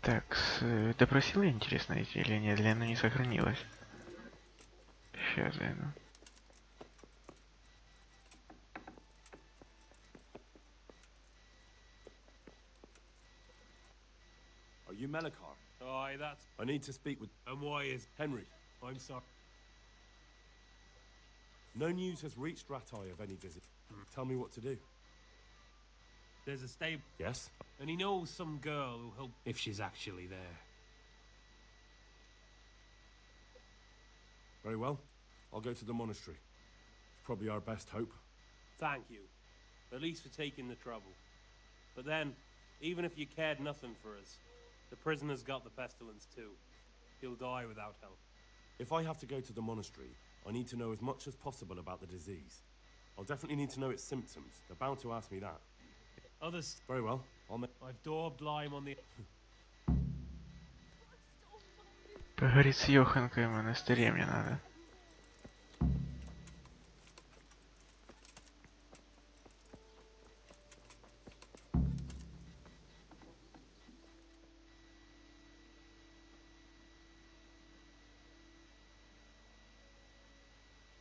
Так, допросил я, интересно, эти или нет, или оно не сохранилось? Сейчас зайду. Are you Melikar? Aye, that's... I need to speak with... And why is... Henry, I'm sorry. No news has reached Ratai of any visit. Tell me what to do. There's a stable. Yes? And he knows some girl who helped... If she's actually there. Very well. I'll go to the monastery. It's probably our best hope. Thank you. At least for taking the trouble. But then, even if you cared nothing for us, the prisoner's got the pestilence too. He'll die without help. If I have to go to the monastery, I need to know as much as possible about the disease. I'll definitely need to know its symptoms. They're bound to ask me that. Others... Very well. I've daubed lime on the... Поговорить с Йоханкой в монастыре мне надо.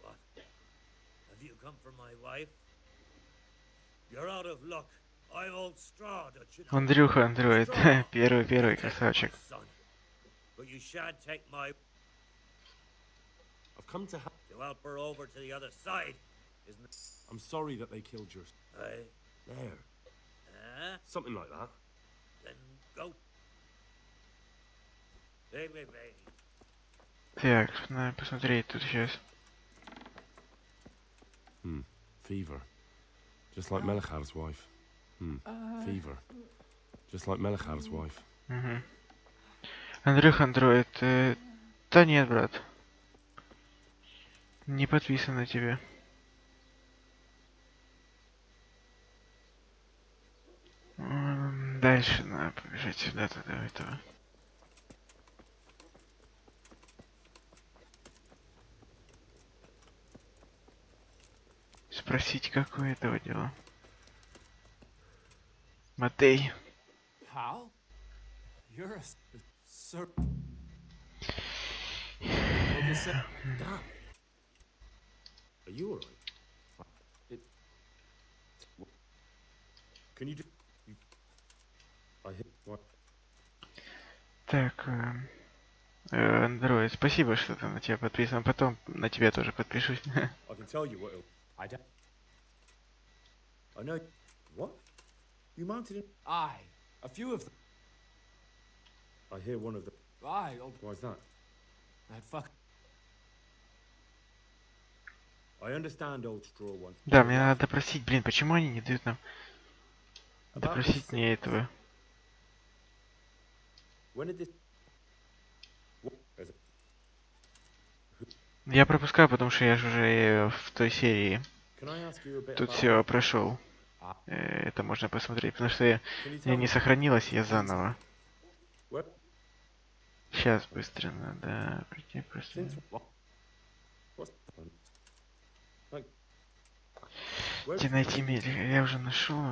What? Have you come for my wife? You're out of luck. I'm old straw that should... Андрюха, андроид. Первый красавчик. But you shan't take my... I've come to help her over to the other side, isn't it? I'm sorry that they killed your... Aye. There. Something like that. Then go. Baby. Так, надо посмотреть тут сейчас. Fever. Just like Melikhar's wife. Fever. Just like Melikhar's wife. Андрюха, андроид. Да нет, брат. Не подписан на тебя. Дальше надо побежать сюда, до этого. Спросить, какое этого дела. Матей. How? You're a... Sir... Are you alright? Can you do... I hit what? Так, андроид, спасибо, что ты на тебя подписан. Потом на тебя тоже подпишусь. I can tell you what I know... What? You mounted it? Aye, a few of them. I hear one of them. Aye, Why's that? that fuck. I understand old straw one. Да, мне надо допросить. Блин, почему они не дают нам допросить мне этого? When did this... Я пропускаю, потому что я же уже в той серии тут все прошел. Это можно посмотреть, потому что я не сохранилось, я заново. Сейчас быстро надо прийти просто. Где найти мель? Я уже нашел.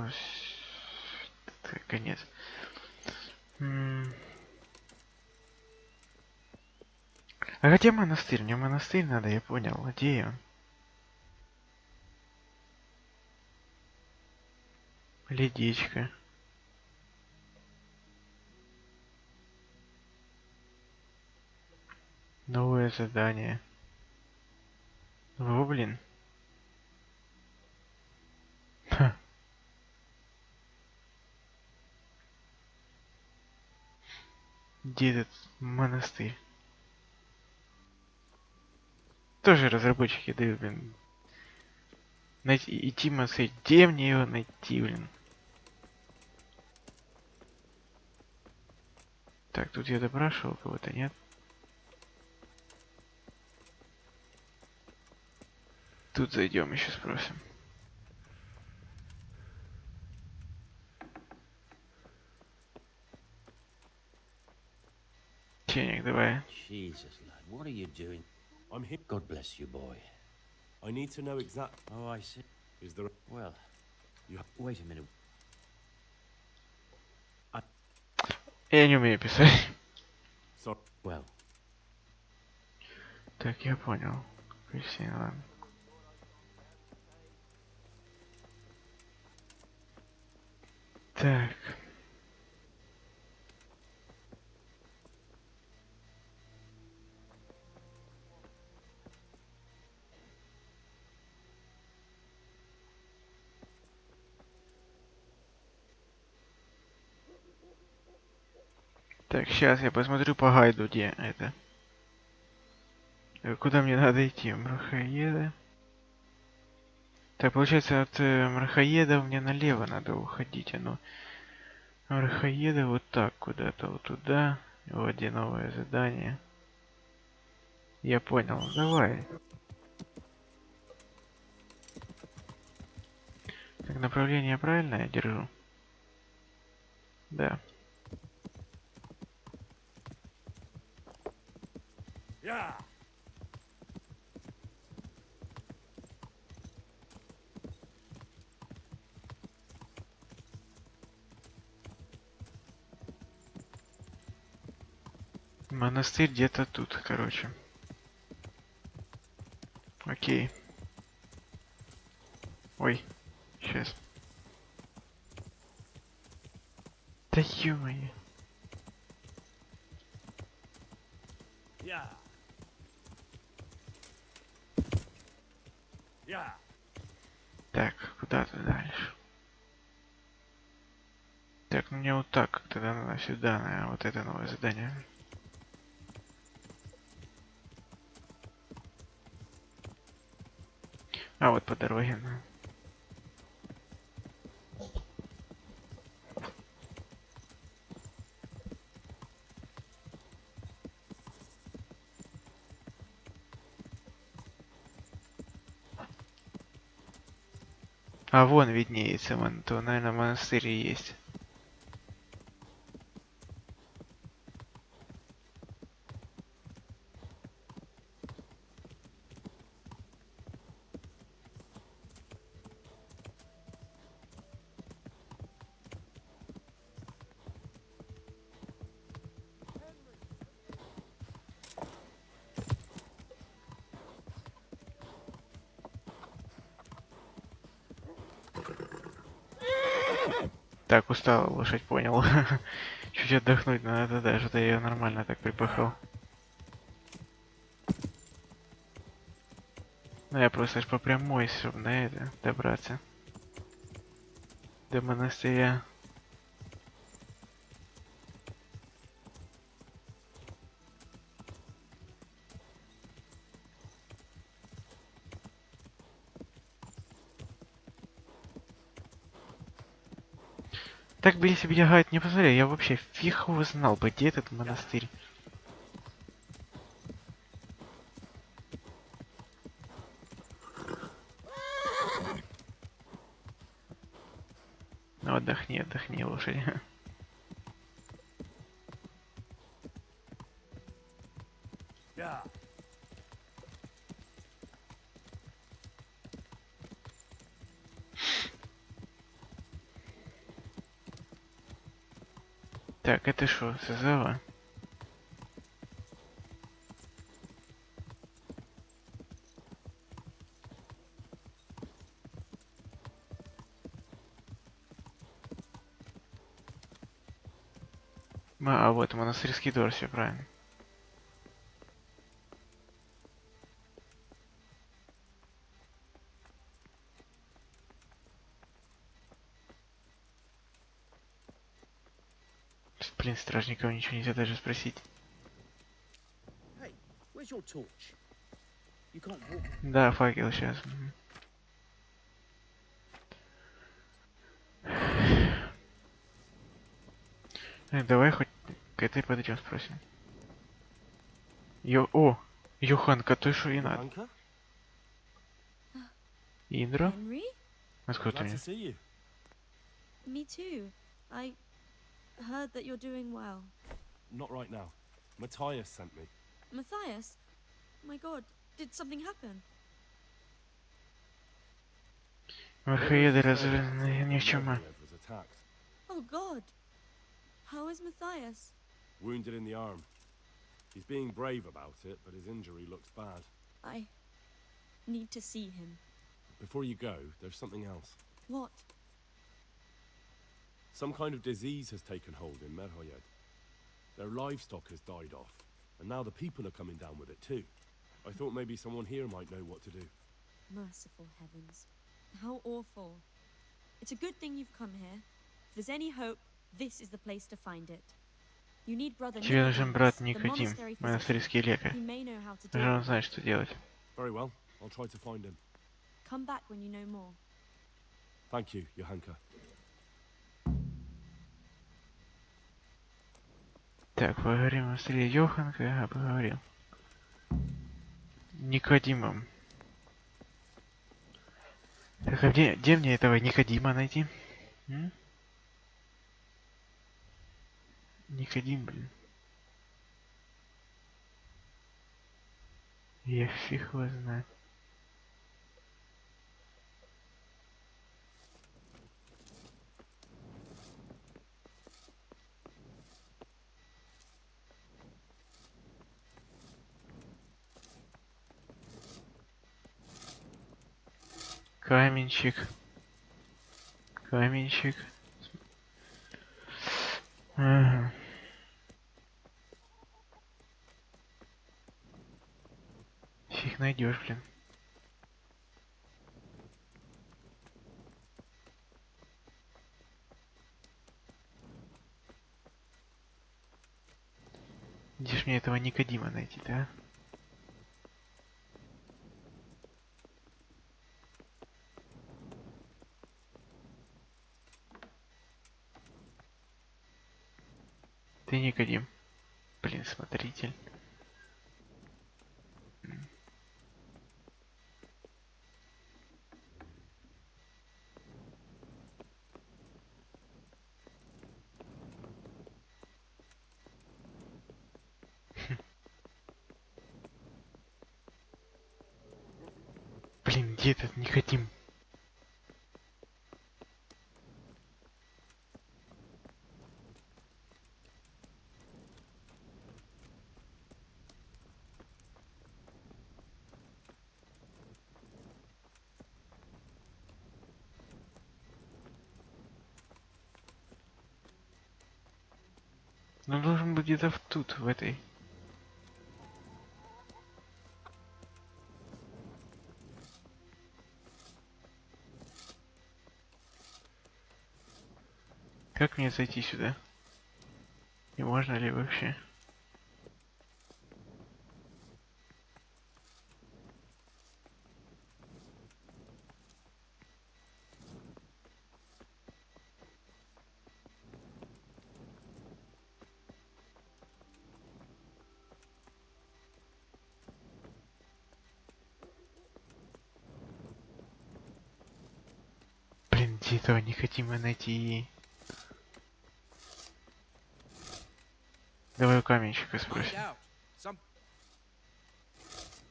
Это конец. А где монастырь? Мне монастырь надо, я понял. Где он? Ледичка. Новое задание. О, блин. Ха. Где этот монастырь? Тоже разработчики дают, блин. Идти монастырь. Где мне его найти, блин? Так, тут я допрашивал кого-то, нет? Тут зайдем, еще спросим. Чайник, давай. Jesus, lad, what are you doing? I'm here. God bless you, boy. I need to know exact... Oh, I see. Is there... Well, You... wait a minute. Я не умею писать. So, well, Так, я понял. Кристина, ладно. Так. Так, сейчас я посмотрю по гайду, где это. Куда мне надо идти? Мрахоеда. Так, получается, от Мрахоеда мне налево надо уходить. Оно Мрахоеда вот так, куда-то вот туда. Вот где новое задание. Я понял, давай. Так, направление правильное я держу? Да. Yeah. Монастырь где-то тут, короче. Окей. Ой, сейчас. Да ё-моё. Yeah. Yeah. Так, куда-то дальше. Так, ну мне вот так тогда надо сюда, наверное, вот это новое задание. А вот по дороге, да. А вон виднеется, то, наверное, монастырь и есть. Так, устала лошадь, понял. Чуть отдохнуть надо, да, что-то я нормально так припахал. Ну я просто ж по прямой, чтобы на это добраться. До монастыря. Так бы если бы я гайд не посмотрел, я вообще фиг его знал бы, где этот монастырь. Ну отдохни, отдохни, лошадь. Yeah. Так, это что, Сазаве? А вот монастырский двор, все правильно. Блин, стражников ничего нельзя даже спросить. Hey, where's your torch? You can't walk. Да, факел сейчас. Давай хоть к этой подойдем спросим. О, Йоханка, ты что и надо? Anka? Индра? Henry? Откуда ты Glad to меня? see you. Me too. I heard that you're doing well. Not right now. Matthias sent me. Matthias? My god, did something happen? Мрахоеды Don't know if you've heard about разорваны it, ни в but чем. Novgorod was attacked. Oh god. How is Matthias? Wounded in the arm. He's being brave about it, but his injury looks bad. I need to see him. Before you go, there's something else. What? Some kind of disease has taken hold in Merhoyed. Their livestock has died off, and now the people are coming down with it too. I thought maybe someone here might know what to do. Merciful heavens. How awful. It's a good thing you've come here. If there's any hope, this is the place to find it. You need brother Тебе нужен брат Nicodemus, the Никодим, monastery physician. монастырский лекарь. He may know how to Уже deal он with знает, it. что делать. Very well, I'll try to find him. Come back when you know more. Thank you, Johanka. Так, поговорим о монастыре Йоханка. Ага, поговорил. Никодимом. Так, а где мне этого Никодима найти? М? Никодим, блин. Я фиг его знаю. Каменщик. Каменщик. Ага. Фиг найдешь, блин. Где ж мне этого Никодима найти, да? Ты Никодим. Блин, смотритель. Блин, где этот Никодим? Ну, должен быть где-то тут, в этой. Как мне зайти сюда? И можно ли вообще? Блин, где этого не хотим найти? Давай у каменщика спросим.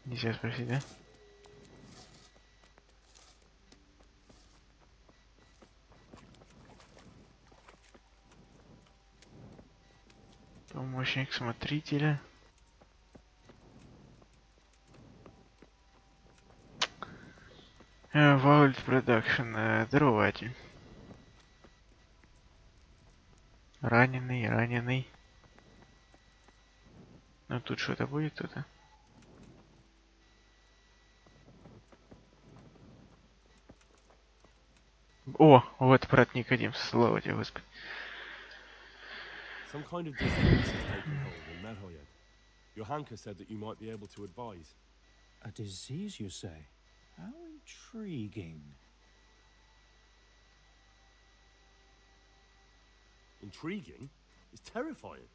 Нельзя спросить, да? Помощник смотрителя. Vault Production. Дарователь. Раненый. Ну тут что-то будет тут-то? О, вот брат Никодим, слава тебе, Господи. Some kind of disease has taken hold in Merhoyed. Johanka said that you might be able to advise. A disease, you say? How intriguing. Intriguing? It's terrifying.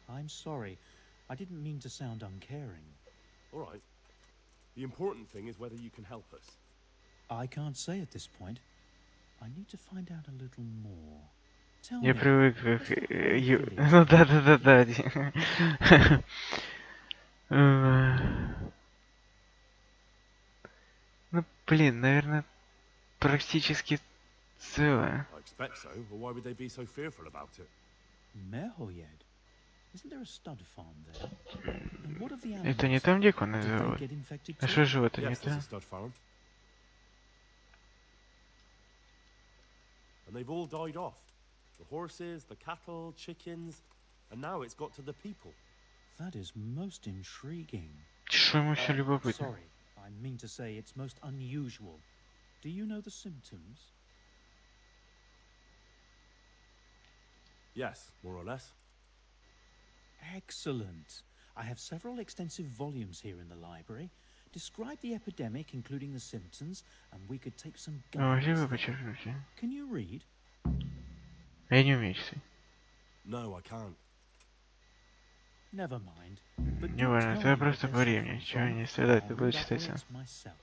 I'm sorry. I didn't mean to sound uncaring. All right. The important thing is whether you can help us. I can't say at this point. I need to find out a little more. Tell Я me, привык к... what's the feeling? Ну да. Ну, блин, наверное, практически целое. I expect so, or why would they be so fearful about it? Mehoyed? Isn't there a stud farm there? And what of the Это не animals? там, где конный Did they завод? get infected А too? что животное не Yes, there's a там? stud farm. And they've all died off. The horses, the cattle, chickens, and now it's got to the people. That is most intriguing. Что ему еще любопытно? Sorry, I mean to say it's most unusual. Do you know the symptoms? Yes, more or less. Excellent. I have several extensive volumes here in the library. Describe the epidemic, including the symptoms, and we could take some Могли guidance бы there. подчеркнуть? А? Can you read? Я не умею читать. No, I can't. Never mind. But Не do важно, tell это me просто where по they're времени. suffering Чего from, не страдать, and ты I'll будешь read читать up сам. on it myself.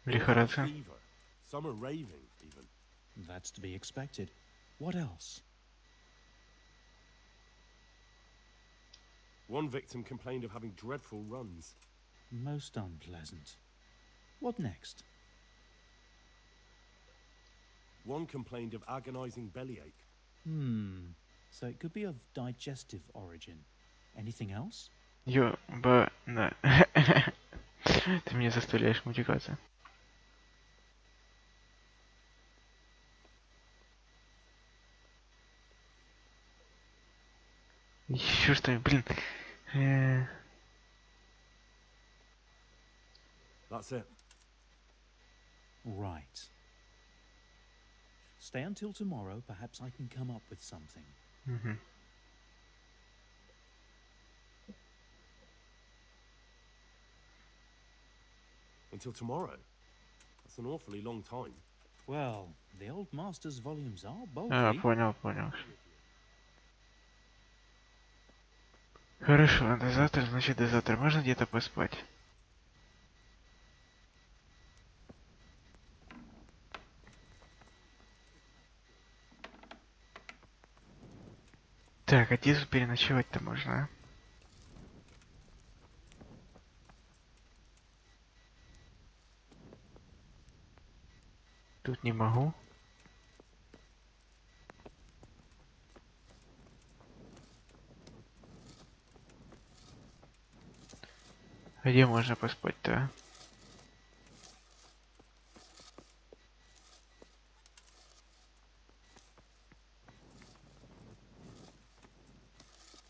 They all have a Лихорадка. fever. Some are raving, even. That's to be expected. What else? One victim complained of having dreadful runs. Most unpleasant. What next? One complained of agonizing bellyache. So it could be of digestive origin. Anything else? Ёбана. Ты меня заставляешь мутикаться. Еще что-нибудь, блин. That's it. Right. Stay until tomorrow. Perhaps I can come up with something. Мгм. Until tomorrow. That's an awfully long time. Well, the old master's volumes are А, bulky. понял. Хорошо, до завтра, значит до завтра. Можно где-то поспать? Так, а где тут переночевать-то можно, а? Тут не могу. А где можно поспать-то, а?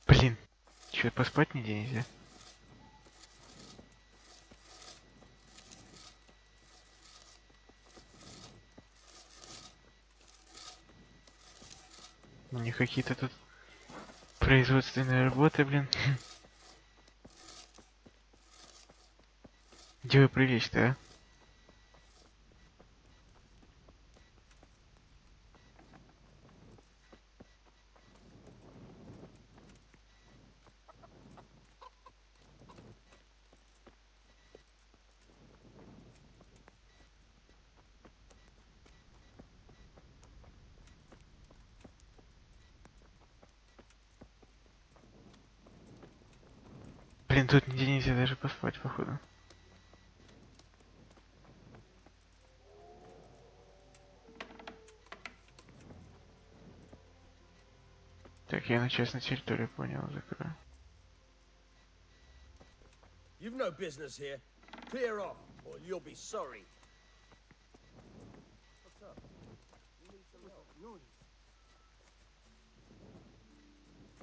Блин, чё, поспать нигде нельзя? У них какие-то тут производственные работы, блин. Где вы прилечь-то, а? Блин, тут нигде нельзя даже поспать, походу. Так, я на частной территории, понял, закрою. You've no business here. Clear off, or you'll be sorry. What's up? You need some help? No.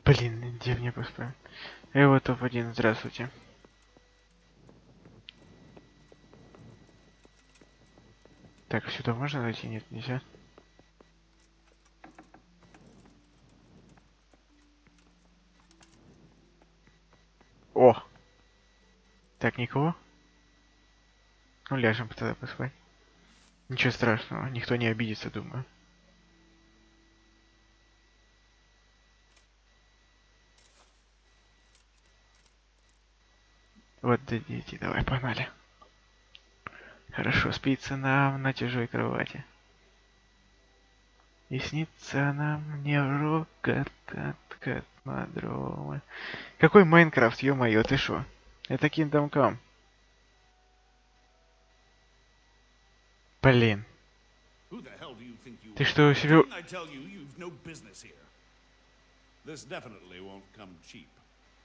Блин, где мне поспать? Вот топ-1, здравствуйте. Так, сюда можно зайти? Нет, нельзя. О! Так, никого? Ну, ляжем тогда поспать. Ничего страшного, никто не обидится, думаю. Вот дадите, давай, погнали. Хорошо, спится нам на чужой кровати. И снится нам не рокот от космодрома. Какой Майнкрафт, ё-моё, ты шо? Это Kingdom Come. Блин. Who the hell do you think you Ты are? что, себе... Didn't I tell you you've no business here? This definitely won't come cheap.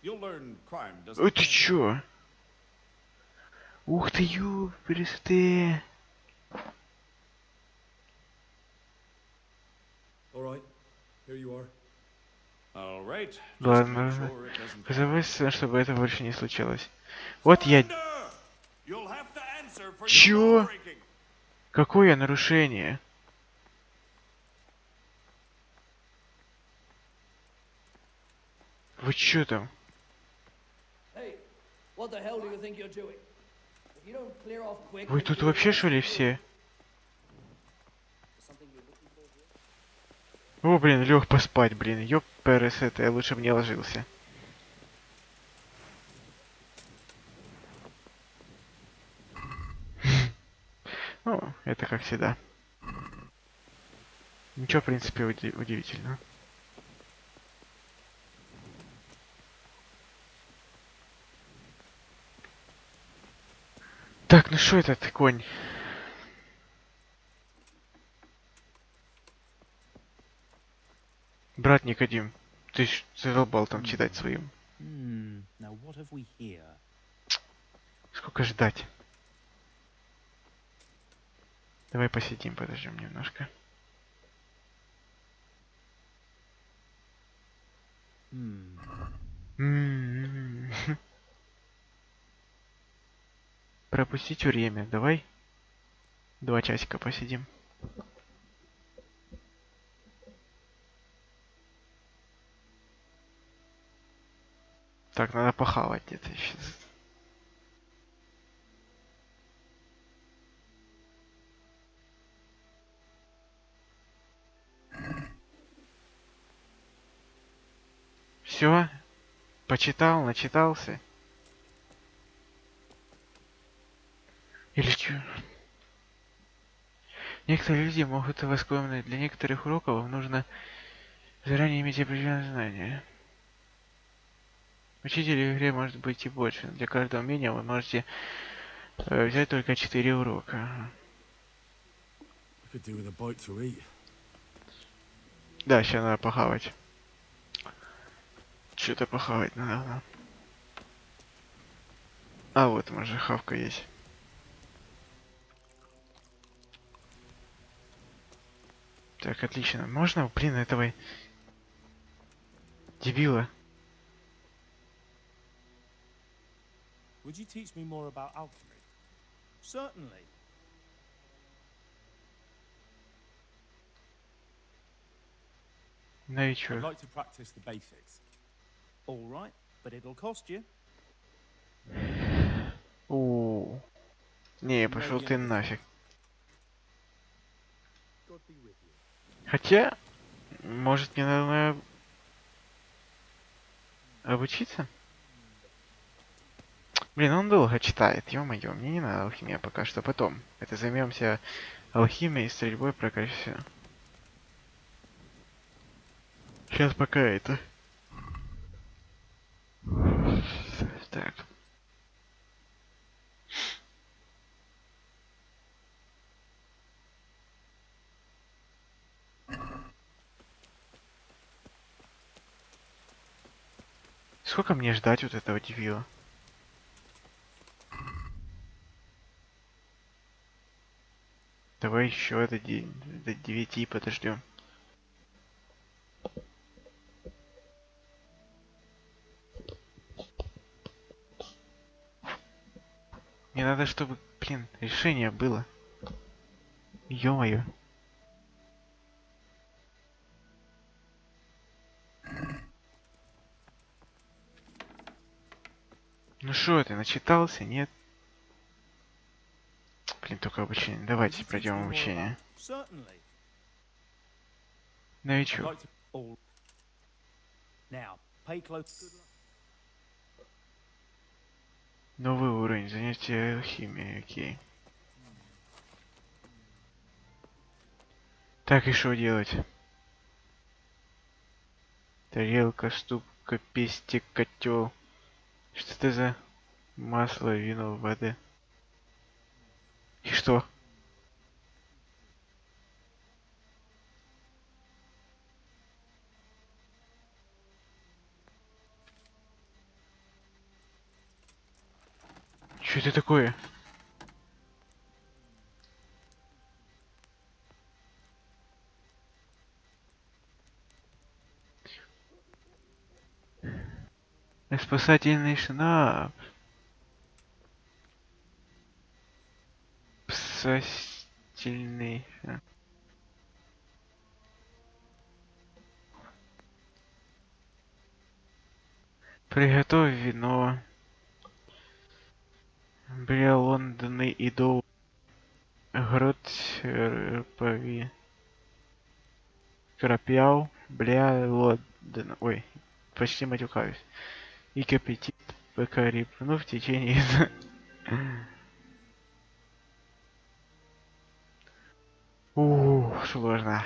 You'll learn crime doesn't Ой, ты pay. чё? Ух ты, ёпресты. All right, here you are. All right. Just make Ладно. sure it doesn't happen. Позаботься, чтобы это больше не случилось. Вот я... Surrender! You'll have to answer for your Чё? lawbreaking. Какое нарушение? Вы чё там? Hey, what the hell do you think you're doing? If you don't clear off quick, Вы we'll тут do вообще the что ли rest of you. все? Something you're looking for here? О, блин, лег поспать, блин. Ёп, ПРС это, я лучше бы не ложился. Ну, это как всегда. Ничего, в принципе, удивительно. Так, ну что этот конь? Брат Никодим, ты ж задолбал там читать своим. Now what have we here? Сколько ждать? Давай посидим, подождем немножко. Пропустить время. Давай 2 часика посидим. Так, надо похавать где-то сейчас. Все? Почитал, начитался? Или что? Некоторые люди могут восклонить. Для некоторых уроков нужно заранее иметь определенные знания. Учитель в игре может быть и больше. Для каждого умения вы можете взять только 4 урока. Ага. Could do with a bite to eat. Да, сейчас надо похавать. Что-то похавать надо. А вот, может, хавка есть. Так, отлично. Можно, блин, этого дебила? Would you teach me more about alchemy? Certainly. Ну и I'd чё? like to practice the basics. All right, but it'll cost you. У. Не, пошел ты нафиг. God be with you. Хотя, может, мне надо обучиться? Блин, он долго читает, ё-моё, мне не надо алхимия пока что, потом. Это займемся алхимией, стрельбой, прокачиваем все. Сейчас пока это. Так. Сколько мне ждать вот этого дебила? Давай еще до 9 подождем. Мне надо, чтобы, блин, решение было. Ё-моё. Ну шо ты, начитался, нет? Блин, только обучение. Давайте пройдем обучение. Certainly. Ну и I'd чё? like to... All. Now, pay close. Новый уровень, занятие алхимией, окей. Так, и что делать? Тарелка, ступка, пестик, котел. Что это за масло, вино, вода? И что? Что это такое? Спасательный шнап. Спасательный шнап. Приготовь вино. Бля, Лондоны и до грот серпови. Крапяу, бля, Лондон. Ой, почти матюкаюсь. И кипятит, пока рипну в течение... Сложно.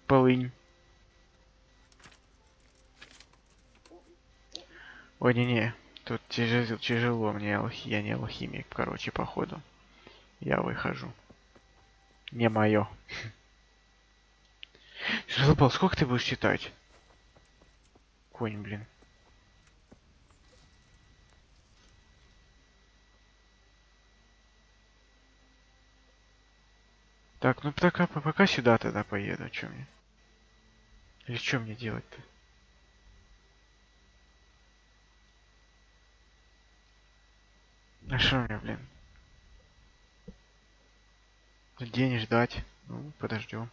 Полынь. Ой, не-не. Тут тяжело мне, я не алхимик, короче, походу. Я выхожу. Не мое. Желобал, сколько ты будешь читать? Конь, блин. Так, ну пока сюда тогда поеду. Чё мне? Или что мне делать-то? А что мне, блин? День ждать. Ну, подождем.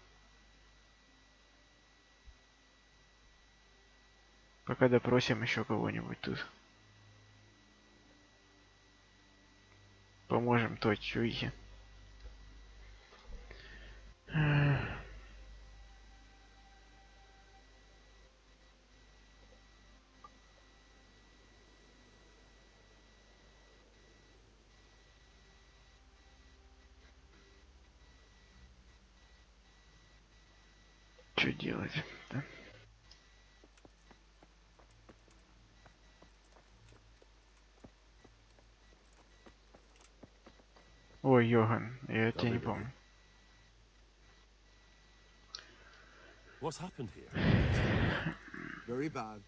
Пока допросим еще кого-нибудь тут. Поможем той чуйке. Что делать? Да? Ой, Йоган, я тебя не помню. What's happened here? Very bad.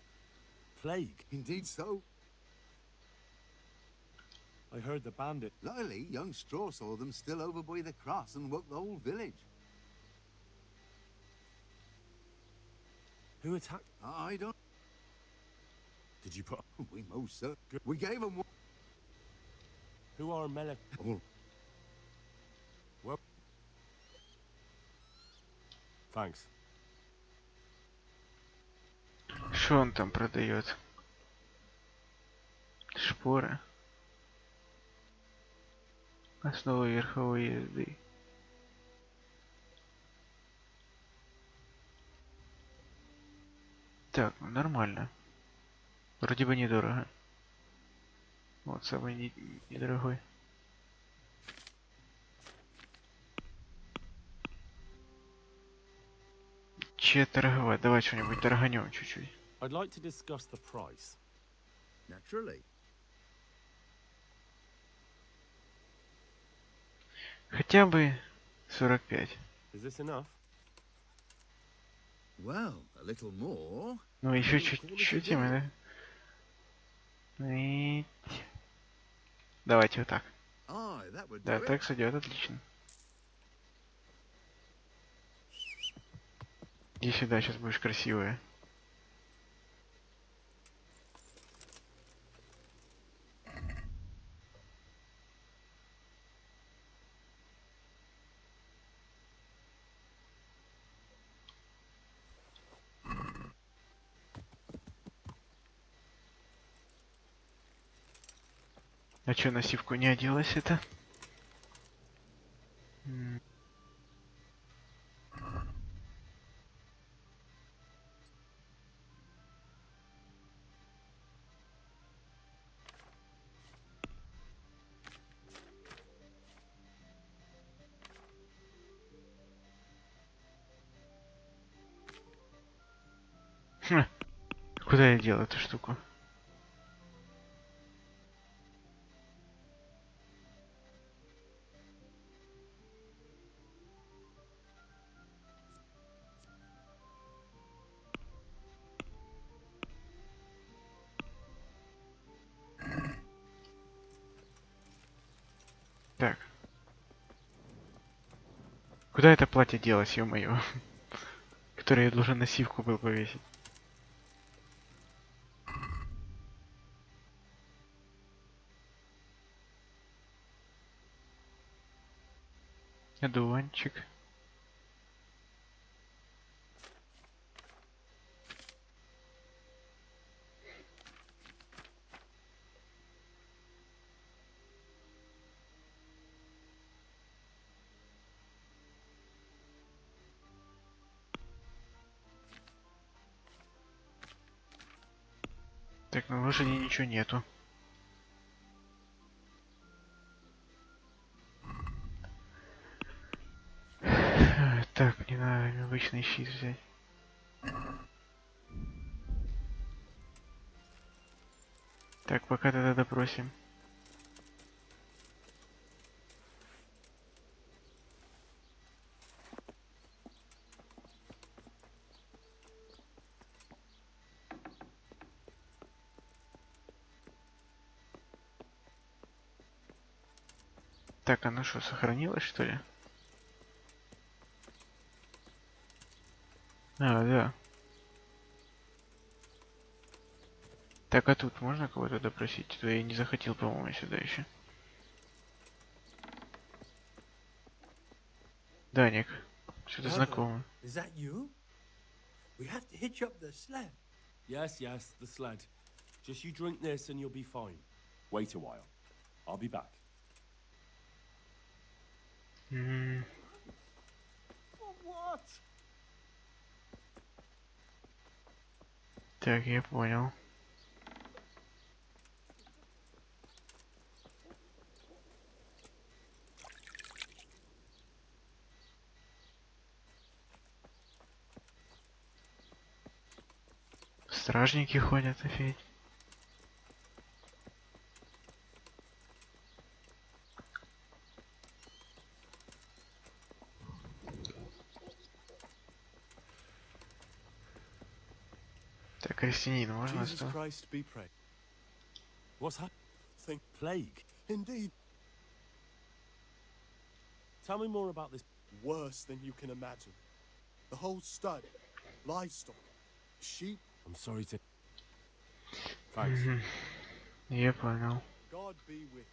Plague. Indeed so. I heard the bandit. Luckily, young Straw saw them still over by the cross and woke the whole village. Who attacked? I don't... Did you put... We most certainly... We gave them one... Who are Melek? Oh. Well... Thanks. Что он там продает? Шпоры. Основа верховой езды. Так, ну нормально. Вроде бы недорого. Вот самый недорогой. Че торговать? Давай что-нибудь торганем чуть-чуть. I'd like to discuss the price. Naturally. Хотя бы 45. Is this enough? Well, a little more. Ну еще чуть-чуть и мы, да? И... Давайте вот так. Aye, that would Да, do it. так сойдет, отлично. Иди сюда, сейчас будешь красивая. А чё, на сивку не оделась это? Куда я дел эту штуку? Так. Куда это платье делось, ё-моё? Которое я должен на сивку был повесить. Одуванчик. Так, на лошади ничего нету. Так, мне надо обычный щит взять. Так, пока тогда допросим. Так, оно что, сохранилось, что ли? А, да. Так, а тут можно кого-то допросить? То я не захотел, по-моему, сюда еще. Даник, что-то знакомое. Is that you? We have to hitch up the sled. Yes, yes, the sled. Just you drink this and you'll be fine. Wait a while. I'll be back. For what? Так, я понял. Стражники ходят, офигеть. Так, крестьянин, можно Jesus что? Christ be praised. What's happened? Think plague. Indeed. Tell me more about this. Worse than you can imagine. The whole stud, livestock, sheep. I'm sorry to. Thanks. Я понял. God be with you.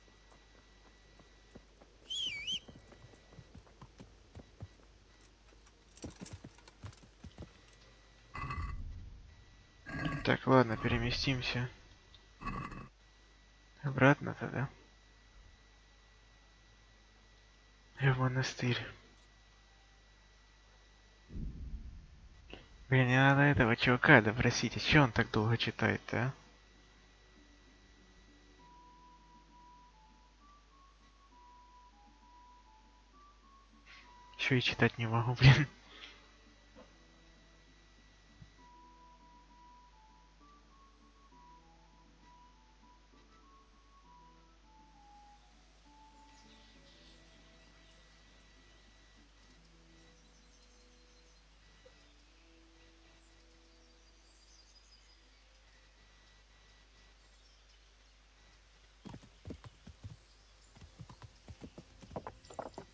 Так, ладно, переместимся. Обратно тогда. В монастырь. Блин, не надо этого чувака допросить. А чё он так долго читает-то, а? Ещё и читать не могу, блин.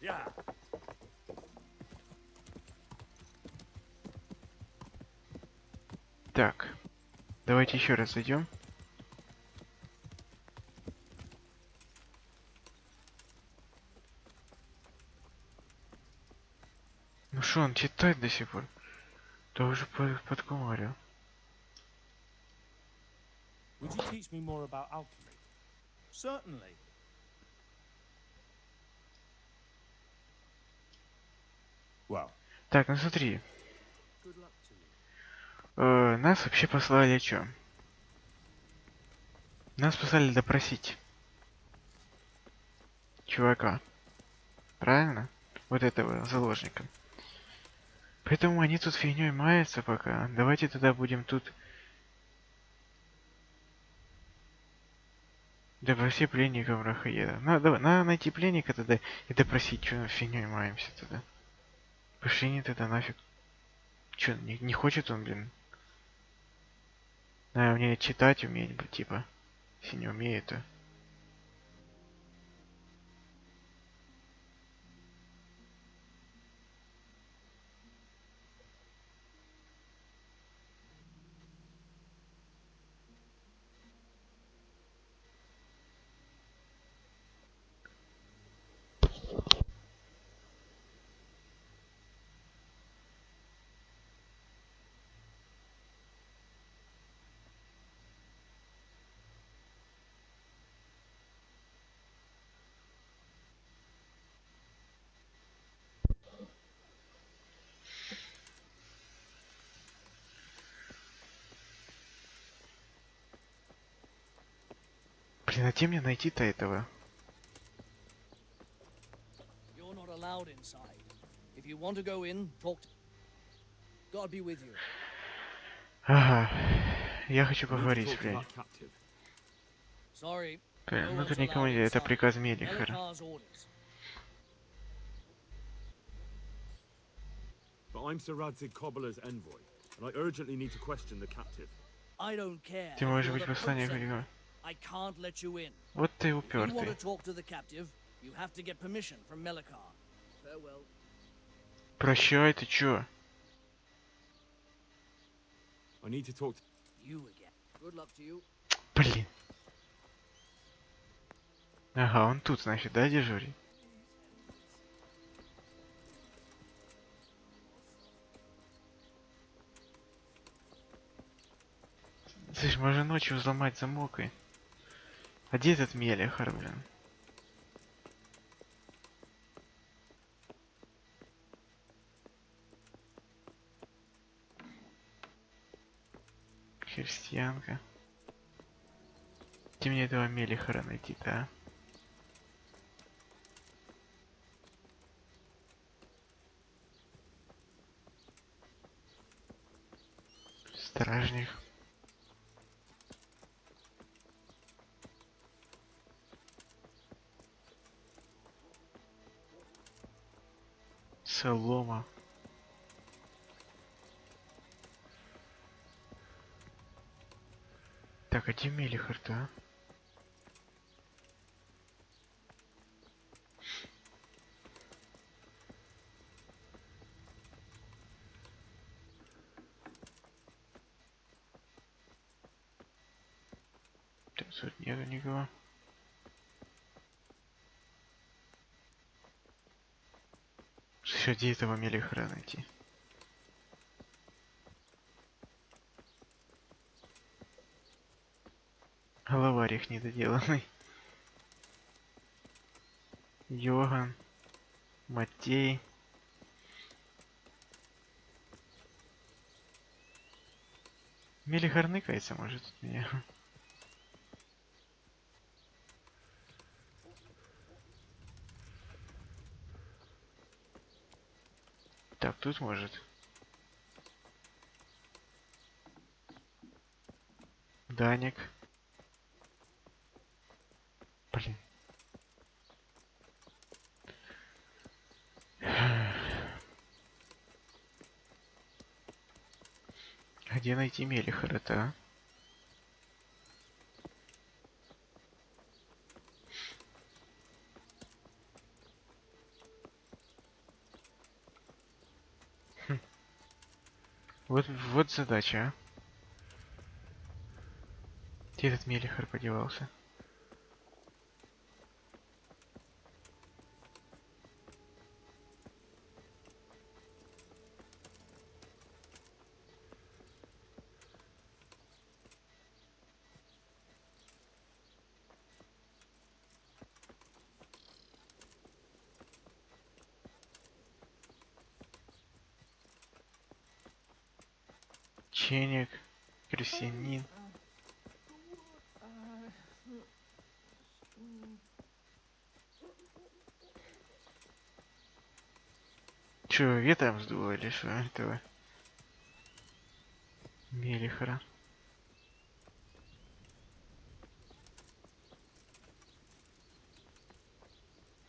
Yeah. Так, давайте еще раз зайдем. Ну что, он читает до сих пор? Да уже подкумарил. Would you teach me more about alchemy? Certainly. Well. Так, ну смотри. Good luck to you. Нас вообще послали что? Нас послали допросить чувака. Правильно? Вот этого заложника. Поэтому они тут фигней маются пока. Давайте тогда будем тут допроси пленников Рахаеда. Надо найти пленника тогда и допросить, что фигней маемся тогда. Пошли не тогда нафиг. Че, не хочет он, блин? Надо мне читать уметь, типа. Если не умеет, то... Блин, а где мне найти-то этого? You're not allowed inside. If you want to go in, talk to... God be with you. Ага. Я хочу I need to поговорить, talk to блядь. that captive. Sorry, Блин, no ну one's тут никому allowed не... Это inside. приказ Мелихера. Melikar's orders. But I'm Sir Radzig Cobbler's envoy, and I urgently need to question the captive. I don't care. Ты if можешь you're быть the посланником Pope's или... envoy. I can't let you in. Вот ты If you want упертый. to talk to the captive, you have to get permission from Melikar. Farewell. Прощай, ты чё? I need to talk to... You again. Good luck to you. Блин. Ага, он тут, значит, да, дежурит? Слышь, можно ночью взломать замок и... А где этот Мелихер, блин? Христианка. Где мне этого Мелихера найти-то, а? Стражник. Солома. Так, а где Мелихер-то, а? Тут нету никого. Слушай, где этого Мелихера найти? Головарик недоделанный. Йоган. Матей. Мелихер ныкается, может, от меня. Так, тут может. Даник. Блин. Где найти Мелихера-то, а? Вот задача, а. Где этот Мелихер подевался? Ченик, крестьянин. Чё, ветром сдуло или что этого? Мелихера.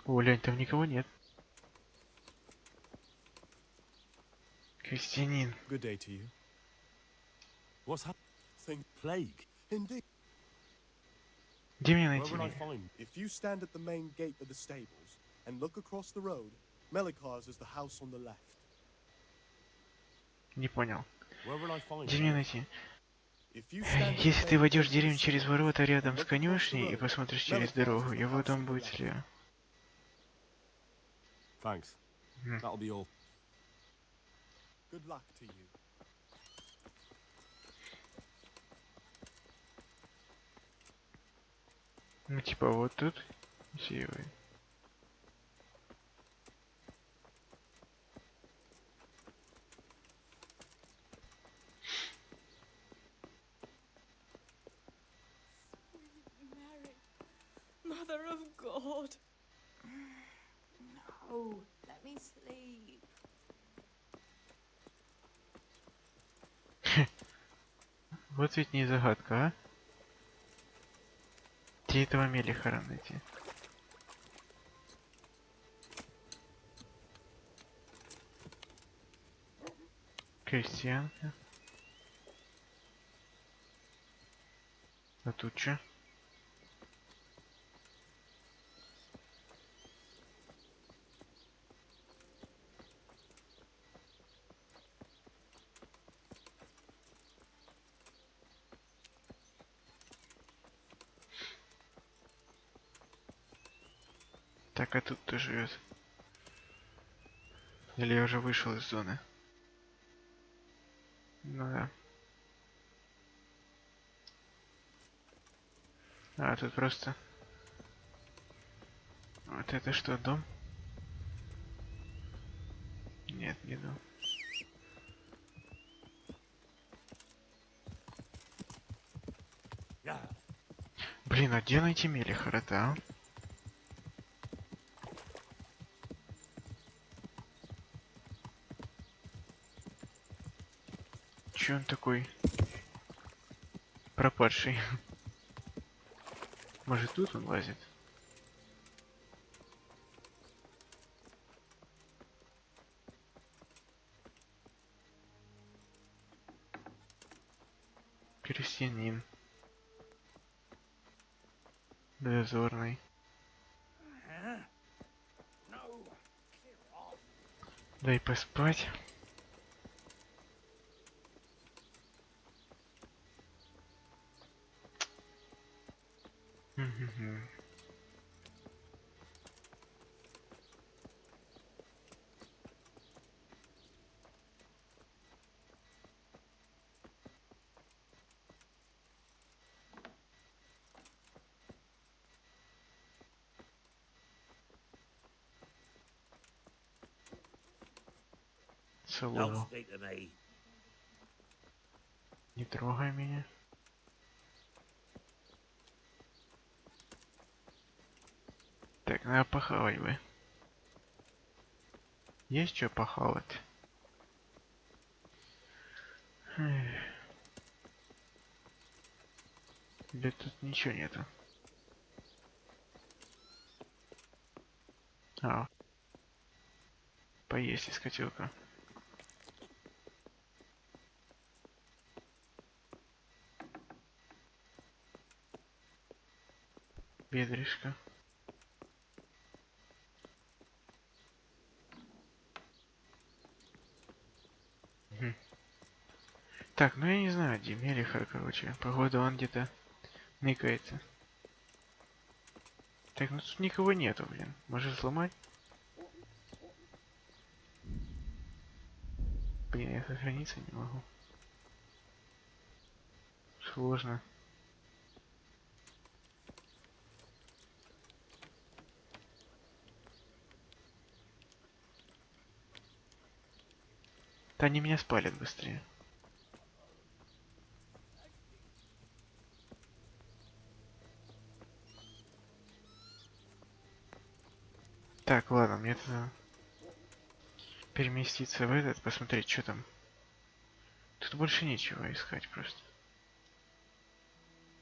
О, лянь, там никого нет. Крестьянин. Good day to you. What's happening? Plague. Indeed. Где мне Where найти? will I find? If you stand at the main gate of the stables and look across the road, Melikar's is the house on the left. Не понял. Where will I find? Где мне найти? If you stand at the Если ты main войдешь gate в of деревню the через stables ворота and рядом с look across the конюшней и road, посмотришь через Melikar's дорогу, is the его house дом on the будет left. слева. Thanks. Hmm. That'll be all. Good luck to you. Ну типа вот тут. Севый. Mother of God. No, let me sleep. Вот ведь не загадка, а? Где этого Мелихара найти? Крестьянка. А тут чё? Так, а тут кто живет? Или я уже вышел из зоны? Ну да. А, тут просто... Вот это что, дом? Нет, не дом. Блин, а где найти Мелихара-то, а? Чё он такой пропадший? Может, тут он лазит? Крестьянин. Дозорный. Дай поспать. Don't speak to me. Не трогай меня. Так, надо похавать бы. Есть что похавать? Или тут ничего нету? А. Поесть из котелка. Бедрышко. Так, ну я не знаю, где Мелихар, короче. Походу он где-то ныкается. Так, ну тут никого нету, блин. Может сломать? Блин, я сохраниться не могу. Сложно. Да они меня спалят быстрее. Так, ладно, мне это переместиться в этот, посмотреть, что там. Тут больше нечего искать просто.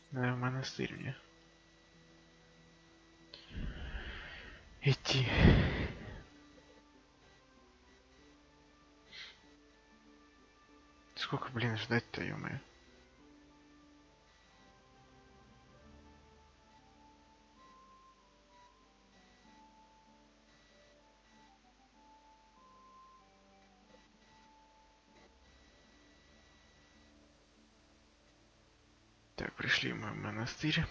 Надо в монастырь мне идти. Сколько, блин, ждать-то, ё-моё? Так, пришли мы в монастырь.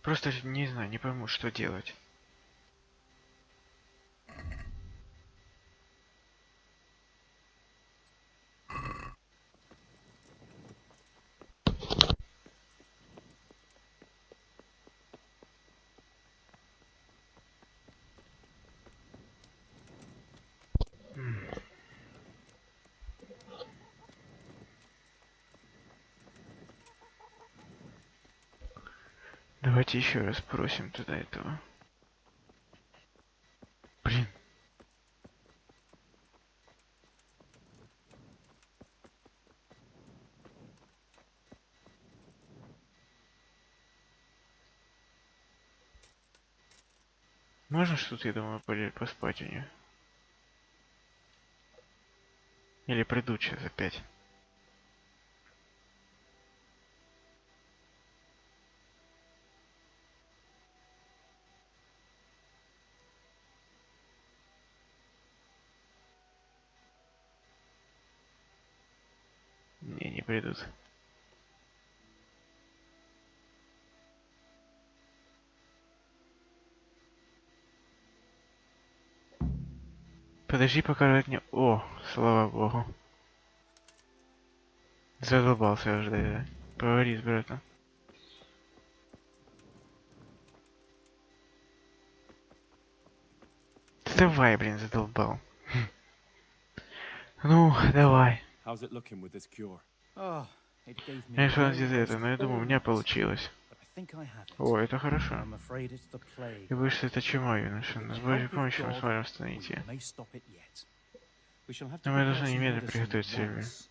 Просто не знаю, не пойму, что делать. Давайте еще раз спросим туда этого. Блин. Можно что-то, я думаю, поспать у нее? Или придут сейчас опять? Не придут. Подожди, пока не... О, слава богу. Задолбался уже, да. Поговори с братом. Давай, блин, задолбал. Ну, давай. How's it looking with this cure? Oh, it gave me Я решил no сделать это, rest но я думаю, у all меня night. получилось. But I think I have it. О, это хорошо. I'm afraid it's the plague. И выше это чума, юноша. With С the Божьей help of помощью мы God, сможем остановить we ее. may stop it yet. We shall have to Но мы prepare должны some немедленно medicine приготовить at Сильвию. once.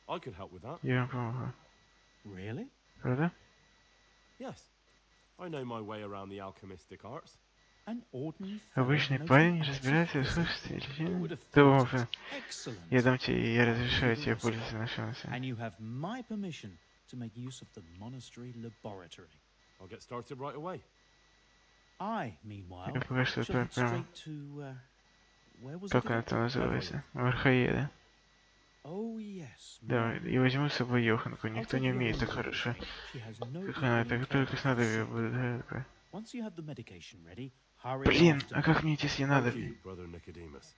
I could help with that. Я вам помогу. Really? Правда? Yes. I know my way around the alchemistic arts. An ordinary fellow Обычный knows парень the arts of разбирается в physics. искусстве. Who would have Думал, thought it? Excellent. я дам тебе, я I'll разрешаю do the тебе rest. пользоваться нашим. And you have my permission to make use of the monastery laboratory. I'll get started right away. I, meanwhile, Я пока что shall head прямо... straight to, where was Как it она again? там называется? Верхоеда. Oh, yes. Да, и возьму с собой Йоханку. I'll Никто take не her умеет along так with хорошо. me. She has no Как она, equal in так только caring с надо for the ее sick. будет. Once you have the medication ready, hurry Блин, after а me. как мне идти, если надо? Thank you, brother Nicodemus.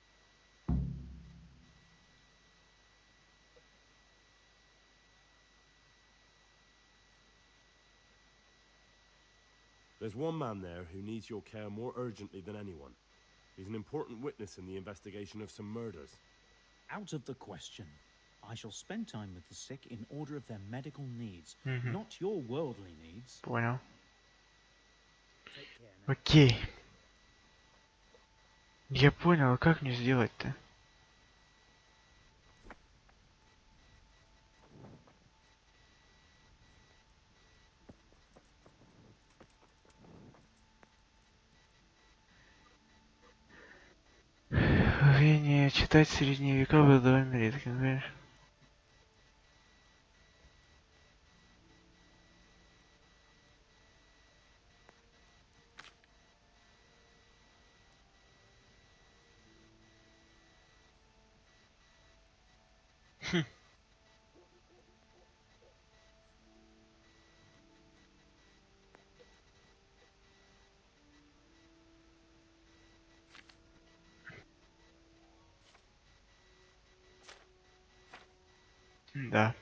There's one man there who needs your care more urgently than anyone. He's an important witness in the investigation of some murders. Out of the question. I shall spend time with the sick in order of their medical needs, Мгм. not your worldly needs. Понял. Take care now. Окей. Я понял, а как мне сделать-то? Умение читать средние века было довольно редким, знаешь? Да.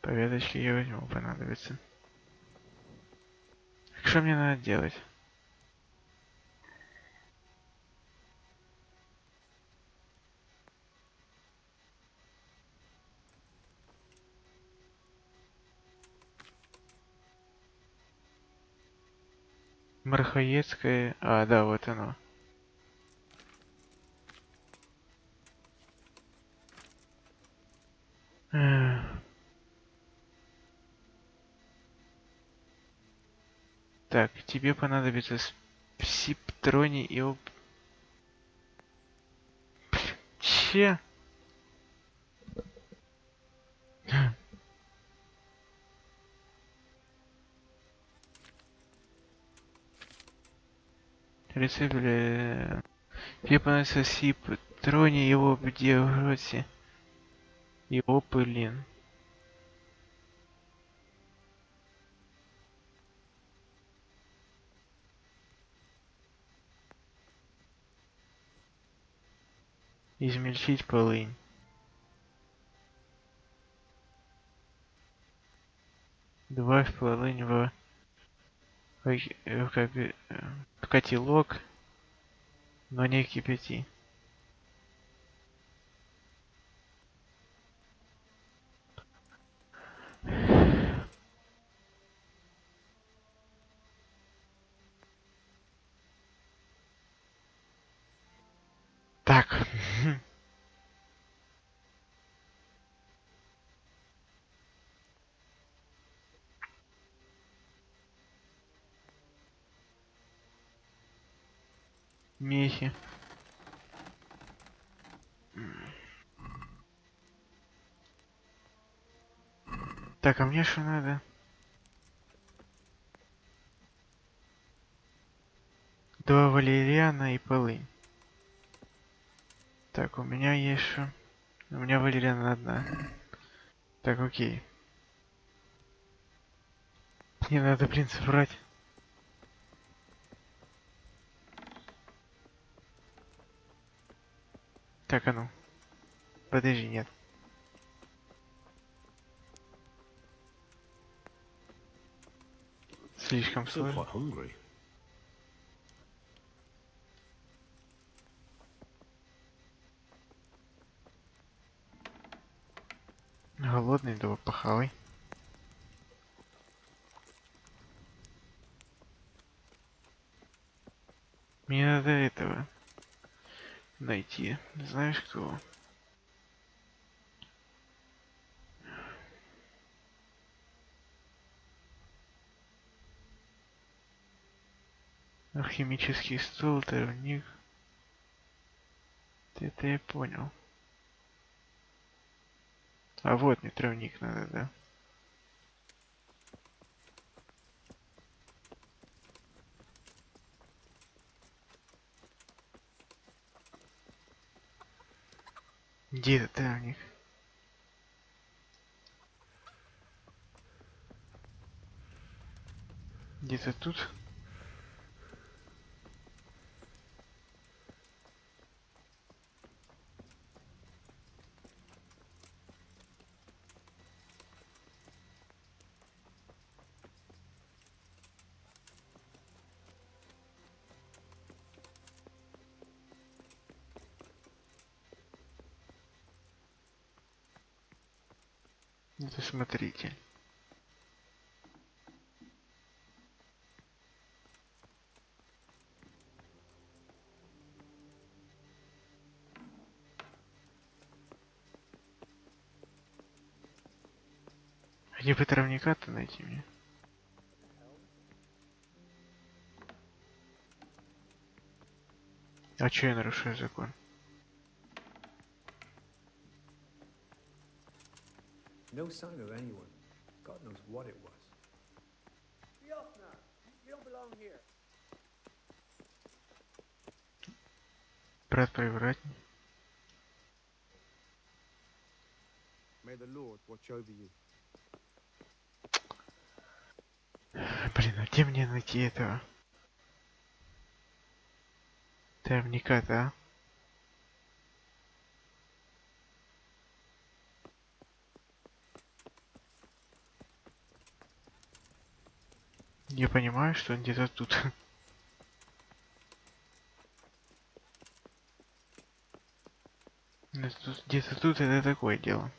Поведочки я возьму, понадобится. Что мне надо делать? Мархаецкое... А, да, вот оно. Так, тебе понадобится псиптрони и Че? Рецепт для... Тебе понадобится сиптрони, его где в роте. И опылин. Измельчить полынь. Добавь полынь в котелок, но не кипяти. Так. Мехи. Так, а мне что надо? Два валериана и полынь. Так, у меня есть что? У меня валериана одна. Так, окей. Мне надо, блин, собрать. Так, а ну. Подожди, нет. Слишком сложно. Голодный, давай похавай. Мне надо этого найти. Знаешь кто? Алхимический стол, травник. Это я понял. А вот мне травник надо, да? Где этот травник? Где-то тут? Это смотрите. Где бы травника-то найти мне? А чё я нарушаю закон? No sign of anyone. God knows what it was. Be off now. You don't belong here. Брат, привратник. May the Lord watch over you. Блин, а где мне найти этого? Травника-то, а? Я понимаю, что он где-то тут. Где-то тут это такое дело.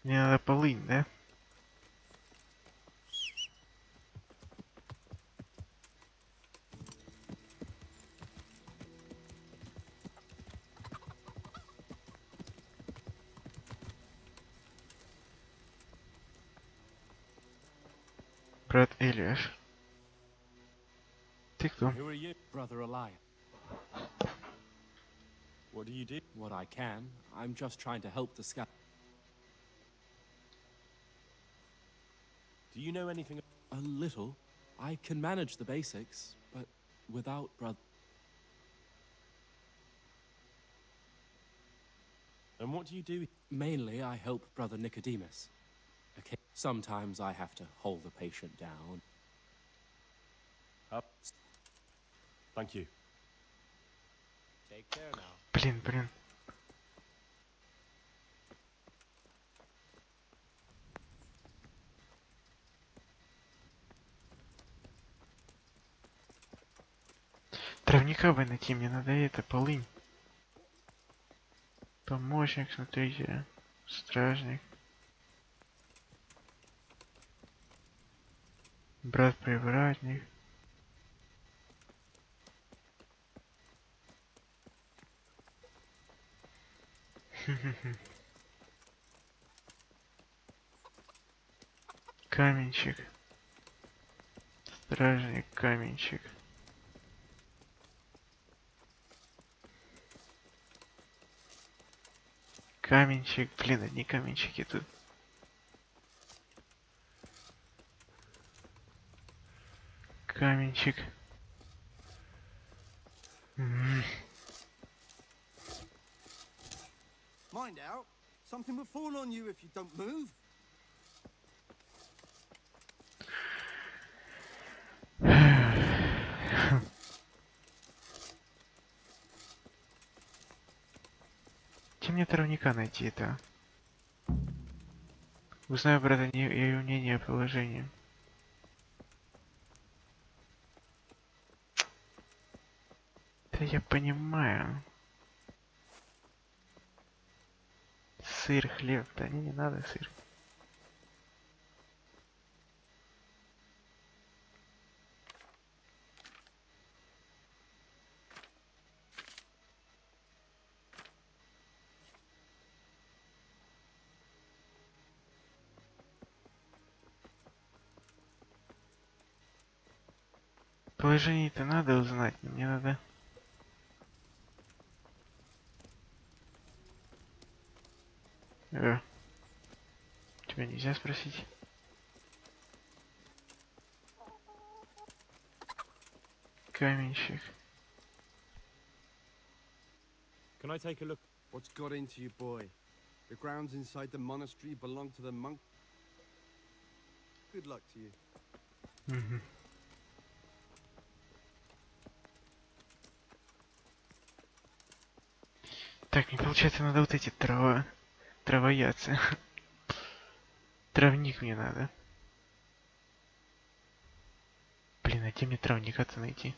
Мне надо полынь, да? Брат Элиаш. Ты кто? Who are you, brother alive? What do you do? What I can. I'm just trying to help the scout. Do you know anything? A little. I can manage the basics, but without brother. And what do you do? Mainly, I help Brother Nicodemus. Okay. Sometimes I have to hold the patient down. Up. Thank you. Take care now. Блин. Травника бы найти, мне надо это, полынь. Помощник, смотрите. Стражник. Брат-привратник. Каменщик. Стражник, каменщик. Каменщик, блин, одни каменщики тут. Каменщик. Mind out. Something will fall on you if you don't move. Где мне травника найти это? Узнаю, брата, ее мнение о положении. Да я понимаю. Сыр, хлеб. Да не надо сыр. Положение-то надо узнать, но мне надо... Тебя нельзя спросить? Каменщик. Can I take a look? What's got into you, boy? The grounds inside the monastery belong to the monk. Good luck to you. Так, мне получается надо вот эти травоядцы. Травник мне надо. Блин, а где мне травника-то найти?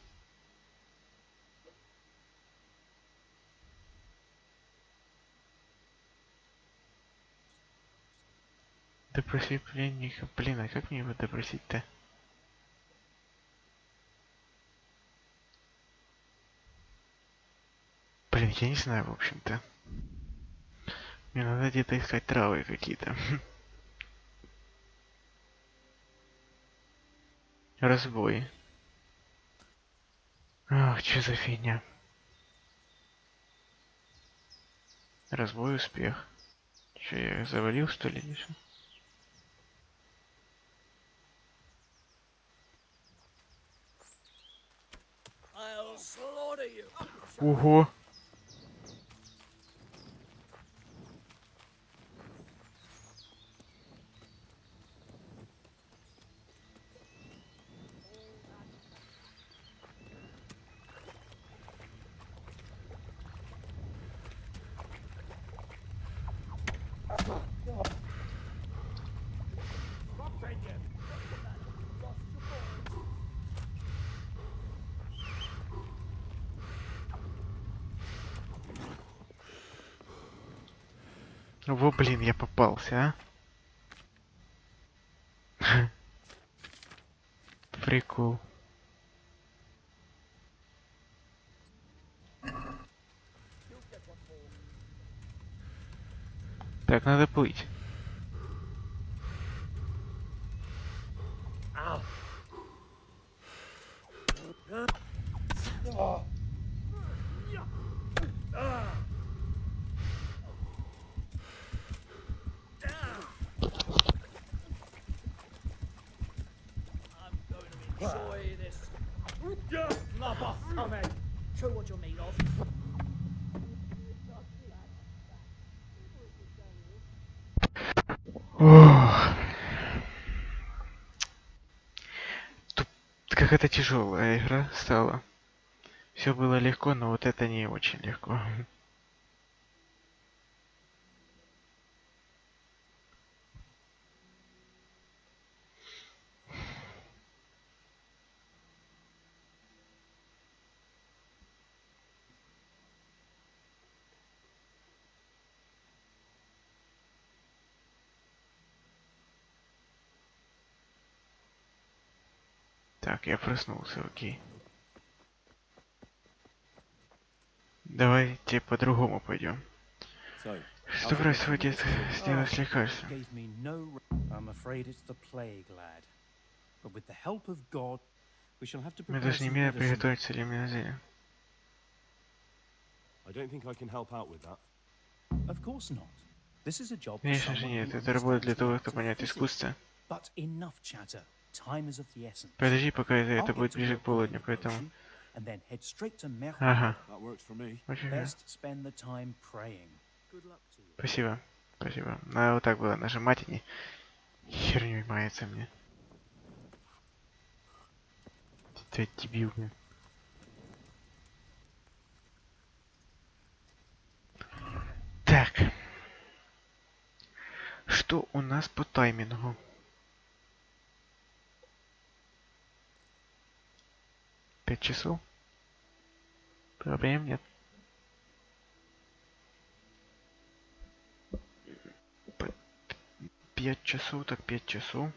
Допроси пленника. Блин, а как мне его допросить-то? Блин, я не знаю, в общем-то. Мне надо где-то искать травы какие-то. Разбой. Ах, что за фигня? Разбой, успех. Че, я завалил, что ли, еще? Ого! Во, блин, я попался, а? Прикол. Так, надо плыть. Enjoy this. Knock off, Pamять. Show what you're made of. Тут какая-то тяжелая игра стала. Все было легко, но вот это не очень легко. Так, я проснулся, окей. Давайте по-другому пойдем. Что происходит сделать с лекарством? Мы должны немедленно приготовить целебное зелье. Конечно же нет, это работа для того, кто понять искусство. Подожди, пока это будет ближе к полудню, поэтому... Ага. Очень спасибо. Спасибо. Надо вот так было нажимать, и не херню мается мне. Ты дебил, блин. Так. Что у нас по таймингу? Пять часов? Проблем нет. Пять часов, так 5 часов.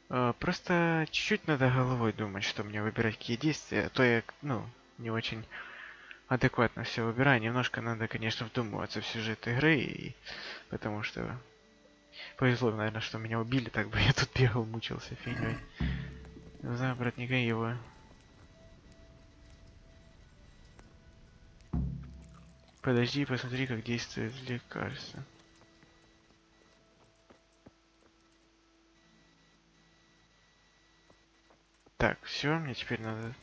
Просто чуть-чуть надо головой думать, что мне выбирать какие действия, а то я, не очень адекватно все выбираю. Немножко надо, конечно, вдумываться в сюжет игры, и... потому что повезло, наверное, что меня убили, так бы я тут бегал, мучился фигней. Не знаю, братника его. Подожди, посмотри, как действует лекарство. Так, все, мне теперь надо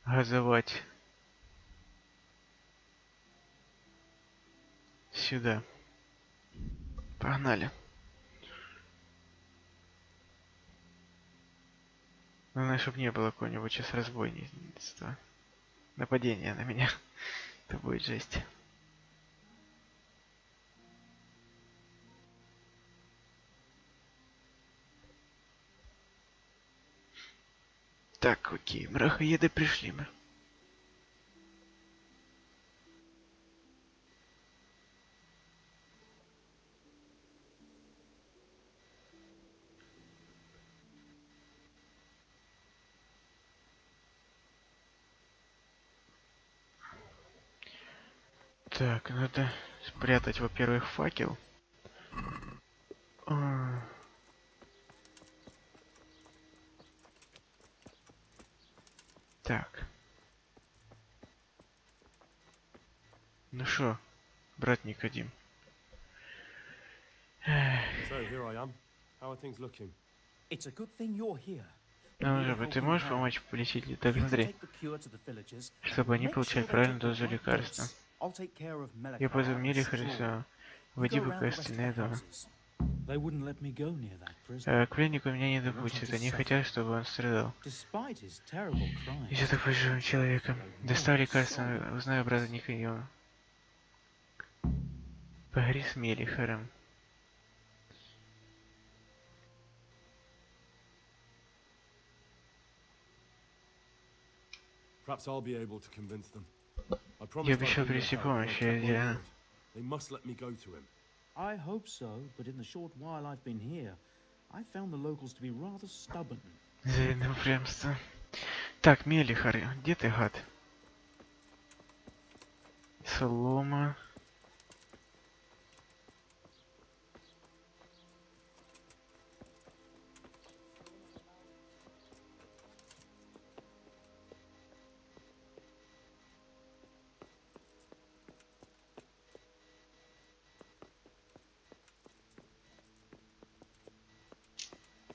газовать сюда. Погнали. Главное, чтобы не было какого-нибудь сейчас разбойничества. Нападение на меня. Это будет жесть. Так, окей, мрахоеды пришли мы. Так, надо спрятать, во-первых, факел. Так. Ну шо, брат Никодим. Ну, ты можешь помочь полечить Литогнри, чтобы они получали правильную дозу лекарства? Я позову Мелихариса, вводи пока остальные дома. К пленнику меня не допустят, они хотят, чтобы он страдал. Еще такой живым человеком. Достав лекарство, узнаю брата Никодима. Поговори с Мелихаром. Я обещал привести помощь, я... I hope so, but in the short while I've been here, I found the locals to be rather stubborn. Завидное упрямство. Так, Мелихар, где ты, гад? Солома.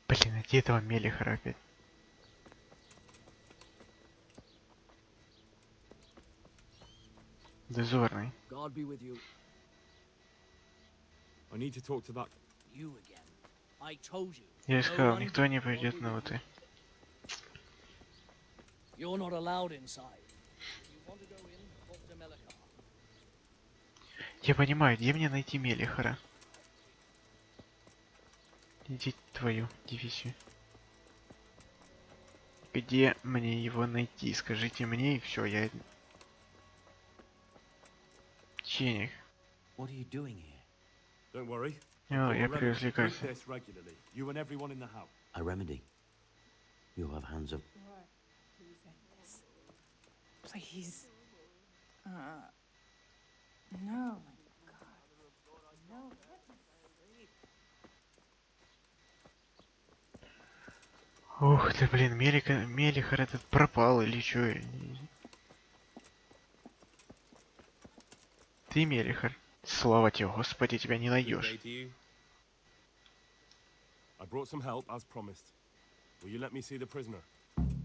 Блин, найди этого Мелихара опять. Дозорный. Я сказал, никто не пойдет на вот и. Я понимаю, где мне найти Мелихара? Иди твою дивизию. Где мне его найти? Скажите мне, и все, я... Денег. What are you doing here? Don't worry. О, я Remedy, привез drink лекарства. this regularly. You and everyone in the house. A remedy. You have hands of... Please end this. Please. No, my God. No, let me sleep. Ух ты, блин, Мелихар этот пропал или чё? Ты Мелихар. Слава тебе, Господи, тебя не найдешь. I brought some help as promised. Will you let me see the prisoner?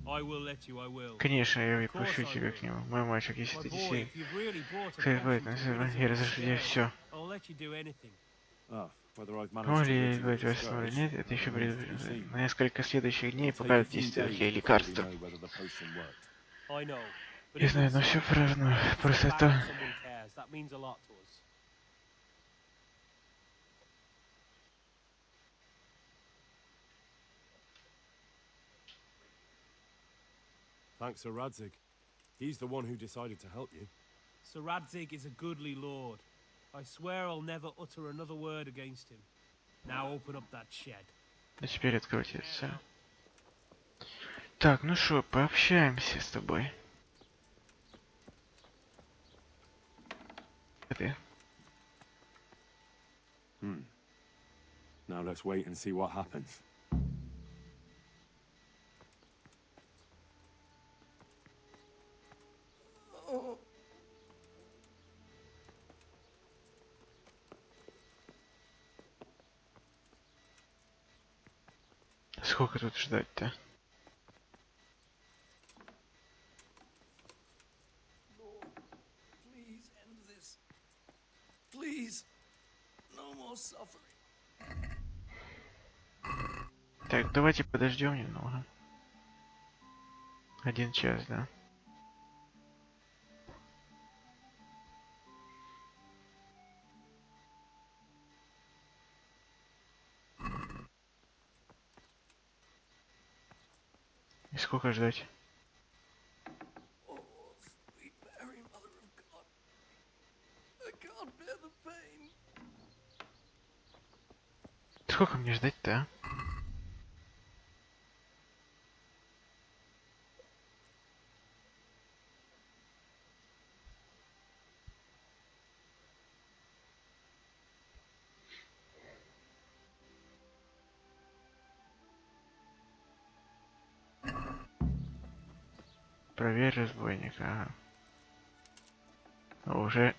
I will let you, I will. Конечно, я пущу тебя к нему. Мой мальчик, если ты действительно... Я разрешаю все. I'll let you do anything. Whether I've managed Помогли to ли избавить вас от смерти или нет, это еще на несколько следующих дней покажет действие такие лекарства. I know. Я знаю, но все равно. Просто это... Someone cares. That means a lot to us. Thanks to Radzig. He's the one who decided to help you. Sir Radzig is a goodly lord. I swear I'll never utter another word against him. Now open up that shed. А теперь откройте все. Так, ну что, пообщаемся с тобой. Ты. Now let's wait and see what happens. Сколько тут ждать-то? Please end this. Please. No more suffering. Так, давайте подождем немного. 1 час, да? И сколько ждать? Oh, sweet Mary, Mother of God. I can't bear the pain. Сколько мне ждать-то, а? Проверь разбойника. Ага. Уже...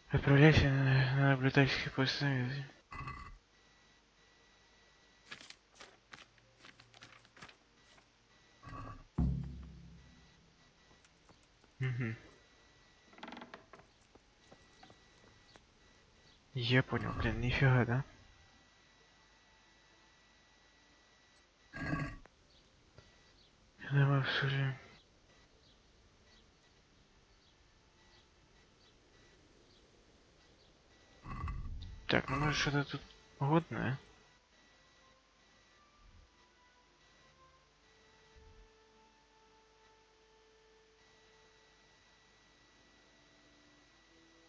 Отправляйся на наблюдательский пост. Угу. Я понял, блин, нифига, да? Давай обсудим. Так, ну может что-то тут годное?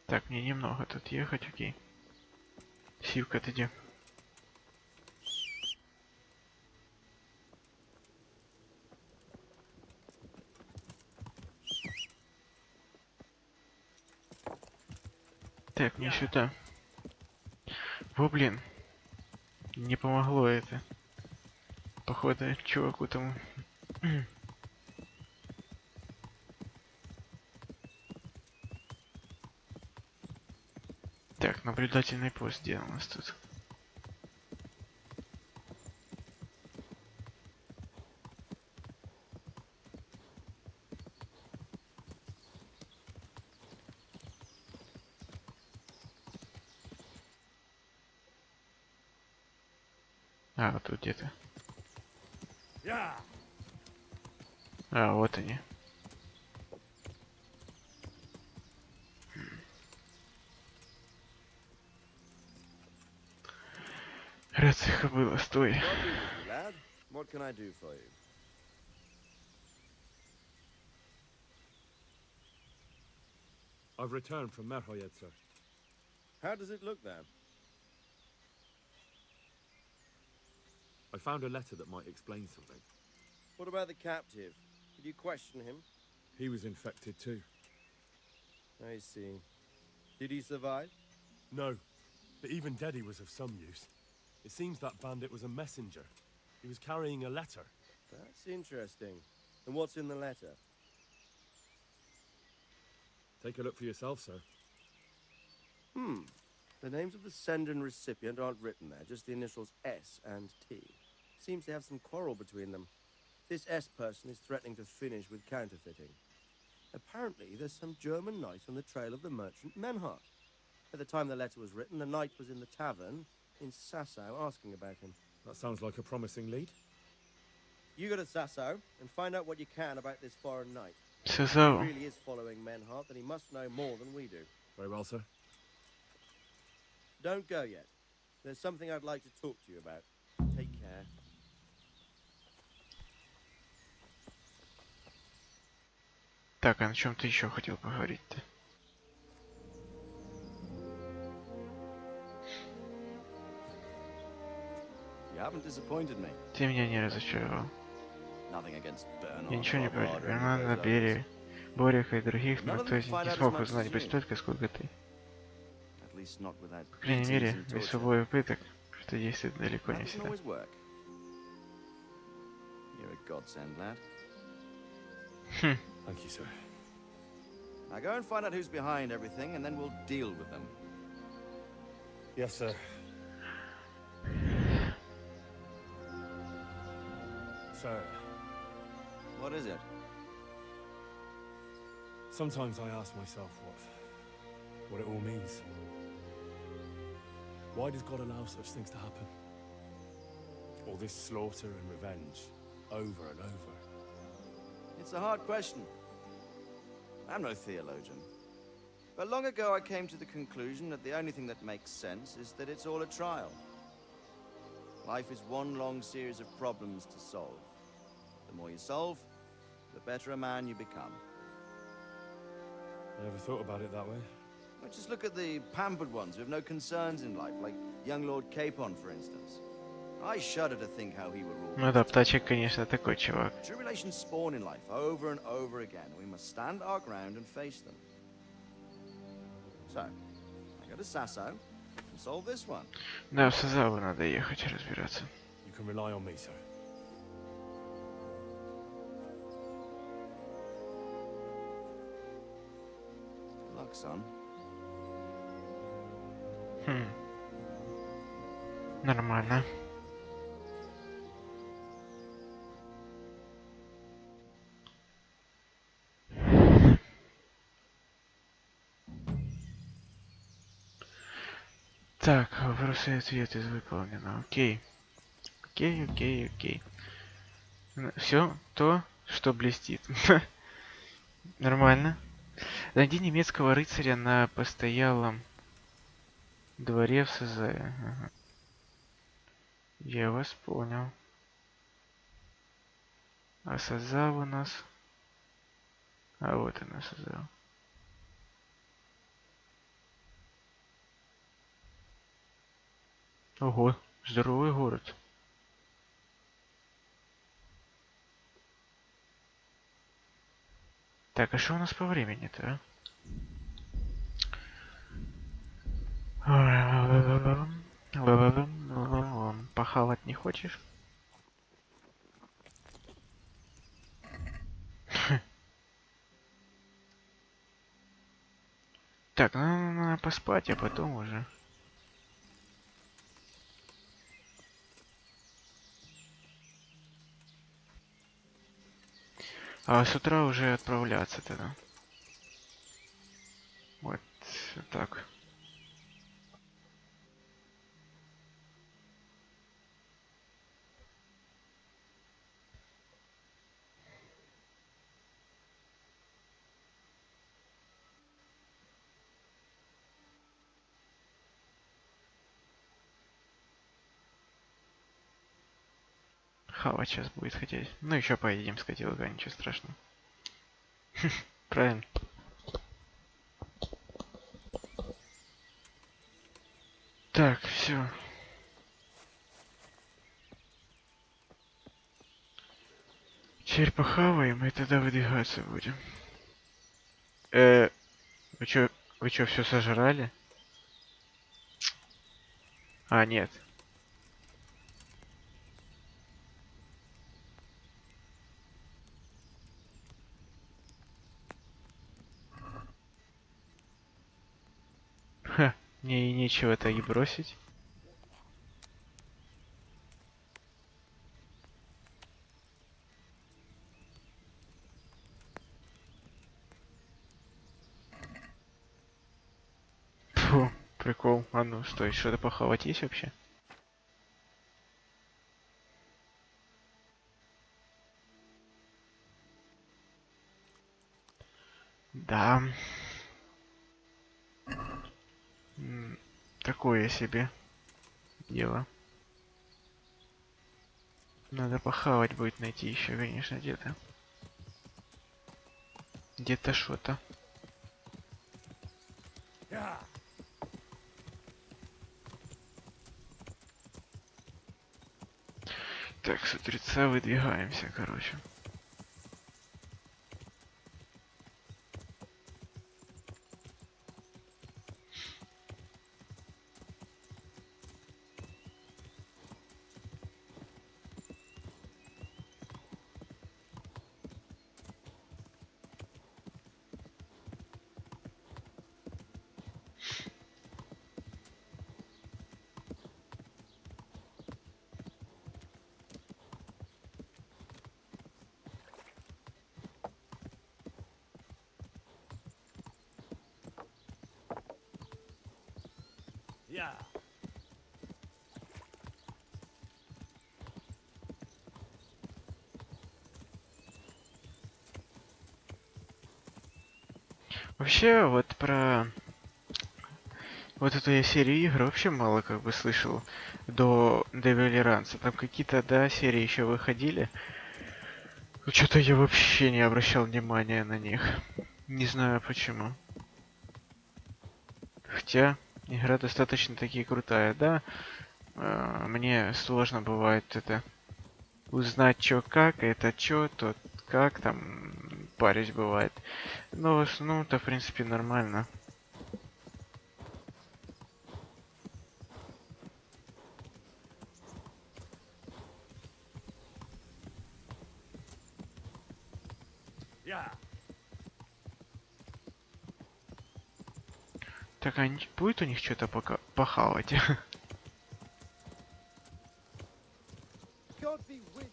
Так, мне немного тут ехать, окей. Сивка, ты где? Так, мне сюда. Во, блин. Не помогло это. Походу, чуваку тому. Так, наблюдательный пост, где у нас тут? А, вот тут где-то. А, вот они. Рация была, стой. Lad, what can I do for you? I've returned from Merhoyed, sir. How does it look there? I found a letter that might explain something. What about the captive? Did you question him? He was infected too. I see. Did he survive? No, but even dead he was of some use. It seems that bandit was a messenger. He was carrying a letter. That's interesting. And what's in the letter? Take a look for yourself, sir. The names of the sender and recipient aren't written there, just the initials S and T. Seems to have some quarrel between them. This S person is threatening to finish with counterfeiting. Apparently, there's some German knight on the trail of the merchant Menhart. At the time the letter was written, the knight was in the tavern in Sasau asking about him. That sounds like a promising lead. You go to Sasau and find out what you can about this foreign knight. Сазаве. If he really is following Menhart, then he must know more than we do. Very well, sir. Don't go yet. There's something I'd like to talk to you about. Take care. Так, а на чем ты еще хотел поговорить-то? You haven't disappointed me. Ты меня не разочаровал. Nothing against Bernard. Я ничего не против Бернарда, Берри, Борика и других, но кто из них не смог узнать бы столько, сколько ты. По крайней мере, без собой пыток, что действует далеко не всегда. Thank you, sir. Now go and find out who's behind everything, and then we'll deal with them. Yes, sir. Sir. What is it? Sometimes I ask myself what it all means. Why does God allow such things to happen? All this slaughter and revenge, over and over. It's a hard question. I'm no theologian. But long ago I came to the conclusion that the only thing that makes sense is that it's all a trial. Life is one long series of problems to solve. The more you solve, the better a man you become. I never thought about it that way. Well, just look at the pampered ones who have no concerns in life, like young Lord Capon, for instance. I shudder to think how he would rule. Ну да, Птачек, конечно, такой чувак. Tribulations spawn in life over and over again. We must stand our ground and face them. So, I go to Sasso and solve this one. Да, в Сазаве надо ехать разбираться. You can rely on me, sir. Good luck, son. Нормально. Так, вопросы и ответы выполнено. Окей. Окей. Все то, что блестит. Нормально. Найди немецкого рыцаря на постоялом дворе в Сазаве. Ага. Я вас понял. А Сазав у нас... А вот она, Сазав. Ого, здоровый город. Так, а что у нас по времени-то, а? Похавать не хочешь? Так, ну надо поспать, а потом уже. А с утра уже отправляться тогда. Вот так. похавать сейчас будет хотеть. Ну еще поедим с котелка, ничего страшного. Правильно. Так, все. Теперь похаваем и тогда выдвигаться будем. Вы чё все сожрали? А, нет. Ха, мне и нечего-то и бросить. Фу, прикол. А ну, стой, что-то похавать есть вообще? Да. Такое себе дело. Надо похавать будет найти еще, конечно, где-то. Где-то что-то. Так, с утреца выдвигаемся, короче. Yeah. Вообще, вот про вот эту я серию игр вообще мало как бы слышал до Devilerance. Там какие-то, да, серии еще выходили. Что-то я вообще не обращал внимания на них. Не знаю почему. Хотя игра достаточно таки крутая, да. Мне сложно бывает это узнать, чё как, это чё, то как, там парить бывает. Но в основном-то, в принципе, нормально. Yeah. Так, а будет у них что-то пока похавать? God be with you.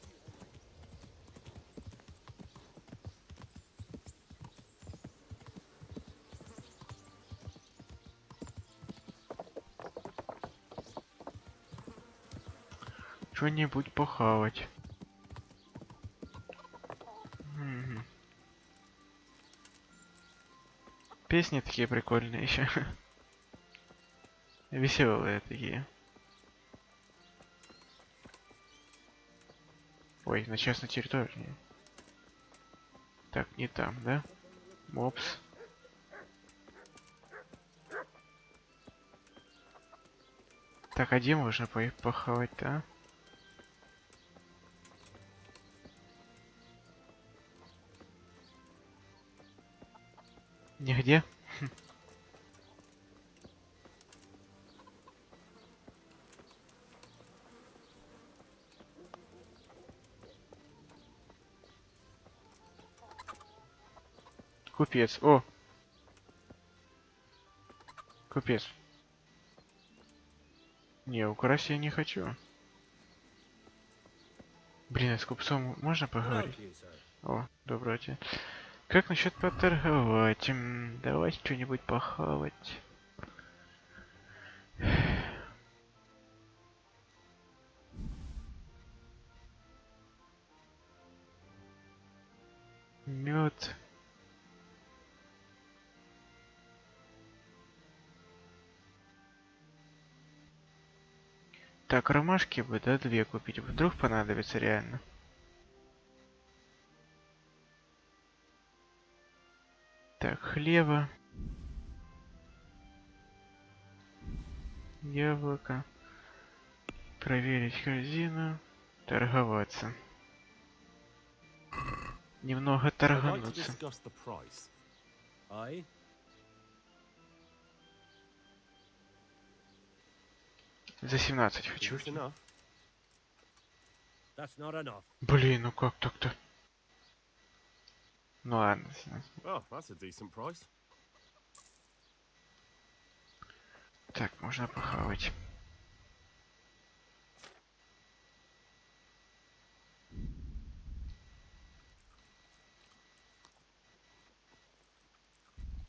Что-нибудь похавать. Мгм. Песни такие прикольные еще. Веселые такие. Ой, на частной территории. Так, не там, да? Мопс. Так, а где можно похавать-то, а? Нигде? Купец. О! Купец. Не, украсть я не хочу. Блин, а с купцом можно поговорить? О, доброго дня. Как насчет поторговать? Давайте что-нибудь похавать. Мед. Так, ромашки бы, да, 2 купить. Вдруг понадобится реально. Так, хлеба. Яблоко. Проверить корзину. Торговаться. Немного торгануться. За 17 хочу. Блин, ну как так-то? Ну ладно. Так, можно похавать.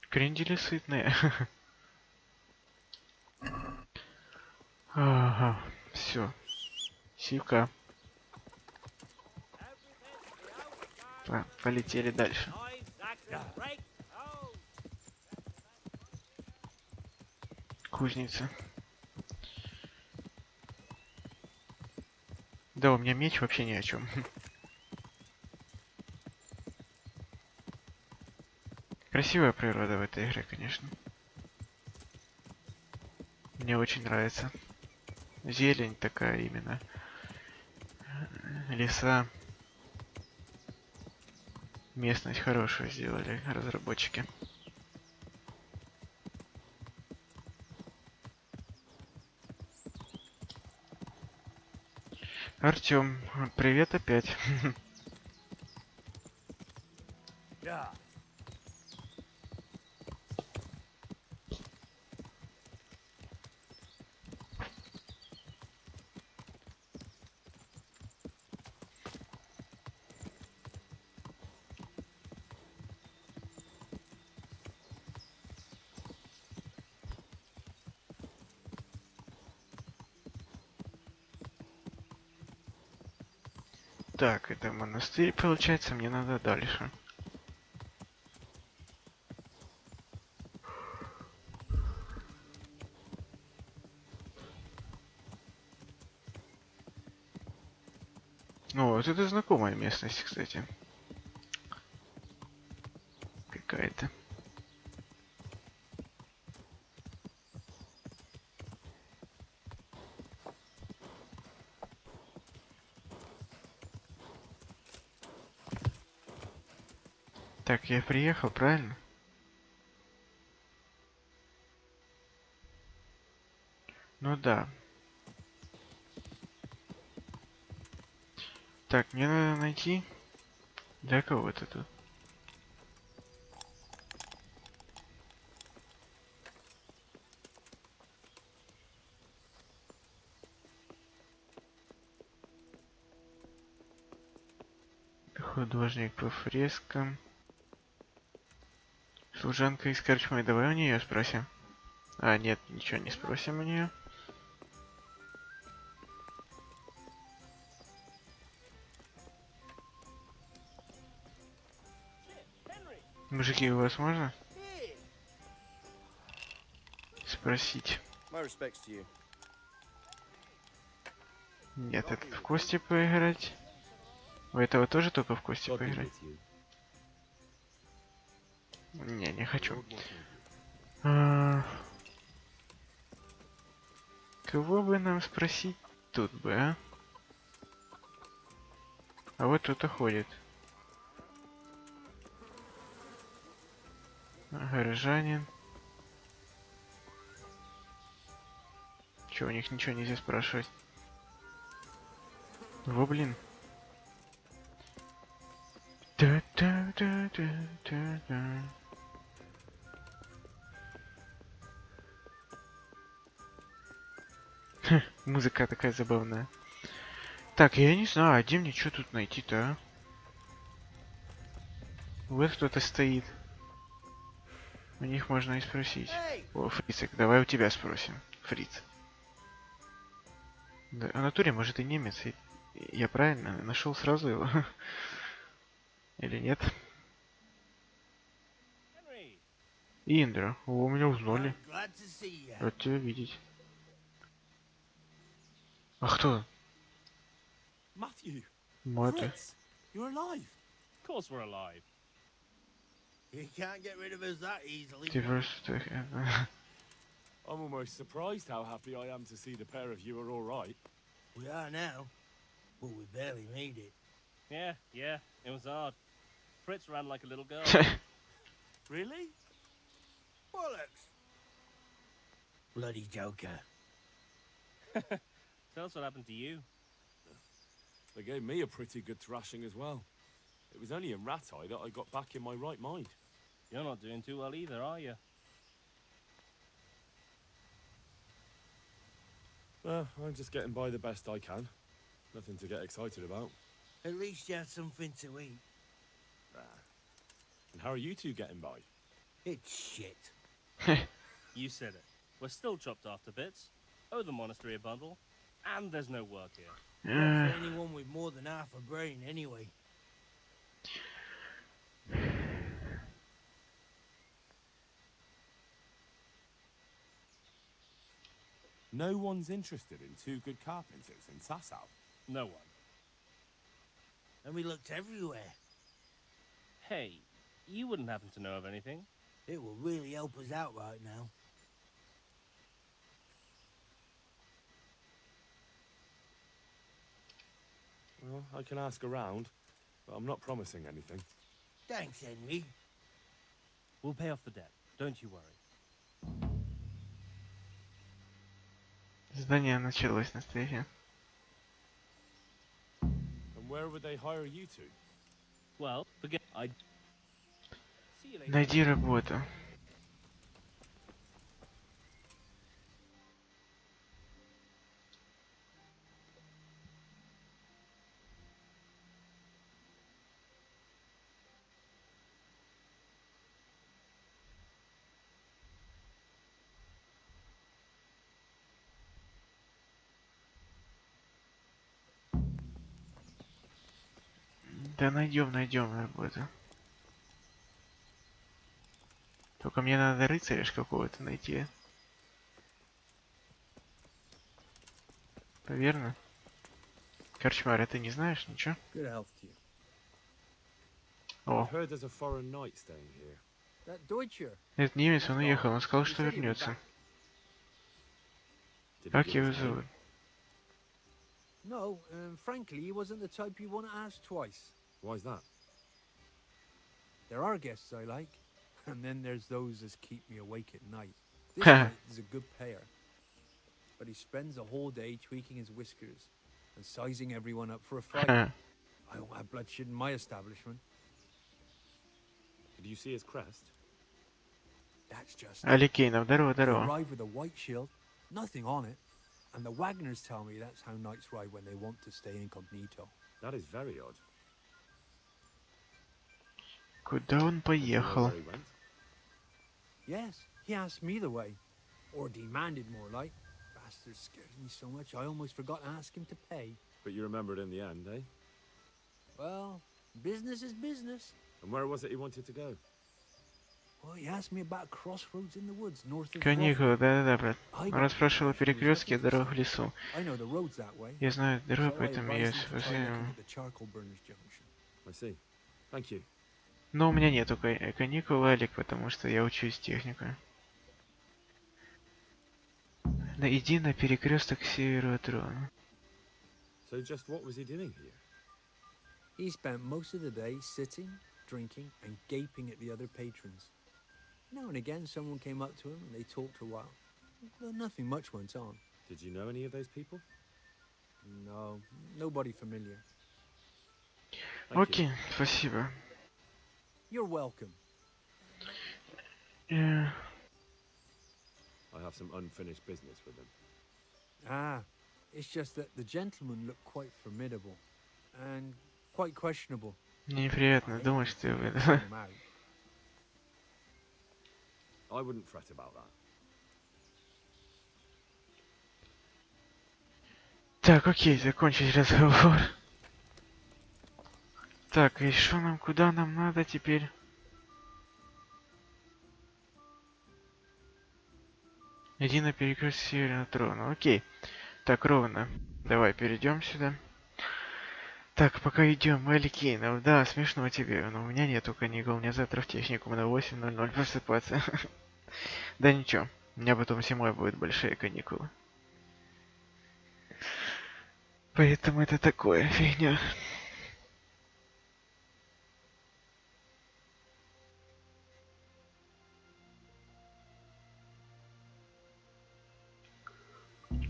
Крендели сытные. Ага, все. Сивка. Полетели дальше. Кузница. Да, у меня меч вообще ни о чем. Красивая природа в этой игре, конечно. Мне очень нравится. Зелень такая именно. Леса. Местность хорошую сделали разработчики. Артём, привет опять. Так, это монастырь, получается, мне надо дальше. Ну, вот это знакомая местность, кстати. Какая-то. Так, я приехал, правильно? Ну да. Так, мне надо найти... Да кого-то тут. Художник по фрескам. Служанка из корчмы. Давай у нее спросим. А, нет, ничего не спросим у нее. Мужики, у вас можно спросить? Нет, это в кости поиграть. У этого тоже только в кости поиграть? Не, не хочу. Кого бы нам спросить тут бы, а? А вот кто-то ходит. Горожанин. Чё, у них ничего нельзя спрашивать? Во, блин. Да-да-да-да-да-да. Музыка такая забавная. Так, я не знаю, а где мне что тут найти-то, а? Вот кто-то стоит. У них можно и спросить. О, Фрицик, давай у тебя спросим. Фриц. Да, в натуре, может, и немец. Я правильно нашел сразу его? Или нет? Индра. О, меня узнали. Рад тебя видеть. А кто? Matthew. Маты. Fritz, you're alive. Of course we're alive. You can't get rid of us that easily. Ты просто... I'm almost surprised how happy I am to see the pair of you are all right. We are now, but we barely made it. Yeah, it was hard. Fritz ran like a little girl. Really? Bollocks! Bloody joker. Tell us what happened to you. They gave me a pretty good thrashing as well. It was only in Rat Eye that I got back in my right mind. You're not doing too well either, are you? Well, I'm just getting by the best I can. Nothing to get excited about. At least you had something to eat. And how are you two getting by? It's shit. You said it. We're still chopped off to bits. Owe the monastery a bundle. And there's no work here. Not for anyone with more than half a brain, anyway. No one's interested in two good carpenters in Sasau. No one. And we looked everywhere. Hey, you wouldn't happen to know of anything? It will really help us out right now. Well, I can ask around, but I'm not promising anything. Thanks, Henry. We'll pay off the debt. Don't you worry. Задание началось настоящее. And where would they hire you to? Well, forget I. See you later. Найди работу. Да найдем работу. Только мне надо рыцаря какого-то найти. Верно? Корчмарь, ты не знаешь ничего? Good health to you. О, I've heard there's a foreign knight staying here. That Deutscher. этот немец, он уехал, он сказал, что вернется. Как его зовут? No, frankly, he wasn't the type you want to ask twice. Why's that? There are guests I like, and then there's those that keep me awake at night. This guy is a good payer, but he spends the whole day tweaking his whiskers and sizing everyone up for a fight. I don't have bloodshed in my establishment. Did you see his crest? That's just Аликейнов, здорово, They здорово. arrive with a white shield, nothing on it, and the Wagners tell me that's how knights ride when they want to stay incognito. That is very odd. Куда он поехал? Where he went? Yes, he asked me the way, or demanded more like. Bastard scares me so much I almost forgot to ask him to pay. But you remembered in the end, eh? Well, business is business. And where was it he wanted to go? Well, he asked me about crossroads in the woods north of Каникулы, да-да-да, брат. I Он got расспрашивал о confused. He was перекрестке looking for дорог в something. лесу. I know the roads that way. Я знаю дорогу, So I поэтому я advised him to try looking совсем... at the charcoal burners junction. I see. Thank you. Но у меня нету каникул, Алик, потому что я учусь технику. Да иди на перекресток к северу от трона. So just what was he doing here? He spent most of the day sitting, drinking, and gaping at the other patrons. Now and again, someone came up to him and they talked a while, but nothing much went on. Did you know any of those people? No, nobody familiar. Окей, спасибо. You're welcome. Э, I have some unfinished business with him. Ah, it's just that the gentleman looked quite formidable and quite questionable. Мне неприятно думать, что вы... Send him out. I wouldn't fret about that. Так, окей, закончить разговор. Так, и что нам, куда нам надо теперь? Иди на перекресток северного трона. Окей. Так, ровно. Давай перейдем сюда. Так, пока идем, Элли Кейнов. Да, смешно тебе, но у меня нету каникул. Мне завтра в техникум на 8:00 просыпаться. Да ничего, у меня потом зимой будут большие каникулы. Поэтому это такое фигня.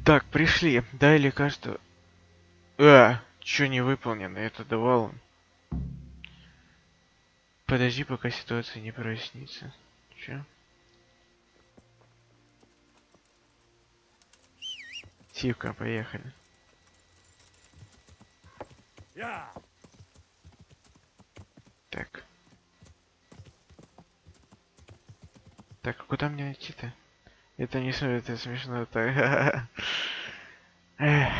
Так, пришли. Дай лекарство. Чё не выполнено? Это давал он. Подожди, пока ситуация не прояснится. Чё? Сивка, поехали. Так. Так, а куда мне идти-то? Это не это смешно так. Эх.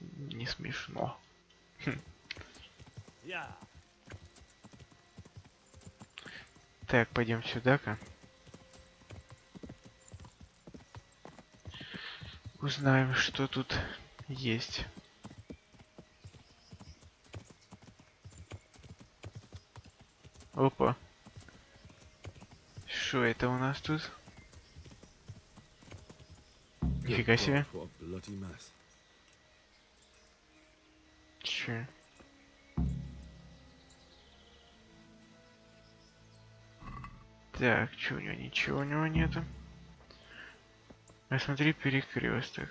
Не смешно. Так, пойдем сюда-ка. Узнаем, что тут есть. Опа. Что это у нас тут? Нифига себе. Че? Так, что у него? Ничего у него нету. Посмотри перекресток.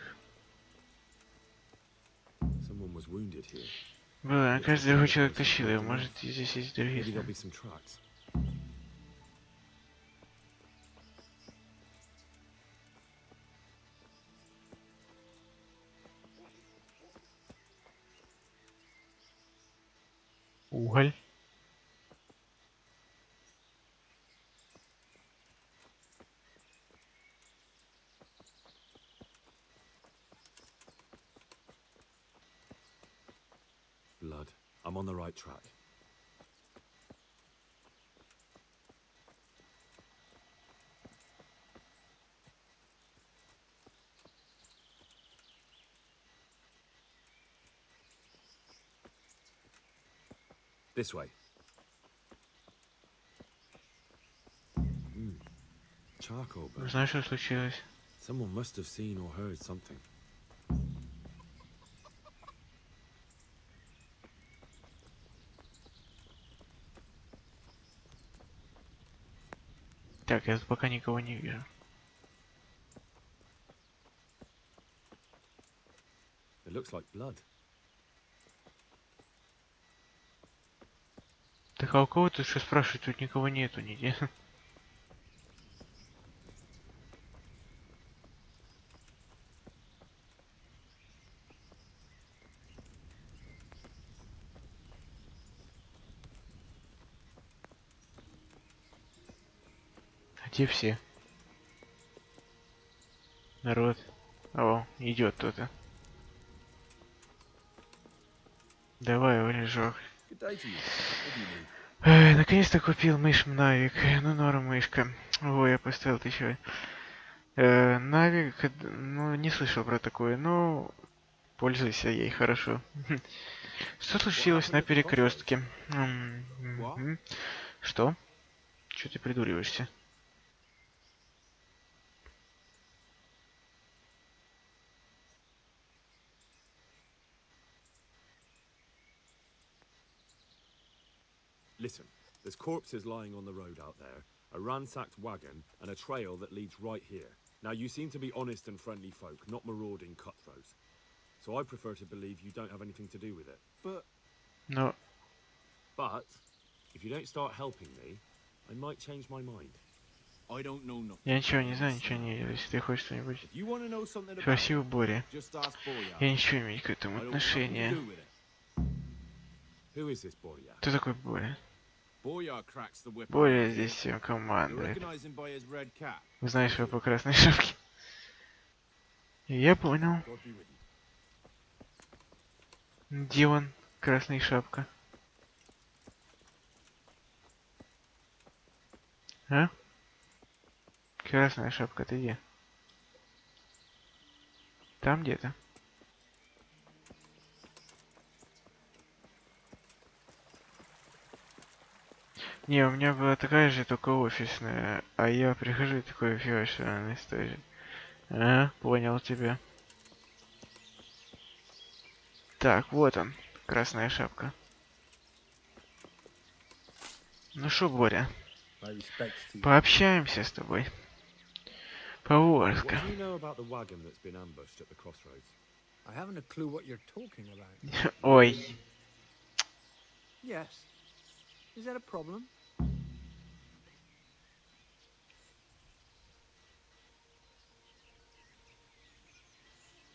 Было, каждый другой человек тащил его. Может, здесь есть другие страны. Уголь. Blood. I'm on the right track. This way. Charcoal burn. Знаешь, что случилось? Someone must have seen or heard something. Так, я тут пока никого не вижу. It looks like blood. Так а у кого тут что спрашивать? Тут никого нету нигде. А где все? Народ. О, идет кто-то. Давай, вылежок. Наконец-то купил мышь Навик. Ну, норм мышка. Ой, я поставил еще. Навик, ну, не слышал про такое, но пользуйся ей, хорошо. Что случилось на перекрестке? Что? Че ты придуриваешься? Listen, there's corpses lying on the road out there, a ransacked wagon, and a trail that leads right here. Now, you seem to be honest and friendly folk, not marauding cutthroats. So I prefer to believe you don't have anything to do with it. But... No. But, if you don't start helping me, I might change my mind. I don't know nothing. Я ничего не знаю, ничего не видел. Если ты хочешь что-нибудь, спроси у Бори. Я ничего имею к этому отношения. Кто такой Боря? Боря здесь всем командует. Вы знаешь его по красной шапке? Я понял. Где он? Красная шапка. А? Красная шапка, ты где? Там где-то. Не, у меня была такая же, только офисная. А я прихожу и такой, фига, что она из той же. А, понял тебя. Так, вот он. Красная шапка. Ну шо, Боря? Пообщаемся с тобой. По-ворски. What do you know about the wagon that's been ambushed at the crossroads? I haven't a clue what you're talking about. Ой. Yes. Is that a problem?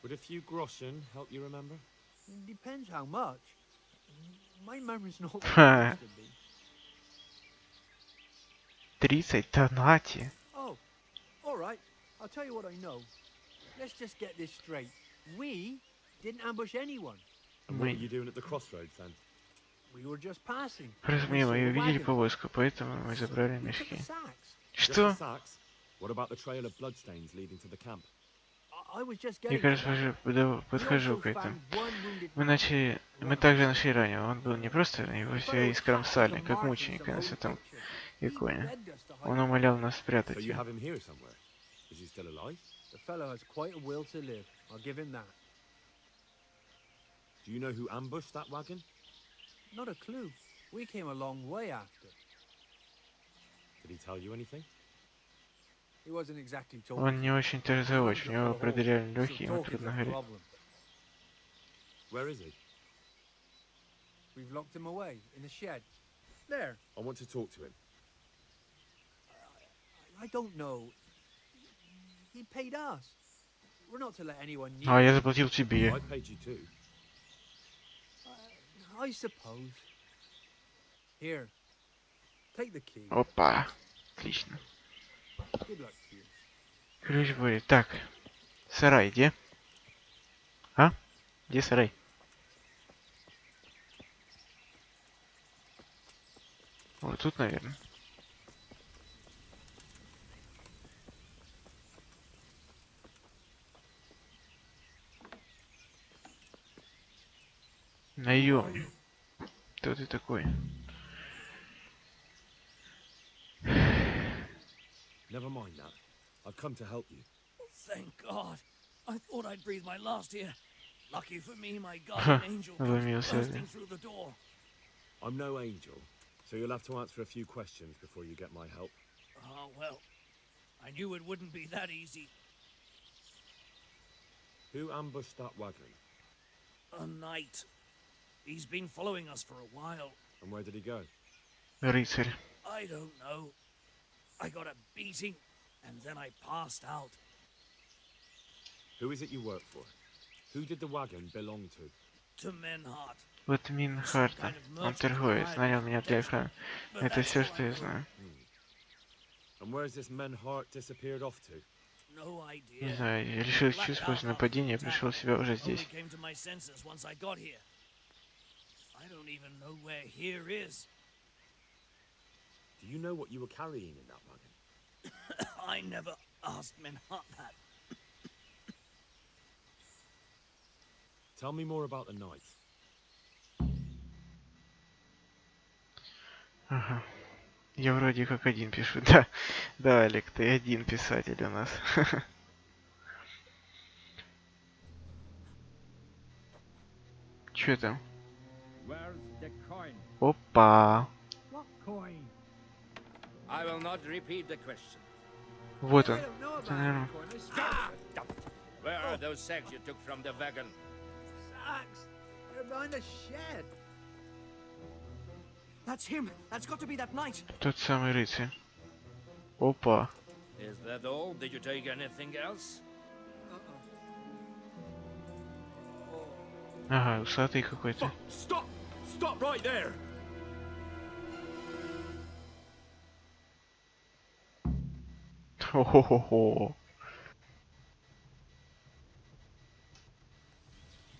Would a few groschen help you remember? Depends how much. My memory's not what Ха. it used to be. 30 тонати. Oh, all right. I'll tell you what I know. Let's just get this straight. We didn't ambush anyone. And what were you doing at the crossroads then? We were just passing. Просто мимо и увидели повозку, поэтому мы забрали мешки. Что? Just the sacks? What about the trail of bloodstains leading to the camp? I was just Я, getting. кажется, уже подхожу к этому. Мы также нашли раненого. Он был не просто, его все искромсали, как мученика на святом иконе. Он умолял нас спрятать So you его. have him here somewhere. Is he still alive? The fellow has quite a will to live. I'll give him that. Do you know who ambushed that wagon? Not a clue. We came a long way after. Did he tell you anything? He wasn't exactly talking. Он не очень-то разговорчив, у него продыряли легкие, ему Talk is трудно a говорить. problem. Where is he? We've locked him away in the shed. There. I want to talk to him. I don't know. He paid us. We're not to let anyone near. А, я заплатил тебе. I paid you too. I suppose. Here. Take the key. Опа. Отлично. Good luck to you. Ключ будет. Так. Сарай где? А? Где сарай? Вот тут, наверное. Наёмник. Кто ты такой? Never mind that. I've come to help you. Thank God. I thought I'd breathe my last here. Lucky for me, my guardian angel comes bursting through the door. I'm no angel, so you'll have to answer a few questions before you get my help. Oh, well. I knew it wouldn't be that easy. Who ambushed that wagon? A knight. He's been following us for a while. And where did he go? Рыцарь. I don't know. I got a beating, and then I passed out. Who is it you work for? Who did the wagon belong to? To Menhart. Вот Минхарта. Он торговец, нанял меня для охраны. Это все, что я знаю. And where's this Menhart disappeared off to? No idea. Не знаю, я решил чувств после нападения, пришел в себя уже здесь. Only came to my senses once I got here. I don't even know where here is. Do you know what you were carrying in that wagon? I never asked Menhart that. Tell me more about the night. Ага. Я вроде как один пишу. Да, да, Олег, ты один писатель у нас. Чё там? Опа. I will not repeat the question. Вот он. Это, наверное, Where are those sacks you took from the wagon? Sacks! They're behind the shed. That's him. That's got to be that knight. тот самый рыцарь. Опа. Is that all? Did you take anything else? Ага, усатый какой-то. Stop! Stop right there! Хо-хо-хо-хо.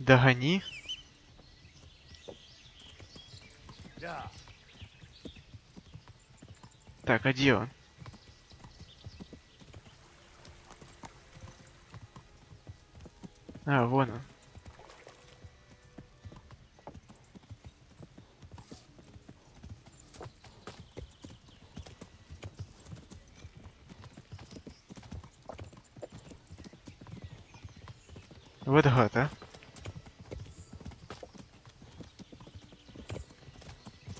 Догони. Так, а где он? А, вон он. Вот гад, а.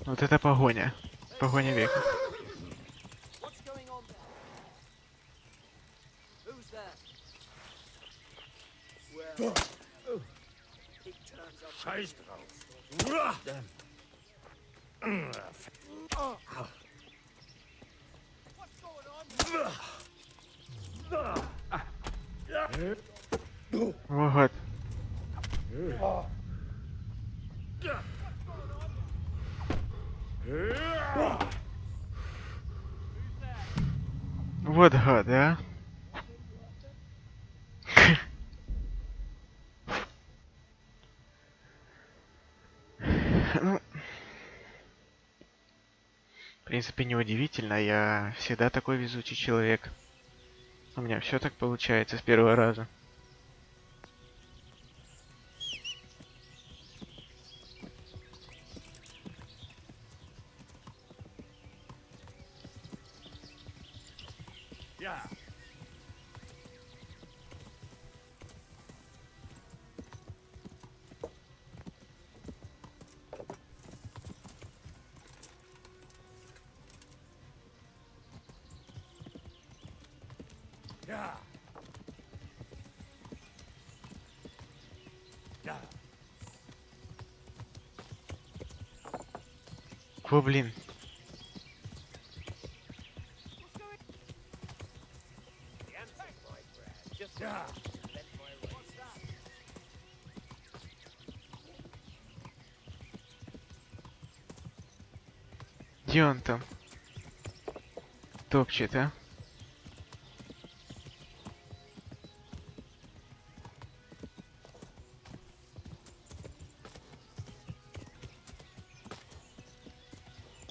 Вот это погоня. Погоня века. О, гад. Вот гад, а. Ну, в принципе, неудивительно, я всегда такой везучий человек. У меня все так получается с первого раза. Yeah. Yeah. Yeah. О, блин. Yeah. Где он там? Топчет, а?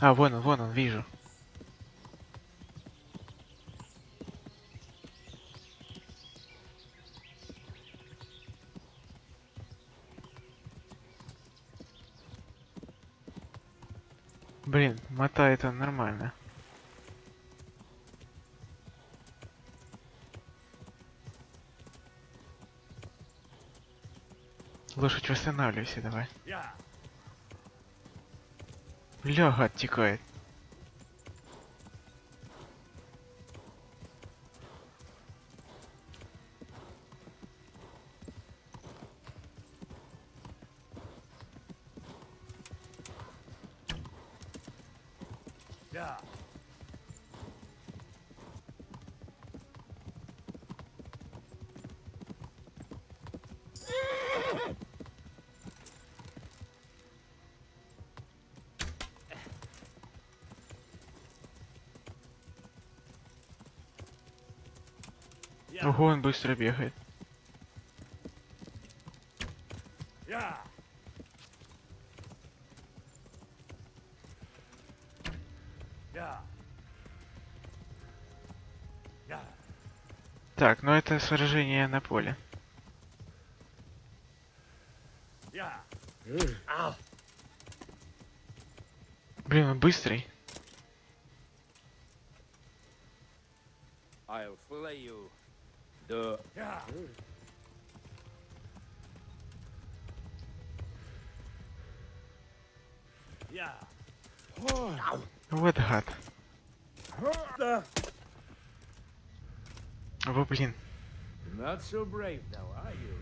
А, вон он, вижу. Блин, мотает он нормально. Лошадь, восстанавливайся, давай. Yeah. Бля, гад текает. Yeah. Ого, он быстро бегает. Yeah. Yeah. Yeah. Так, ну это сражение на поле. Yeah. Блин, он быстрый. I'll flay you. The... Yeah. Yeah. Вот гад. О, блин. Not so brave now, are you?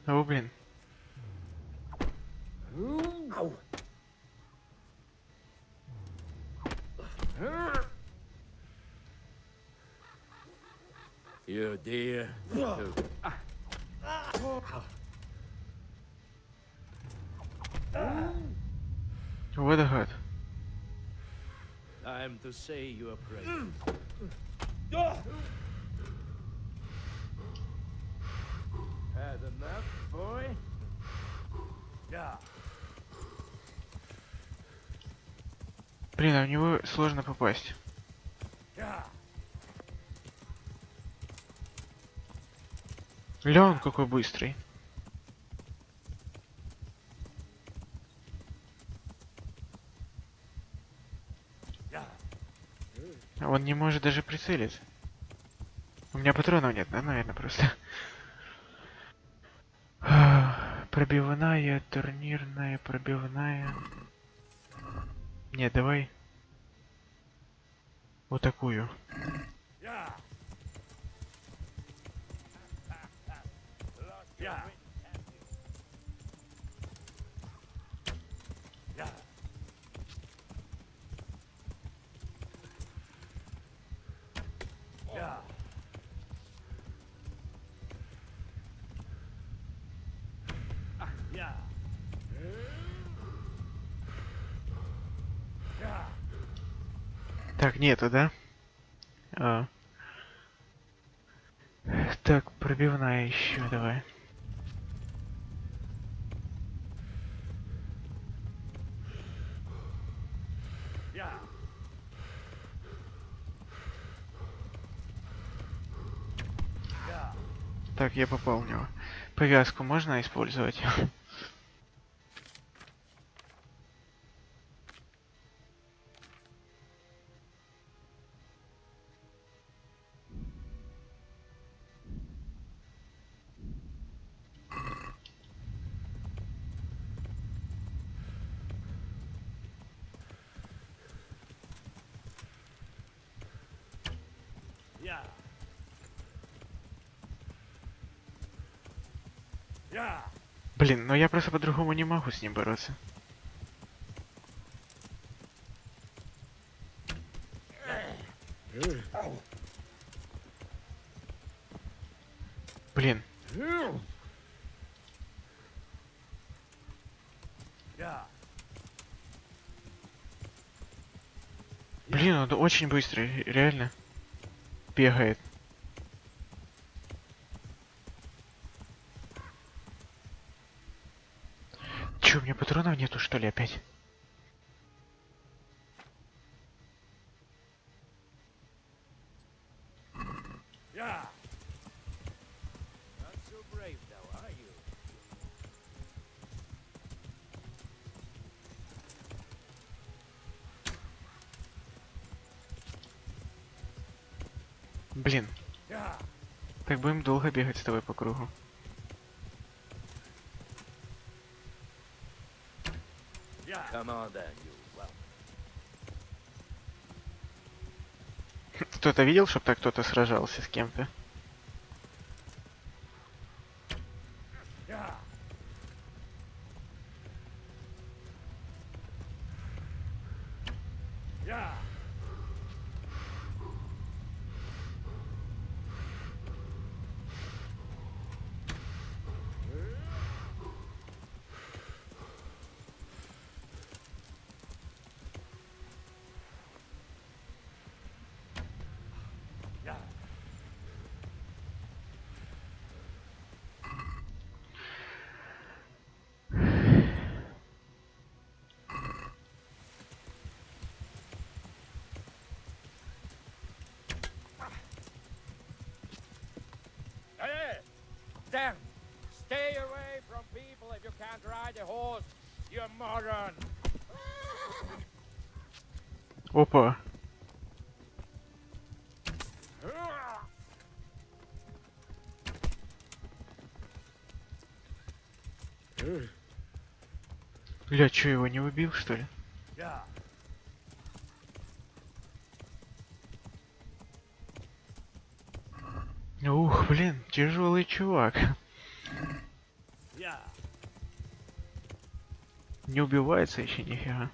О, блин. You dear. What a god. Time to say your prayers. Had enough, boy? Yeah. Блин, а в него сложно попасть. Ля, он какой быстрый. Он не может даже прицелиться. У меня патронов нет, да, наверное, просто. Пробивная, турнирная, пробивная. Нет, давай. Вот такую. Так, нету, да? Так, пробивная еще, давай. Так, я попал в него. Повязку можно использовать? Блин, но я просто по-другому не могу с ним бороться. Блин. Блин, он очень быстрый, реально. Бегает. Чё, у меня патронов нету, что ли, опять? Блин. Так будем долго бегать с тобой по кругу. Come on then, you well. Кто-то видел, чтоб так кто-то сражался с кем-то? Damn! Stay away from people if you can't ride a horse, you moron! Опа. Бля, чё, его не убил, что ли? Ух, блин, тяжелый чувак. Не убивается еще нифига.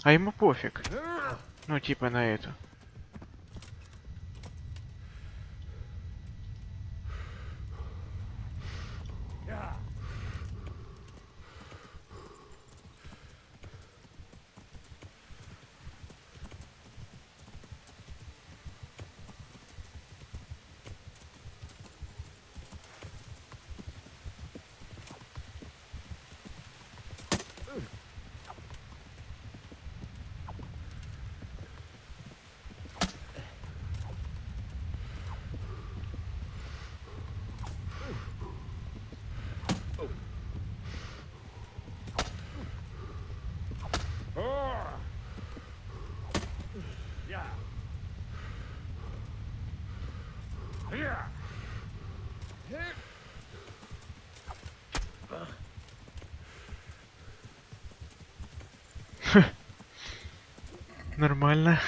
А ему пофиг. Ну, типа на эту. Нормально.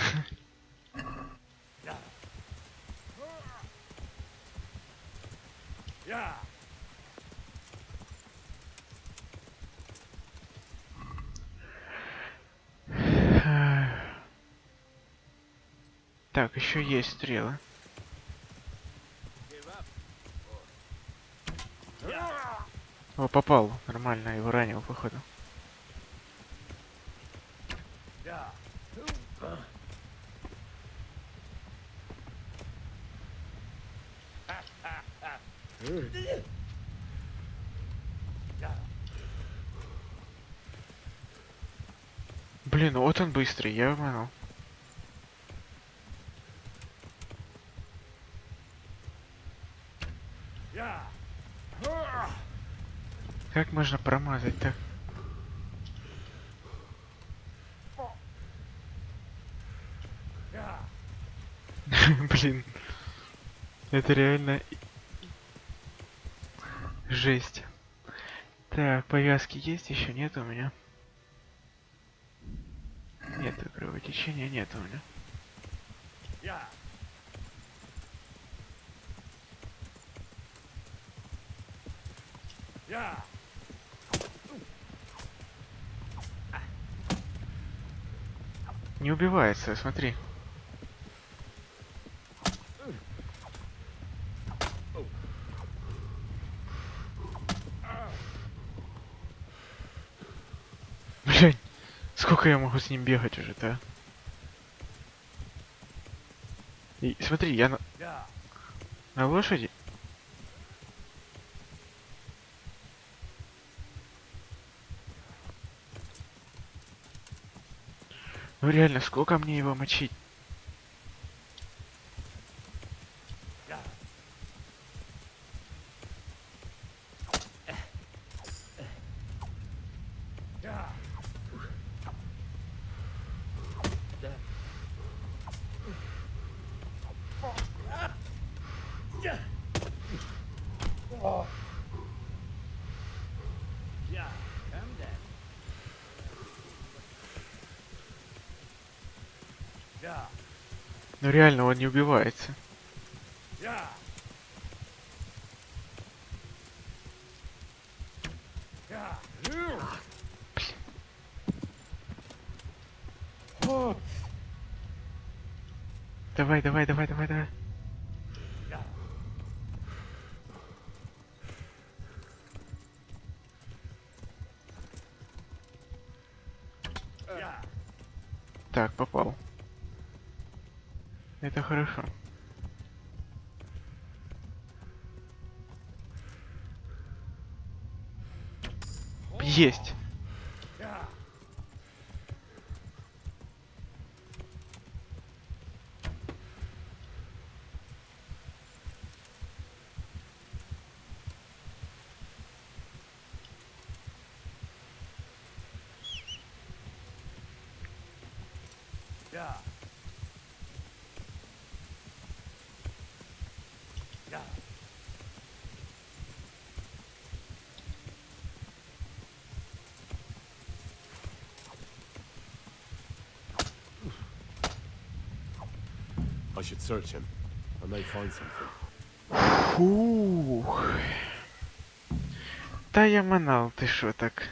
Так, еще есть стрелы. О, попал. Нормально, его ранил, походу. Блин, вот он быстрый, я обманул. Как можно промазать так? Блин. Это реально жесть. Так, повязки есть еще? Нет у меня. Нет, кровотечения нет у меня. Не убивается, смотри. Блин, сколько я могу с ним бегать уже-то? И смотри, я на лошади. Ну реально, сколько мне его мочить? Ну реально, он не убивается. Давай, давай, давай, давай, давай. Так, попал. Это хорошо. Есть. I should search him. I may find something. Фух. Да я манал, ты шо так?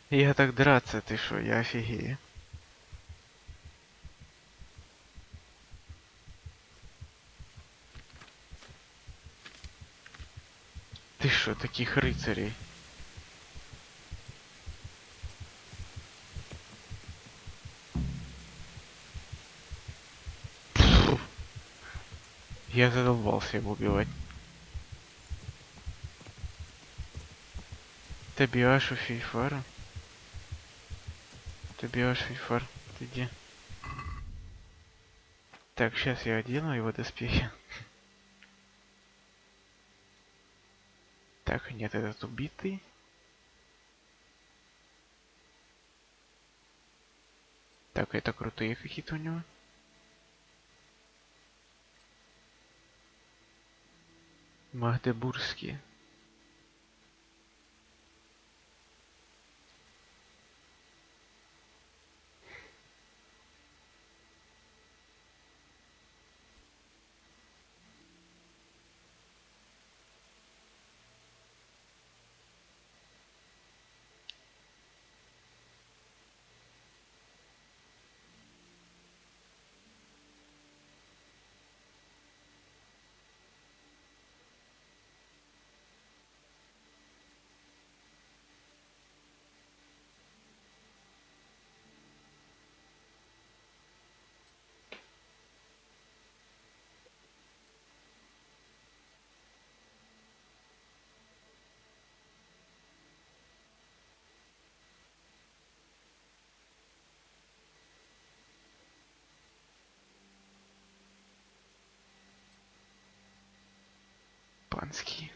Я так драться, ты шо, я офигею. Ты шо, таких рыцарей? Пфу. Я задолбался его убивать. Табиашу Фейфара? Табиаш Фейфар, ты где? Так, сейчас я одену его доспехи. Так, нет, этот убитый. Так, это крутые какие-то у него. Магдебургские. Панские.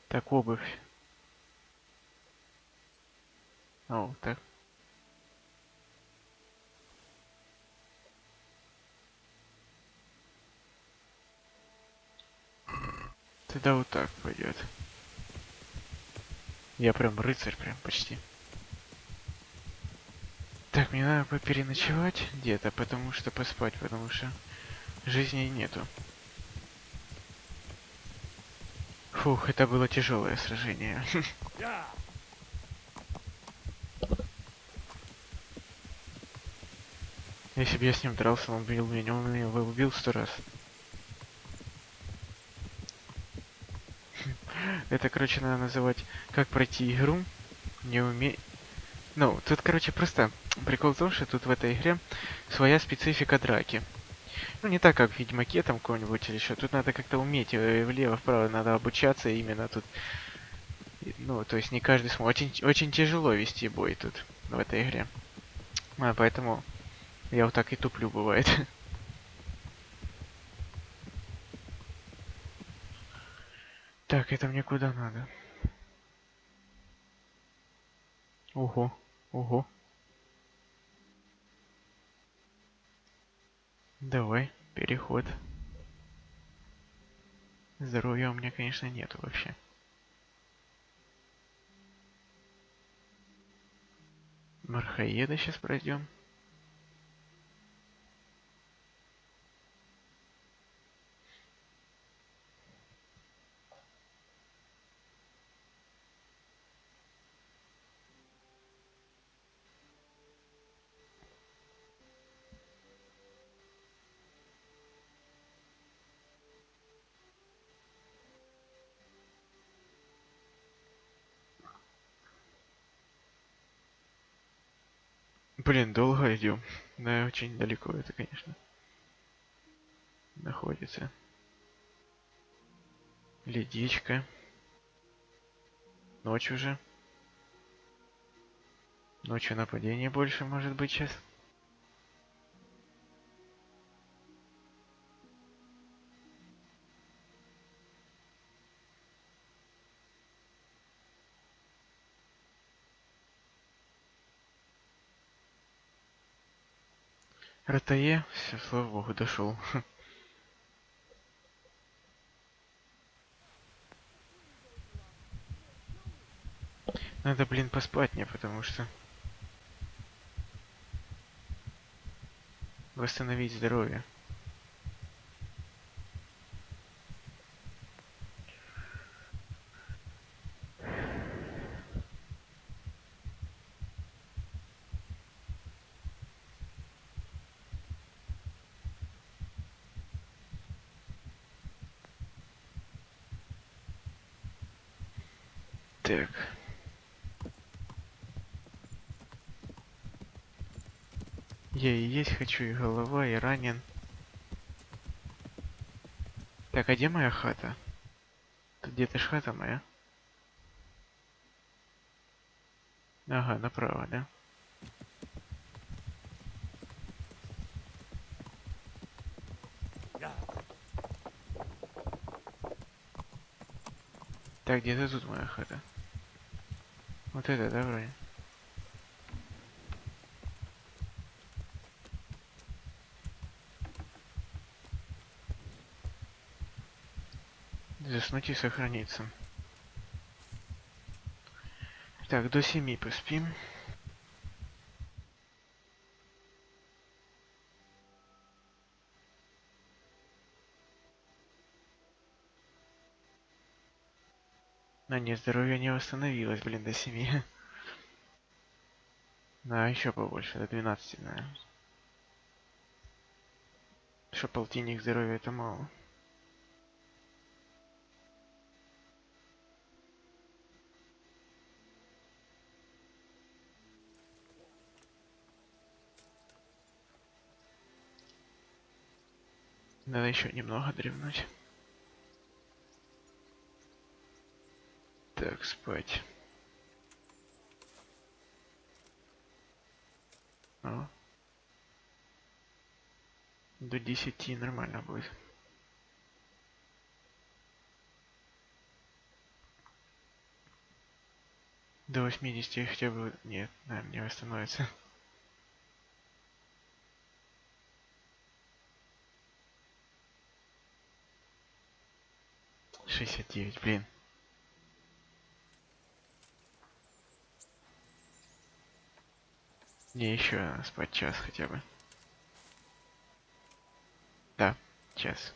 Так, обувь. О, так. Тогда вот так пойдет. Я прям рыцарь, прям почти. Так, мне надо попереночевать где-то, потому что поспать, потому что жизни нету. Фух, это было тяжелое сражение. Если бы я с ним дрался, он меня убил 100 раз. Это, короче, надо называть, как пройти игру, не уме... Ну, тут, короче, просто прикол в том, что тут в этой игре своя специфика драки. Ну, не так, как в Ведьмаке там какого-нибудь или еще. Тут надо как-то уметь влево-вправо, надо обучаться именно тут. Ну, то есть не каждый сможет. Очень тяжело вести бой тут, в этой игре. Поэтому я вот так и туплю, бывает. Так, это мне куда надо? Ого, ого. Давай, переход. Здоровья у меня, конечно, нету вообще. Мархаеда сейчас пройдем. Блин, долго идем. Да, очень далеко это, конечно, находится. Ледичка. Ночь уже. Ночью нападение больше может быть сейчас. Ротае, все, слава богу, дошел. Надо, блин, поспать мне, потому что восстановить здоровье. Так. Я и есть хочу, и голова, и ранен. Так, а где моя хата? Тут где-то ж хата моя. Ага, направо, да? Так, где-то тут моя хата. Вот это, да, вроде? Заснуть и сохраниться. Так, до 7 поспим. А нет, здоровье не восстановилось, блин, до 7. Да, еще побольше, до 12, наверное. Что полтинник здоровья это мало. Надо еще немного древнуть. Так, спать. О. До 10 нормально будет. До 80 хотя бы... Нет, наверное, не восстановится. — 69, блин. Не, еще спать час хотя бы. Да, час.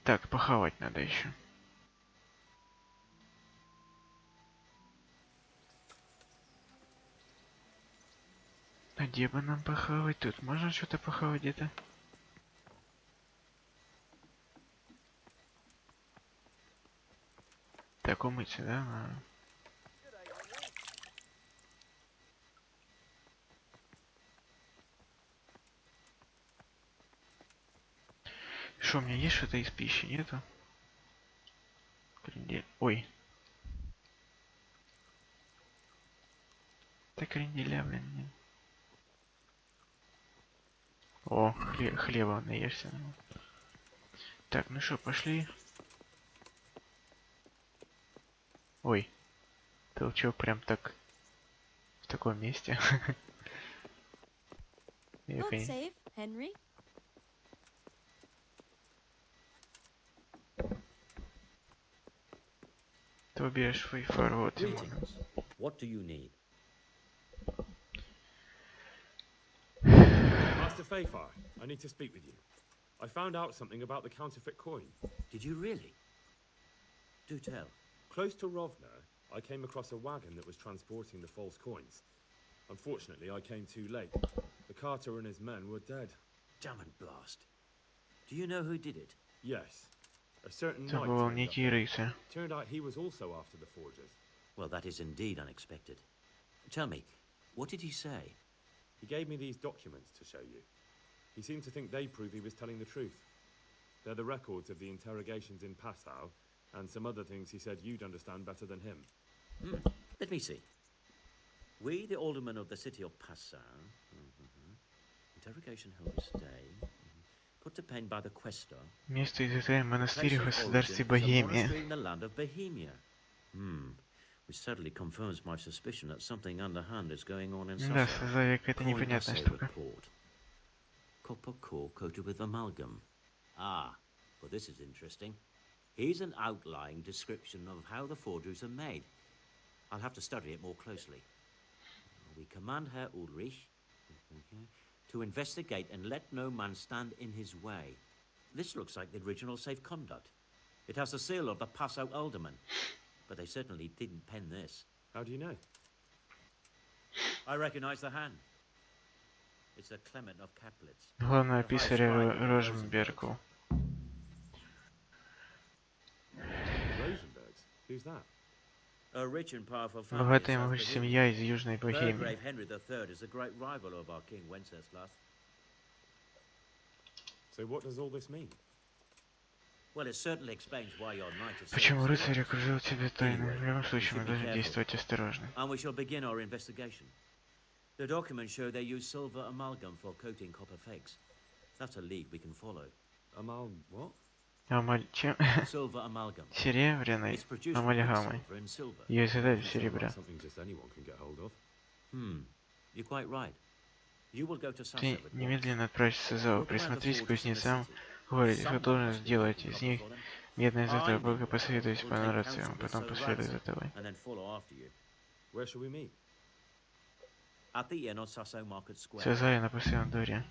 Так, похавать надо еще. А где бы нам похавать? Тут можно что-то похавать где-то? Так, умыться, да? Что, у меня есть что-то из пищи? Нету? Крендель. Ой. Так кренделя, блин, нет. О, хлеба наешься. Так, ну что, пошли. Ой. Ты чё, прям так... В таком месте? God save, Henry. Ты уберешь фейфар, вот ему. What do you need? Master Fayfar, I need to speak with you. I found out something about the counterfeit coin. Did you really? Do tell. Close to Rovna, I came across a wagon that was transporting the false coins. Unfortunately, I came too late. The carter and his men were dead. Damn and blast. Do you know who did it? Yes. A certain Это knight был некий рыцарь. turned out he was also after the forgers. Well, that is indeed unexpected. Tell me, what did he say? He gave me these documents to show you. He seemed to think they prove he was telling the truth. They're the records of the interrogations in Passau, and some other things he said you'd understand better than him. Let me see. We, the aldermen of the city of Passau, interrogation held this day, put to pen by the questor. Место изготовления монастыря в Place of государстве origin is a Богемия. monastery in the land of Bohemia. which sadly confirms my suspicion that something underhand is going on in Да, Sazavе. Сазаве какая-то непонятная штука. Copper core coated with amalgam. Ah, well this is interesting. Here's an outline description of how the forgeries are made. I'll have to study it more closely. We command Herr Ulrich to investigate and let no man stand in his way. This looks like the original safe conduct. It has the seal of the Passau alderman. But they certainly didn't pen this. How do you know? I recognize the hand. It's a Clement of Caplitz. Главное писаря Роженбергу. Rosenbergs? Who's that? A rich and powerful family. Богатая и могучая семья из Южной Богемии. Burgrave Henry III is a great rival of our King Wenceslas. So what does all this mean? Well, it certainly explains why your knight is. Почему рыцарь окружил тебя тайной? В любом случае, мы должны действовать осторожно. And we shall begin our investigation. The documents show they use silver amalgam for coating copper fakes. That's a lead we can follow. What? Чем? Silver amalgam. Серебряной амальгамой. Ее изготовили серебра. You're quite right. You will go to Ты Sazavе. немедленно отправишься в Сазаве, присмотрись к кузнецам в городе, их должен сделать из них медное золото. Бога посоветуюсь, понравится вам, потом последуй за тобой. And then follow after you. Where shall we meet? At the inn on Sasso Market Square. Сазаве на постоянном дворе.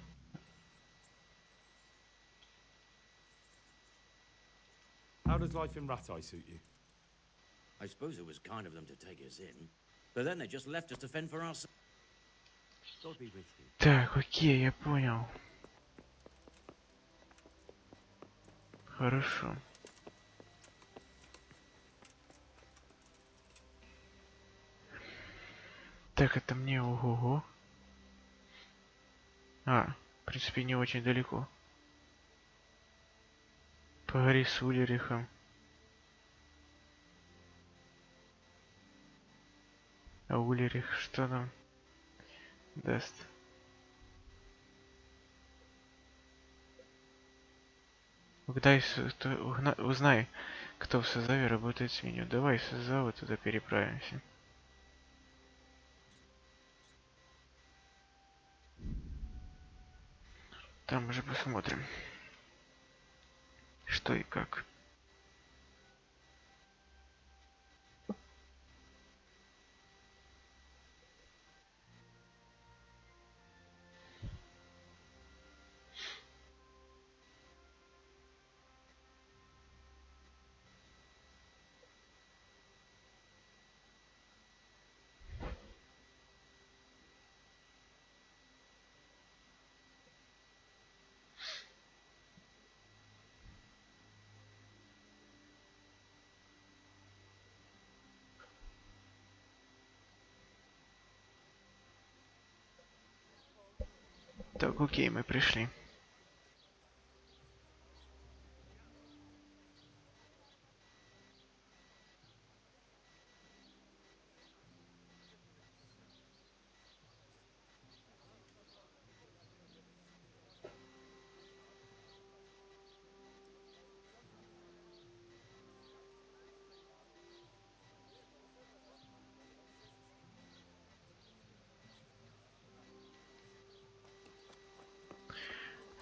How does life in Ratai suit you? I suppose it was kind of them to take us in, but then they just left us to fend for ourselves. God be with you. Так, окей, я понял. Хорошо. Так, это мне ого-го. В принципе, не очень далеко. Поговори с Ульрихом. А Ульрих что там даст? Узнай, кто в Сазаве работает с меню. Давай в Сазаве туда переправимся. Там уже посмотрим, что и как. Так, окей, мы пришли.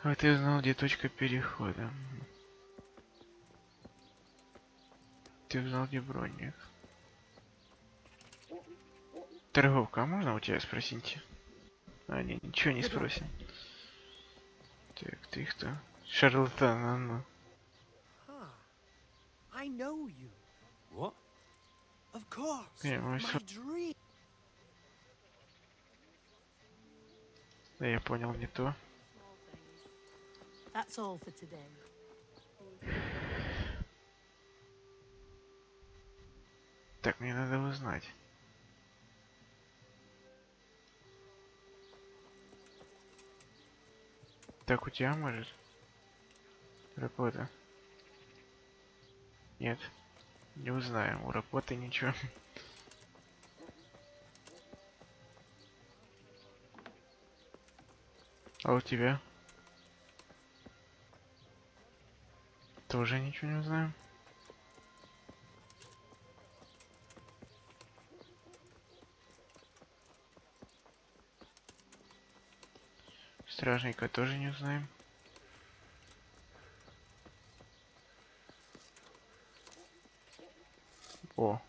А ты узнал, где точка перехода. Ты узнал, где броник. Торговка, а можно у тебя спросить? Не, ничего не спросим. Так, ты кто? Шарлатан, ну. I know you. What? Of course. My dream. Да, я понял, не то. That's all for today. Так, мне надо узнать. Так, у тебя может? Работа. Нет. Не узнаем. У работы ничего. А у тебя? Тоже ничего не узнаем. Стражника тоже не узнаем. О.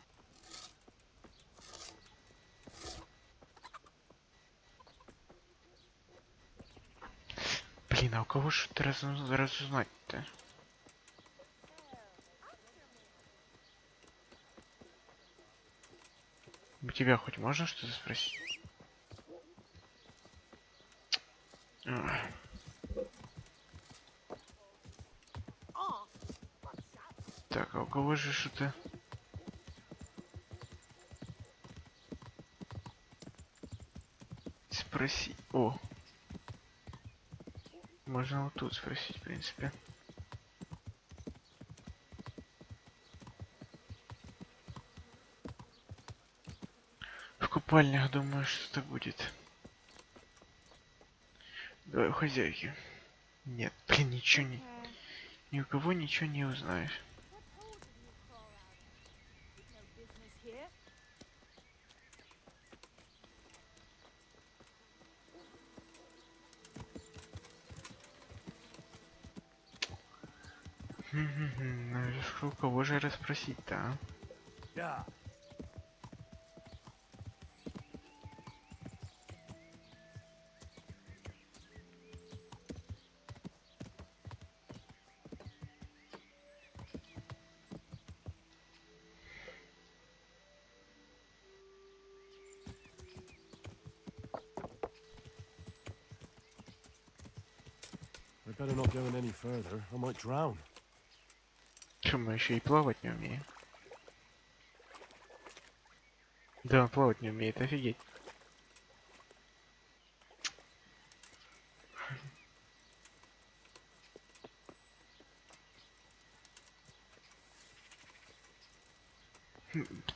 Блин, а у кого что-то разузнать-то? У тебя хоть можно что-то спросить? Так, а у кого же что-то... Спроси... О! Можно вот тут спросить, в принципе. В купальнях, думаю, что-то будет. Давай у хозяйки. Нет, блин, ничего не... Ни у кого ничего не узнаешь. Ну, у кого же расспросить-то, а? Да. I better not go any further. I might drown. Чё, мы еще и плавать не умеем? Да, он плавать не умеет, офигеть.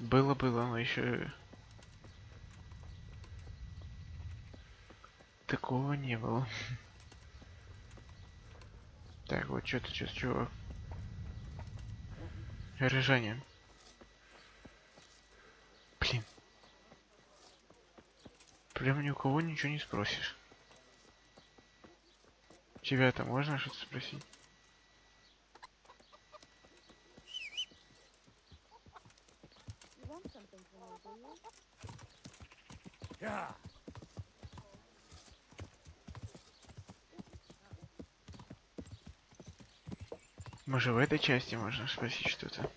Было, но еще такого не было. Так, вот что-то сейчас, чувак. Разрешение. Блин. Прям ни у кого ничего не спросишь. Тебя-то можно что-то спросить? Yeah. Может, в этой части можно спросить что-то?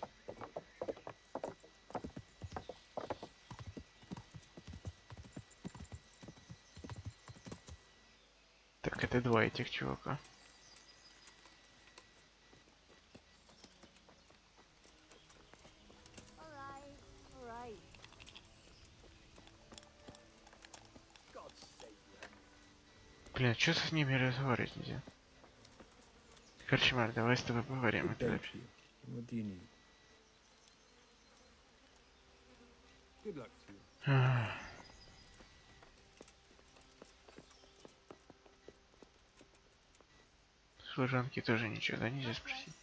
Так, это два этих чувака. Блин, что с ними разговаривать нельзя? Короче, давай с тобой поговорим. What do you need? Good luck to you. Служанки тоже ничего, да, нельзя спросить?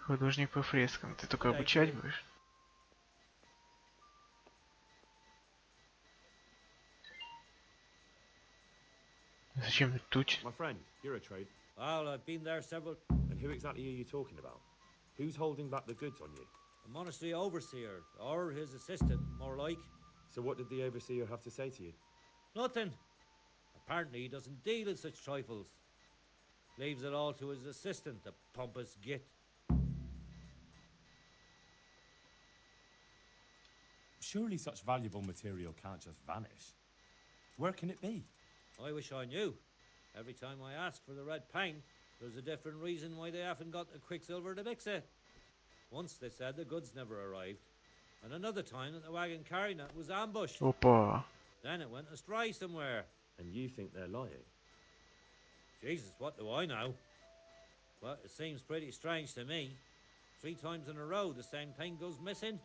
Художник по фрескам. Ты только обучать будешь? Зачем тут? My friend, you're a trade. Well, I've been there several... And who exactly are you talking about? Who's holding back the goods on you? The monastery overseer, or his assistant, more like. So what did the overseer have to say to you? Nothing. Apparently he doesn't deal in such trifles. Leaves it all to his assistant, the pompous git. Surely such valuable material can't just vanish. Where can it be? I wish I knew. Every time I ask for the red paint, there's a different reason why they haven't got the quicksilver to mix it. Once they said the goods never arrived, and another time that the wagon carrying it was ambushed. Опа. Then it went astray somewhere. And you think they're lying? Jesus, what do I know? But it seems pretty strange to me. 3 times in a row the same thing goes missing.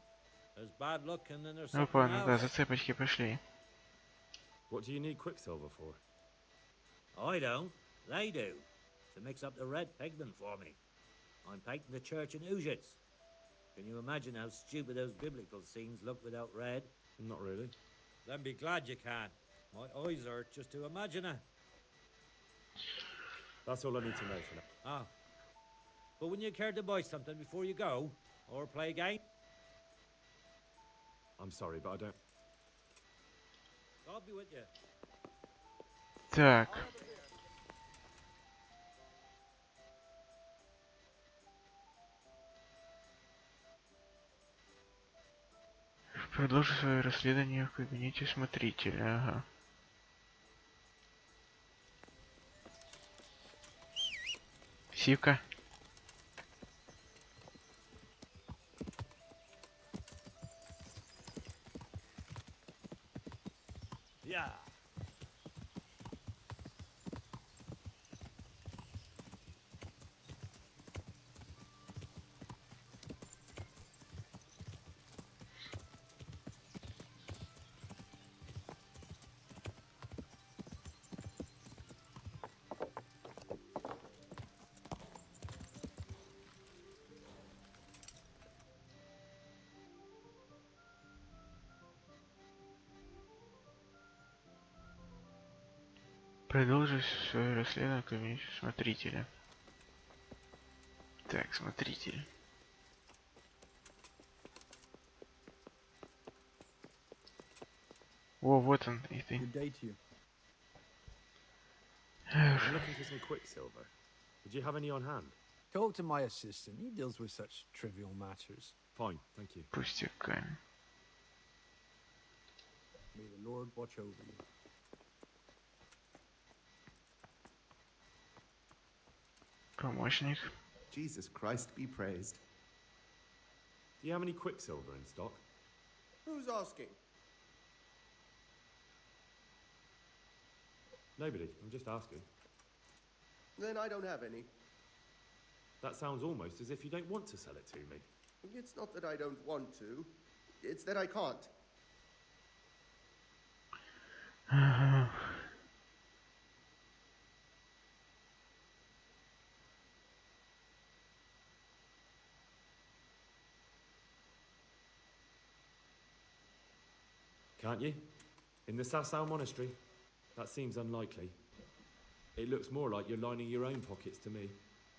There's bad luck and then there's something Опа, ну да, else. зацепочки пошли. What do you need quicksilver for? I don't. They do. To mix up the red pigment for me. I'm painting the church in Ujits. Can you imagine how stupid those biblical scenes look without red? Not really. Then be glad you can. My eyes hurt just to imagine it. That's all I need to know for now. Ah. But wouldn't you care to buy something before you go? Or play a game? I'm sorry, but I don't... God be with you. Так. Продолжу свое расследование в кабинете смотрителя. Ага. Сивка. Yeah. Продолжу свое расследование в кабинете смотрителя. Так, смотритель. О, вот он, и ты. Good day to you. I'm looking for some quicksilver. Would you have any on hand? Talk to my assistant. He deals with such trivial matters. Fine, thank you. Пустяками. May the Lord watch over you. Помощник. Jesus Christ be praised. Do you have any quicksilver in stock? Who's asking? Nobody. I'm just asking. Then I don't have any. That sounds almost as if you don't want to sell it to me. It's not that I don't want to. It's that I can't. Can't you? In the Sasau monastery? That seems unlikely. It looks more like you're lining your own pockets to me.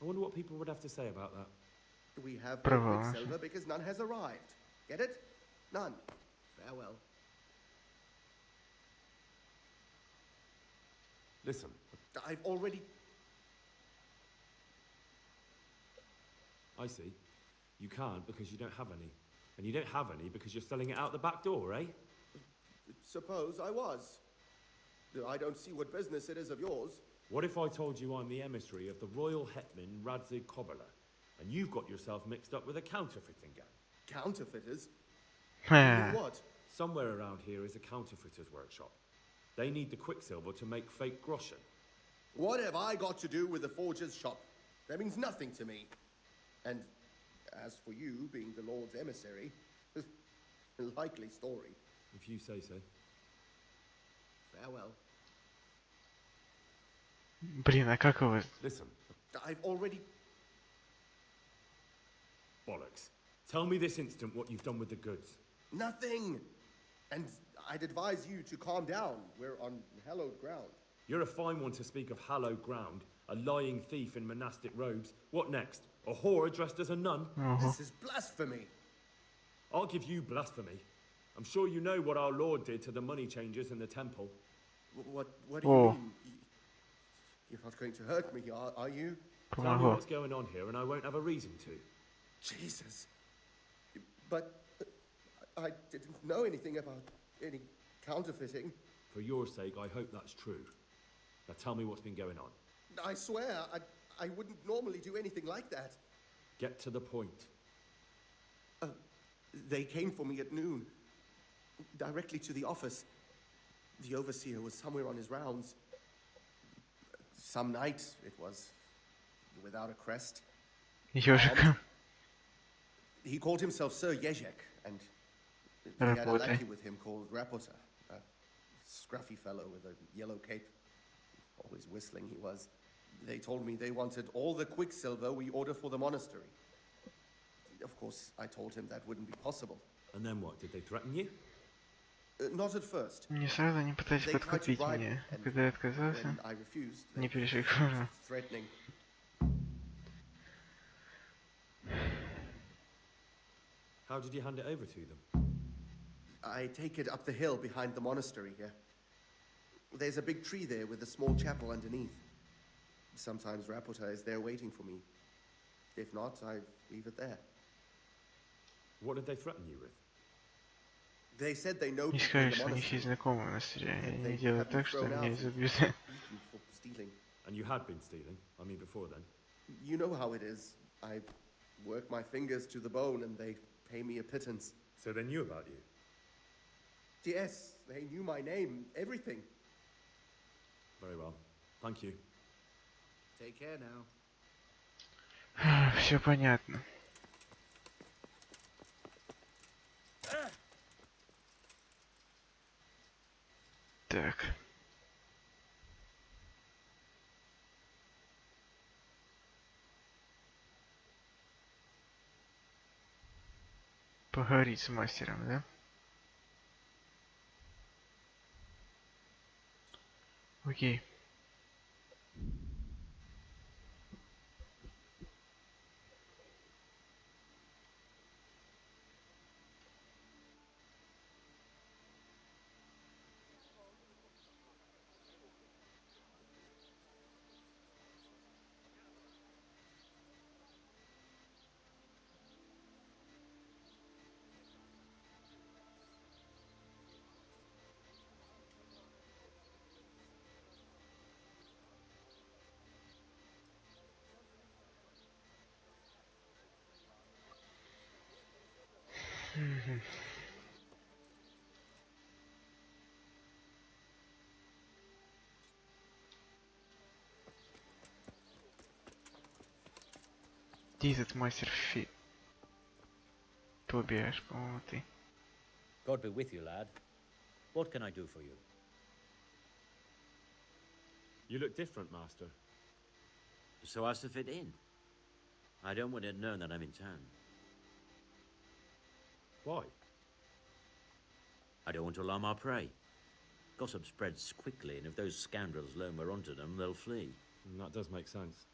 I wonder what people would have to say about that. We have no quicksilver because none has arrived. Get it? None. Farewell. Listen. I've already... I see. You can't because you don't have any. And you don't have any because you're selling it out the back door, eh? Suppose I was. I don't see what business it is of yours. What if I told you I'm the emissary of the Royal Hetman Radzig Kobyla, and you've got yourself mixed up with a counterfeiting gang? Counterfeiters? What? Somewhere around here is a counterfeiter's workshop. They need the quicksilver to make fake groschen. What have I got to do with the forger's shop? That means nothing to me. And as for you being the Lord's emissary, likely story. If you say so. Farewell. Блин, а как его? Listen. I've already... Bollocks. Tell me this instant what you've done with the goods. Nothing. And I'd advise you to calm down. We're on hallowed ground. You're a fine one to speak of hallowed ground. A lying thief in monastic robes. What next? A whore dressed as a nun? This is blasphemy. I'll give you blasphemy. I'm sure you know what our Lord did to the money changers in the temple. What do you mean? You're not going to hurt me, are you? Tell me what's going on here and I won't have a reason to. Jesus. But I didn't know anything about any counterfeiting. For your sake, I hope that's true. Now tell me what's been going on. I swear, I wouldn't normally do anything like that. Get to the point. They came for me at noon. Directly to the office. The overseer was somewhere on his rounds. Some night, it was. Without a crest. Ёжик. He called himself Sir Jezek, and he had a lackey with him called Rapota. A scruffy fellow with a yellow cape. Always whistling he was. They told me they wanted all the quicksilver we order for the monastery. Of course, I told him that wouldn't be possible. And then what? Did they threaten you? Not at first. Не сразу не пытайся They tried to подкупить bribe me, меня. and Когда я отказался, when I refused, не they перешагнул. threatening. How did you hand it over to them? I take it up the hill behind the monastery here. There's a big tree there with a small chapel underneath. Sometimes Rapota is there waiting for me. If not, I leave it there. What did they threaten you with? They said they know Не people in скажешь, the что у них monastery. есть знакомые в монастыре. and Они they делают have me так, что thrown меня out изобьют. and beaten for stealing. And you had been stealing? I mean, before then? You know how it is. I work my fingers to the bone and they pay me a pittance. So they knew about you? Yes, they knew my name, everything. Very well. Thank you. Take care now. Все понятно. Так. Поговорить с мастером, да? Окей. Мгм. Где этот мастер Фи? Тобиаш, по-моему, ты. God be with you, lad. What can I do for you? You look different, Master. So as to fit in. I don't want it known that I'm in town. Why? I don't want to alarm our prey. Gossip spreads quickly, and if those scoundrels learn we're onto them, they'll flee. That does make sense.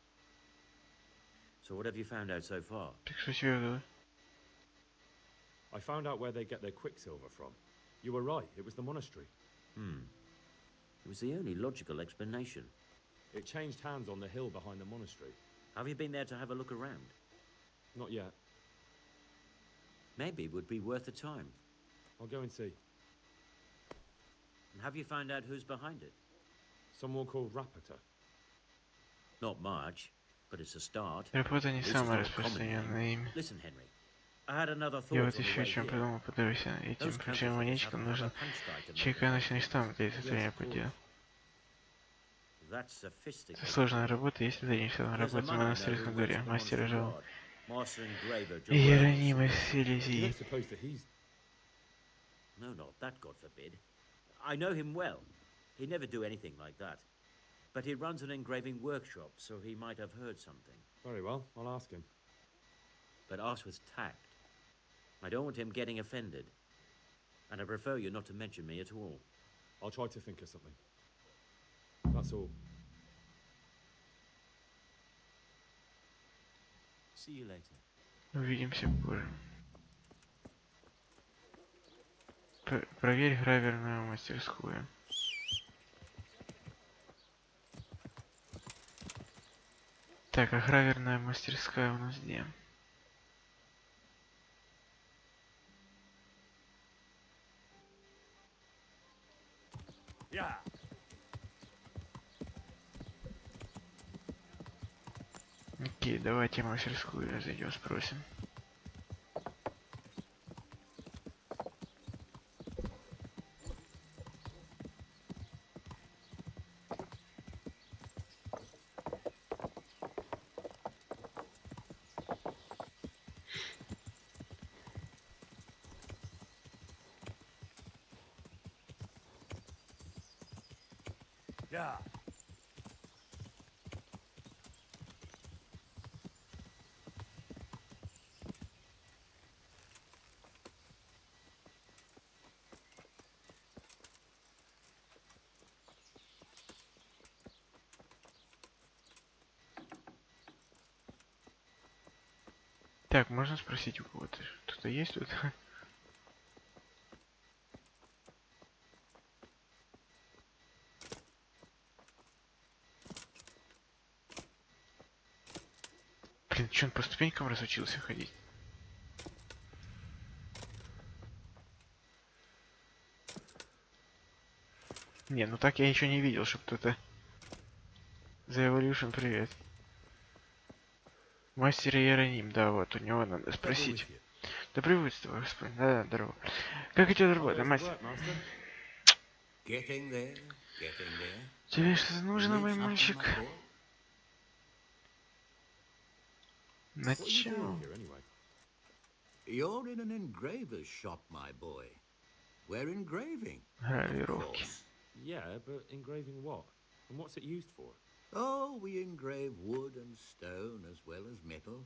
So what have you found out so far? Так что чё, I found out where they get their quicksilver from. You were right, it was the monastery. It was the only logical explanation. It changed hands on the hill behind the monastery. Have you been there to have a look around? Not yet. Maybe it would be worth the time. I'll go and see. And have you found out who's behind it? Someone called Rapota. Not much, but it's a start. Работа не This is самое not a common распространенное name. имя. Listen, Henry. I had another thought Я on вот the еще way чем here. придумал по дороге этим Those ключевым counterfeiters монетчикам have нужен a punch card to make чеканочный it штамп для изготовления Yes, of course. поделок. That's Это sophisticated. сложная работа, если дальнейшая There's a работа в man I know монастырском who дворе, works at the мастера monastery жал. yard. Master engraver И Joe Иеронимус Wells. You Селезий. don't suppose that he's... No, not that, God forbid. I know him well. He'd never do anything like that. But he runs an engraving workshop, so he might have heard something. Very well, I'll ask him. But ask with tact. I don't want him getting offended. And I prefer you not to mention me at all. I'll try to think of something. That's all. See you later. Увидимся позже. Проверь граверную мастерскую. Так, а граверная мастерская у нас где? Yeah. Окей, давайте мастерскую зайдем, спросим. Yeah. Так, можно спросить у кого-то? Кто-то есть тут? Блин, чё он по ступенькам разучился ходить? Не, ну так я еще не видел, чтобы кто-то... The Evolution, привет. Мастер Иероним, да, вот, у него надо спросить. Да приветствую, господин. Да, здорово. Как идет работа, мастер? Тебе что-то нужно, мой мальчик? Начало. You're in an engraver's shop, my boy. We're engraving. Гравировки. Yeah, but engraving what? And what's it used for? Oh, we engrave wood and stone as well as metal.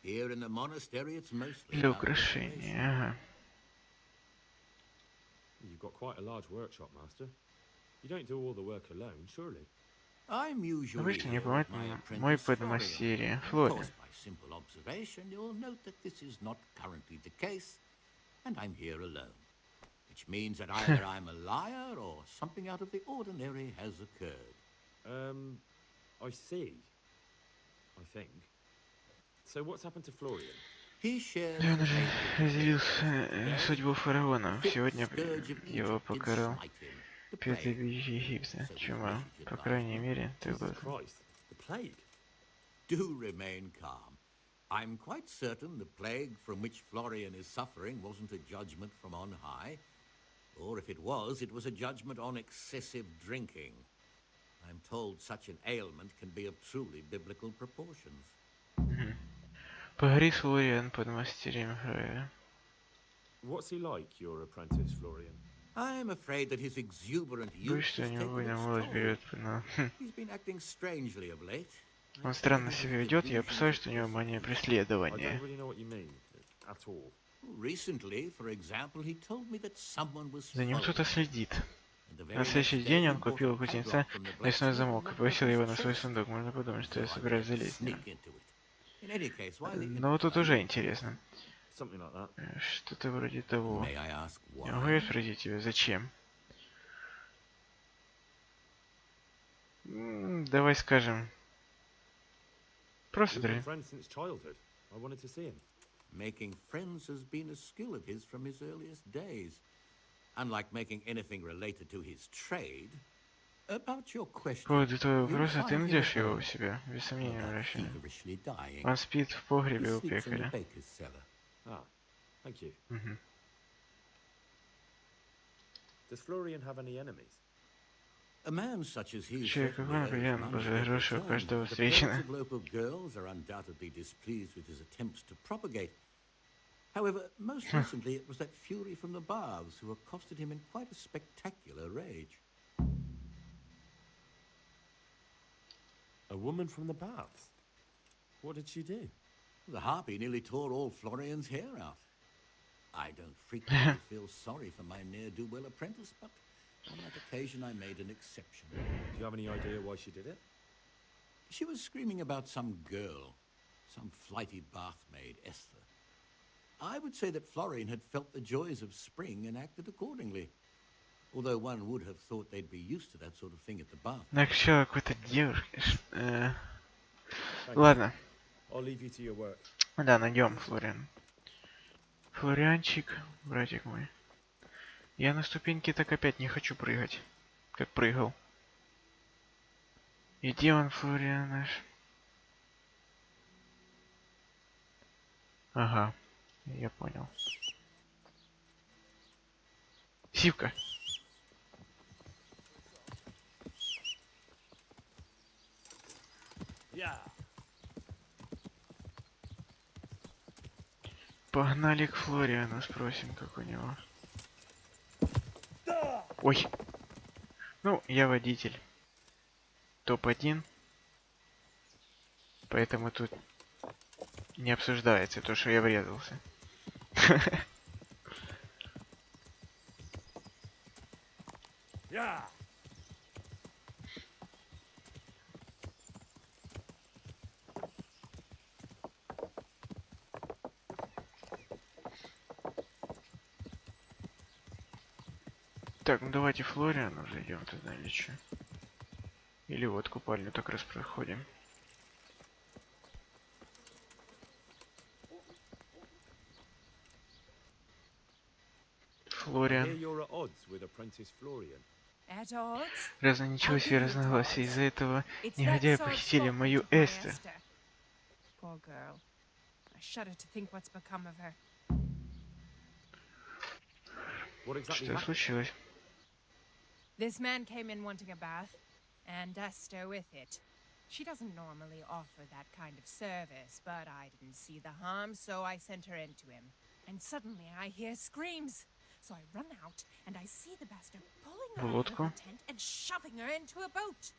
Here in the monastery, it's mostly Для about украшения, decoration. ага. You've got quite a large workshop, Master. You don't do all the work alone, surely? I'm usually Обычно не here бывает with my мой apprentice Florian. подмастерье, Of Флорин. course, by simple observation, you'll note that this is not currently the case, and I'm here alone. Which means that either I'm a liar or something out of the ordinary has occurred. I see. I think. So what's happened to Florian? He shares Он the fate of the разделил pharaohs. судьбу фараона. Fifth Сегодня scourge of его Egypt did покарал smite him. The пятый plague. бич Египта. Чума. По крайней мере, ты Jesus был. Christ, the plague. Do remain calm. I'm quite certain the plague from which Florian is suffering wasn't a judgment from on high. Or if it was a judgment on excessive drinking. I'm told such an ailment can be of truly biblical proportions. Погори Флориан под мастерем Грая. What's he like, your apprentice, Florian? I'm afraid that his exuberant Боюсь, youth что у has него taken буйная its молодь toll. берет, но... He's been acting strangely of late. Он странно себя ведет, я опасаюсь, что у него мания I преследования. don't really know what you mean, at all. Recently, for example, he told me that someone was За ним following кто-то him. следит. And the very На следующий next day день he он bought купил a у кузнеца padlock from the лесной blacksmith замок and и knocked повесил off его his на свой chest. сундук. Можно подумать, что я So I собираюсь began to залезть в него. sneak into it. In any case, while the Но вот тут interview, уже интересно. Something like that. Что-то вроде того. may I ask Я могу я why? спросить тебя, зачем? Давай скажем. Просто We've been дрянь. friends since childhood. I wanted to see him. Making friends has been a skill of his from his earliest days. Unlike making anything related to his trade. About your По question, поводу твоего you'll вопроса, ты find him найдешь at его у home, себя, без сомнения, although вращая. feverishly dying. Он спит в He погребе у sleeps in the пекаря. baker's cellar. Ah, thank you. Мгм. Does Florian have any enemies? A man such as he Человек certainly какой, owes например, money божья every гроши у turn. каждого The parents встречено. of local girls are undoubtedly displeased with his attempts to propagate. However, most recently it was that fury from the baths who accosted him in quite a spectacular rage. A woman from the baths? What did she do? The harpy nearly tore all Florian's hair out. I don't frequently feel sorry for my ne'er-do-well apprentice, but on that occasion I made an exception. Do you have any idea why she did it? She was screaming about some girl, some flighty bathmaid, Esther. I would say that Florian had felt the joys of spring and acted accordingly. Although one would have thought they'd be used to that sort of thing at the bath. Накачала какой-то девушки. Ладно. I'll leave you to your work. Да, найдем Флориан. Флорианчик, братик мой. Я на ступеньке так опять не хочу прыгать, как прыгал. И где он, Флориан наш? Ага, я понял. Сивка. Yeah. Погнали к Флориану, спросим, как у него. Ой. Ну, я водитель. Топ-1. Поэтому тут не обсуждается то, что я врезался. Yeah. Так, ну давайте Флориан уже идем туда или что? Или вот купальню так раз проходим. Флориан. Разве ничего себе разногласия? Из-за этого негодяи похитили мою Эстер. Poor girl. I shudder to think what's become of her. Что случилось? This man came in wanting a bath, and Esther with it. She doesn't normally offer that kind of service, but I didn't see the harm, so I sent her into him. And suddenly I hear screams. So I run out, and I see the bastard pulling her out of the tent and shoving her into a boat.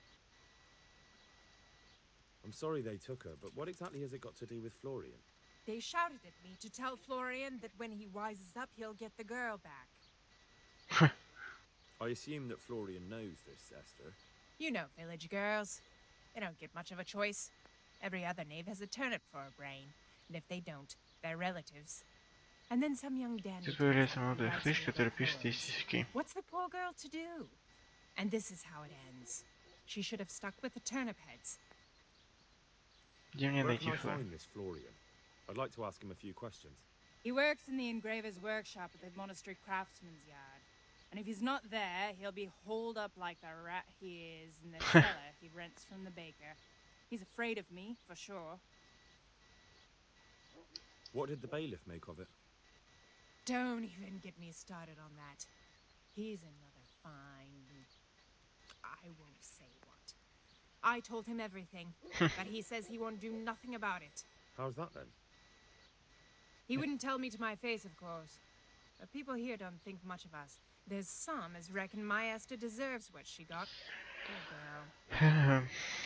I'm sorry they took her, but what exactly has it got to do with Florian? They shouted at me to tell Florian that when he wises up, he'll get the girl back. I assume that Florian knows this, Esther. You know village girls. They don't get much of a choice. Every other knave has a turnip for a brain, and if they don't, they're relatives. And then some young dandy. Тут появляется молодой хлыщ, который пишет ей стишки. What's the poor girl to do? And this is how it ends. She should have stuck with the turnip heads. Где мне найти Florian? I'd like to ask him a few questions. He works in the engraver's workshop at the monastery craftsman's yard. And if he's not there, he'll be holed up like the rat he is in the cellar he rents from the baker. He's afraid of me, for sure. What did the bailiff make of it? Don't even get me started on that. He's another fine... I won't say what. I told him everything, but he says he won't do nothing about it. How's that then? He wouldn't tell me to my face, of course. But people here don't think much of us. There's some as reckon my Esther deserves what she got. Poor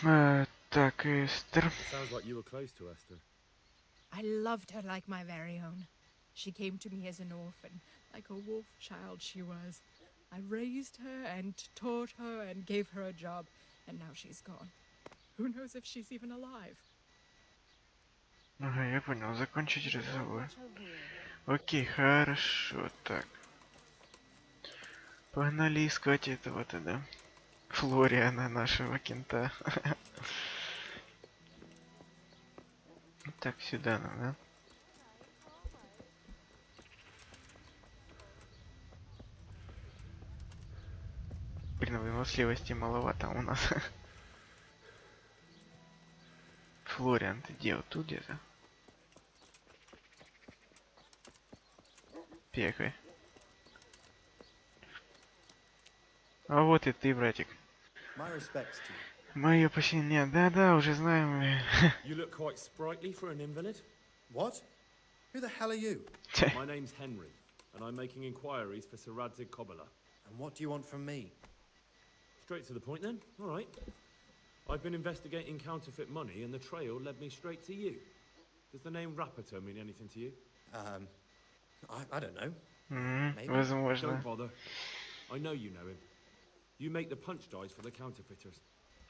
girl. Так, Эстер. It sounds like you were close to Esther. I loved her like my very own. She came to me as an orphan, like a wolf child she was. I raised her and taught her and gave her a job, and now she's gone. Who knows if she's even alive? Ага, я понял, закончить разговор. Окей, хорошо, так. Погнали искать этого тогда. Флориана, нашего кента. Так, сюда надо. Блин, выносливости маловато у нас. Флориан, ты где? Вот тут где-то? Пекай. А вот и ты, братик. Мое почтение. Да-да, уже знаем. You look quite sprightly for an invalid. What? Who the hell are you? My name's Henry, and I'm making inquiries for Sir Radzig Kobyla. And what do you want from me? Straight to the point then. All right. I've been investigating counterfeit money, and the trail led me straight to you. Does the name Rapiter mean anything to you? I don't know. Maybe. Возможно. Don't bother. I know you know him. You make the punch dice for the counterfeiters.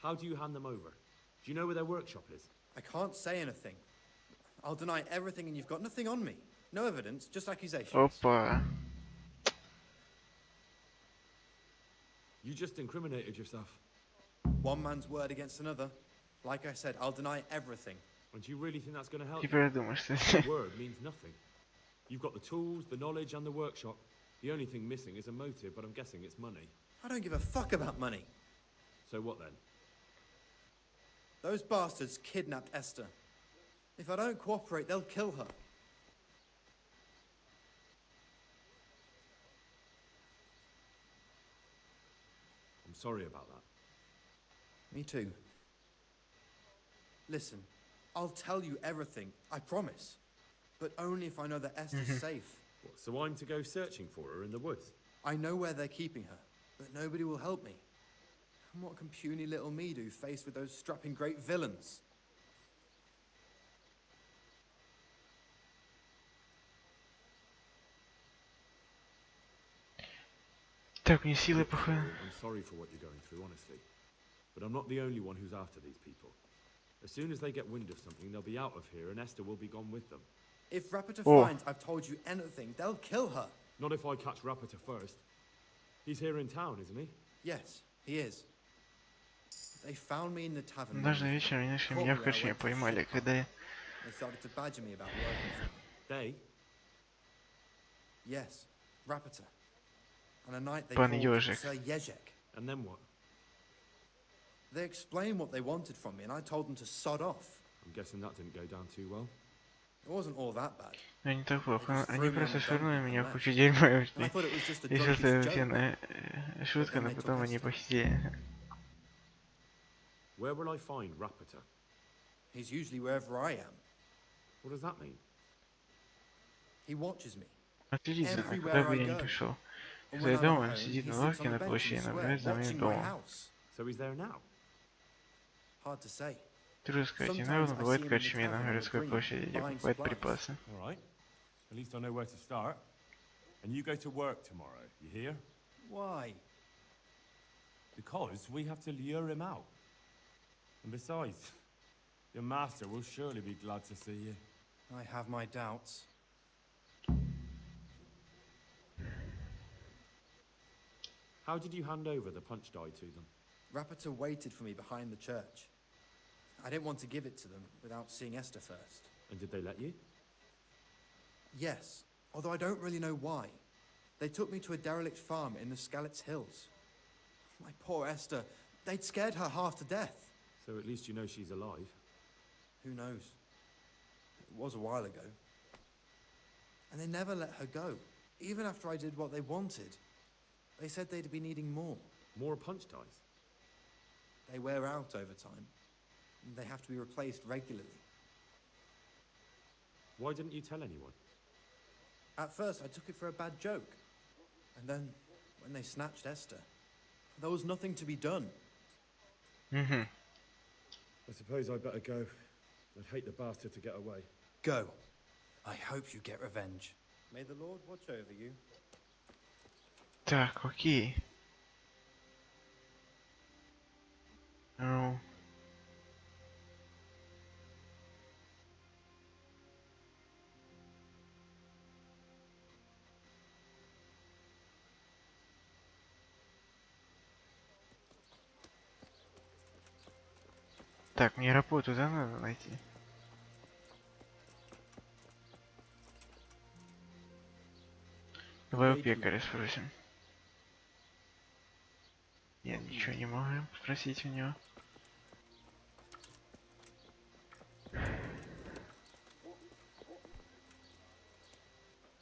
How do you hand them over? Do you know where their workshop is? I can't say anything. I'll deny everything and you've got nothing on me. No evidence, just accusations. Опа. You just incriminated yourself. One man's word against another. Like I said, I'll deny everything. And do you really think that's going to help Теперь you? думаешь, что... Your word means nothing. You've got the tools, the knowledge, and the workshop. The only thing missing is a motive, but I'm guessing it's money. I don't give a fuck about money. So what then? Those bastards kidnapped Esther. If I don't cooperate, they'll kill her. I'm sorry about that. Me too. Listen, I'll tell you everything, I promise. But only if I know that Esther's safe. What, so I'm to go searching for her in the woods? I know where they're keeping her, but nobody will help me. And what can puny little me do faced with those strapping great villains? Так, мне силы походу. I'm sorry for what you're going through, honestly. But I'm not the only one who's after these people. As soon as they get wind of something, they'll be out of here and Esther will be gone with them. If Rapiter finds I've told you anything, they'll kill her. Not if I catch Rapiter first. He's here in town, isn't he? Yes, he is. They found me in the tavern. Однажды вечером они нашли меня в корчме, поймали, когда я... They started to badger me about working for them. They? Yes, Rapita. And a night they Pan called Ježek. Sir Ježek. And then what? They explained what they wanted from me, and I told them to sod off. I'm guessing that didn't go down too well. It wasn't all that bad. Ну, не так плохо. Они просто швырнули меня в кучу дерьма и ушли. Если это вообще шутка, но потом они посидели. Where will I find Rapita? He's usually wherever I am. What does that mean? He watches me. Следит за мной, куда бы я ни пришел. Когда я дома, он сидит на лавке на площади и наблюдает за моим домом. So he's there now? Hard to say. Трудно сказать, иногда он бывает в корчме на городской площади, где покупает припасы. All right. At least I know where to start. And you go to work tomorrow, you hear? Why? Because we have to lure him out. And besides, your master will surely be glad to see you. I have my doubts. How did you hand over the punch die to them? Rapita waited for me behind the church. I didn't want to give it to them without seeing Esther first. And did they let you? Yes, although I don't really know why. They took me to a derelict farm in the Skalitz Hills. My poor Esther, they'd scared her half to death. So at least you know she's alive. Who knows? It was a while ago. And they never let her go, even after I did what they wanted. They said they'd be needing more. More punch dies? They wear out over time. And they have to be replaced regularly. Why didn't you tell anyone? At first, I took it for a bad joke. And then, when they snatched Esther, there was nothing to be done. Mm-hmm. I suppose I better go. I'd hate the bastard to get away. Go. I hope you get revenge. May the Lord watch over you. Так, окей. Ну... Так, мне работу, да, надо найти? Давай у пекаря спросим. Нет, ничего не можем спросить у него.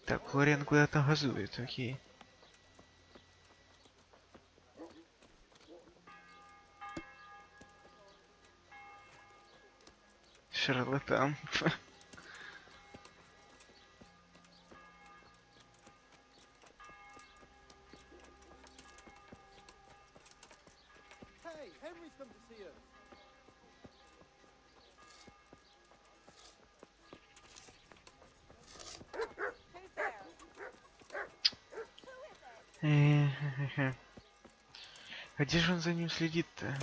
Так, Флориан куда-то газует, окей. Шарлатан. Hey, Henry's come to see us. А где же он за ним следит-то?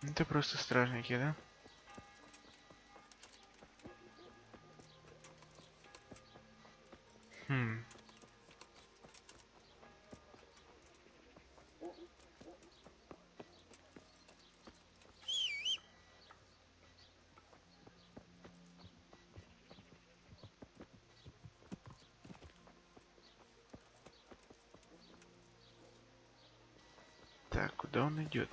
Это просто стражники, да? Хм. Так, куда он идет?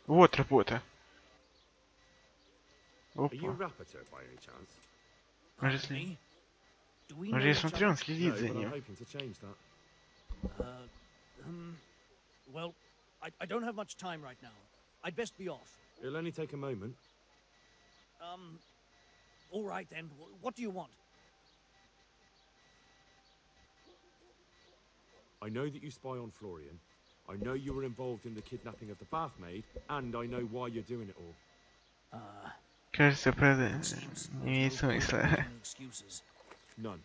Вот работа. Are you Опа. Rapita by any chance? Может, я смотрю, он следит за No, but I'm ним. hoping to change that. Well, I don't have much time right now. I'd best be off. It'll only take a moment. All right then. What do you want? I know that you spy on Florian, I know you were involved in the kidnapping of the bath maid, and I know why you're doing it all. Кажется, правда, не имеет смысла. None.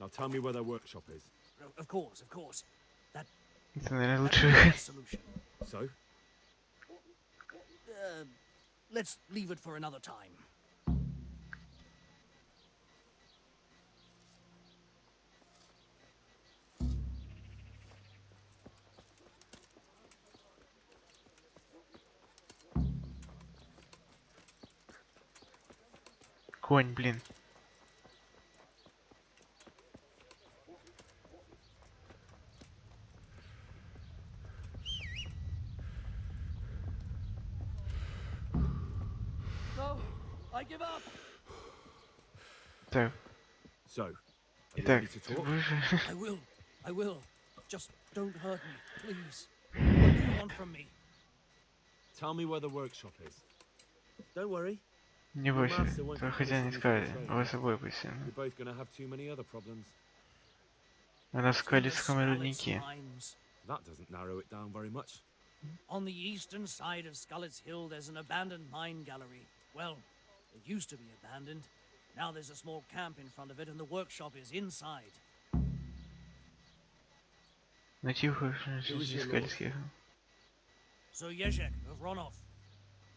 Now tell me where their workshop is. Of course. That. Это, наверное, лучший выход. So? Let's leave it for another time. Конь, блин. No, I give up. Так. So, are you Итак, ready to talk? вы же... I will. Just don't hurt me, please. What do you want from me? Tell me where the workshop is. Don't worry. Не бойся, твой хозяин не скажет. Вас обоих бойся. You're both gonna have too many other problems. Она в скалистском руднике. That doesn't narrow it down very much. On the eastern side of Skullet's Hill, there's an abandoned mine gallery. Well, it used to be abandoned. Now there's a small camp in front of it, and the workshop is inside. Найти скалистских. Sir Yezhek of Ronov.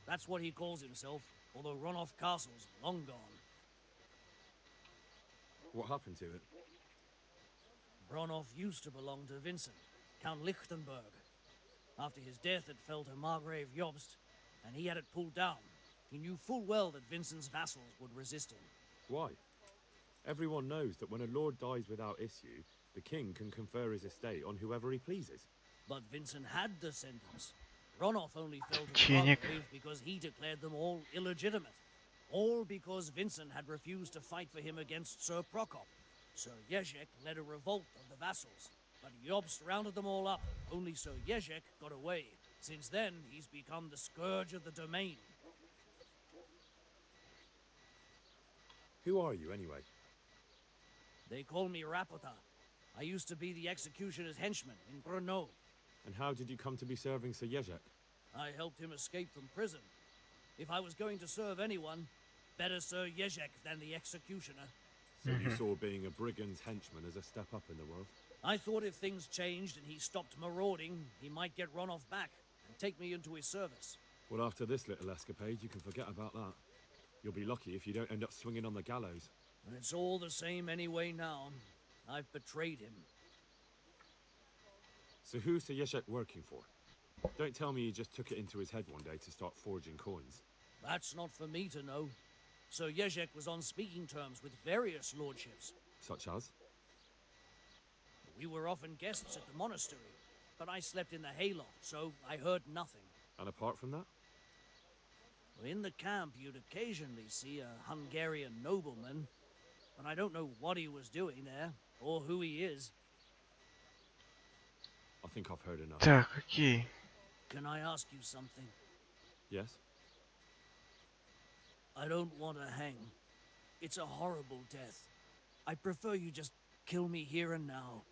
That's what he calls himself, although Ronov Castle's long gone. What happened to it? Ronov used to belong to Vincent, Count Lichtenberg. After his death, it fell to Margrave Jobst, and he had it pulled down. He knew full well that Vincent's vassals would resist him. Why? Everyone knows that when a lord dies without issue, the king can confer his estate on whoever he pleases. But Vincent had descendants. Ronov only fell to Чиник. Margrave because he declared them all illegitimate. All because Vincent had refused to fight for him against Sir Prokop. Sir Yezhek led a revolt of the vassals, but Jobst rounded them all up. Only Sir Yezhek got away. Since then, he's become the scourge of the domain. Who are you, anyway? They call me Rapota. I used to be the executioner's henchman in Brno. And how did you come to be serving Sir Yezhek? I helped him escape from prison. If I was going to serve anyone, better Sir Yezhek than the executioner. So you saw being a brigand's henchman as a step up in the world? I thought if things changed and he stopped marauding, he might get Ronov back and take me into his service. Well, after this little escapade, you can forget about that. You'll be lucky if you don't end up swinging on the gallows. It's all the same anyway now. I've betrayed him. So who's Sir Yezhek working for? Don't tell me he just took it into his head one day to start forging coins. That's not for me to know. Sir Yezhek was on speaking terms with various lordships. Such as? We were often guests at the monastery, but I slept in the hayloft, so I heard nothing. And apart from that? In the camp, you'd occasionally see a Hungarian nobleman, but I don't know what he was doing there, or who he is. I think I've heard enough. Так, окей. Can I ask you something? Yes? I don't want to hang. It's a horrible death. I prefer you just kill me here and now.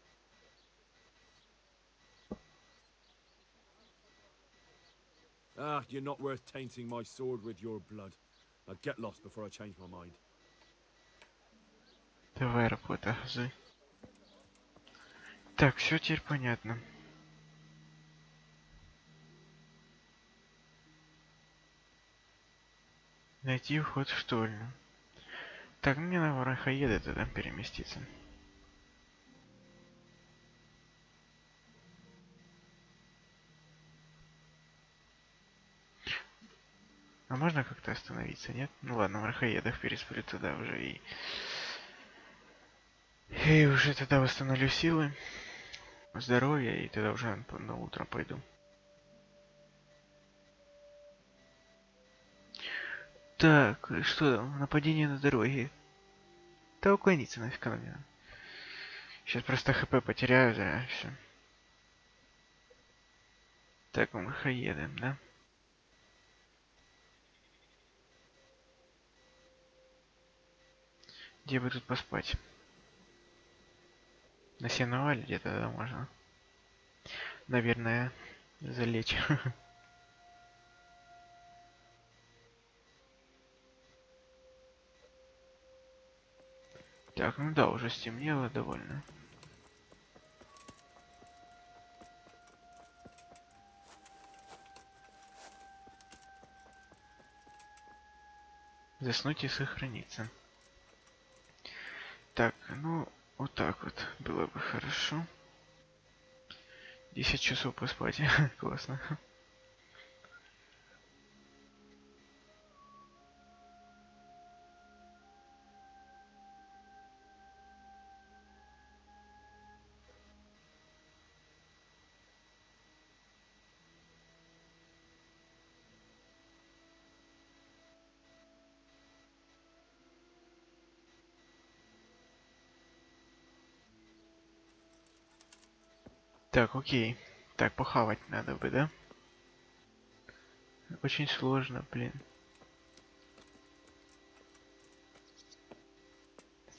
Ah, you're not worth tainting my sword with your blood. Now get lost before I change my mind. Давай, работа, газуй. Так, все теперь понятно. Найти вход в штольню. Так, мне на Варахаеда тогда переместиться. А можно как-то остановиться, нет? Ну ладно, в Варахаедах пересплю туда уже и уже тогда восстановлю силы, здоровье, и тогда уже на утро пойду. Так, что там? Нападение на дороге. Да уклониться нафиг оно мне. Сейчас просто хп потеряю зря, все. Так, мы едем, да? Где бы тут поспать? На сеновале где-то, да, можно. наверное, залечь. Так, ну да, уже стемнело довольно. Заснуть и сохраниться. Так, ну, вот так вот было бы хорошо. 10 часов поспать. Классно. Так, окей. Так, похавать надо бы, да? Очень сложно, блин.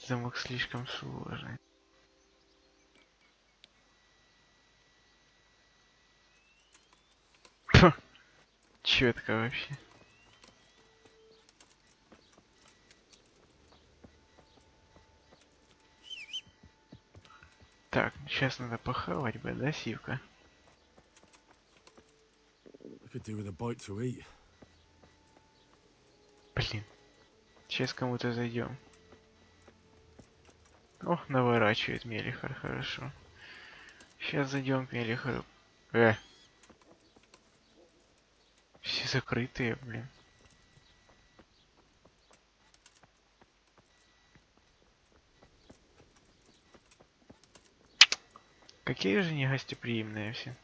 Замок слишком сложный. Четко вообще. Так, сейчас надо похавать бы, да, Сивка? Блин. Сейчас кому-то зайдем. О, наворачивает Мелихар, хорошо. Сейчас зайдем к Мелихару. Все закрытые, блин. Какие же негостеприимные все.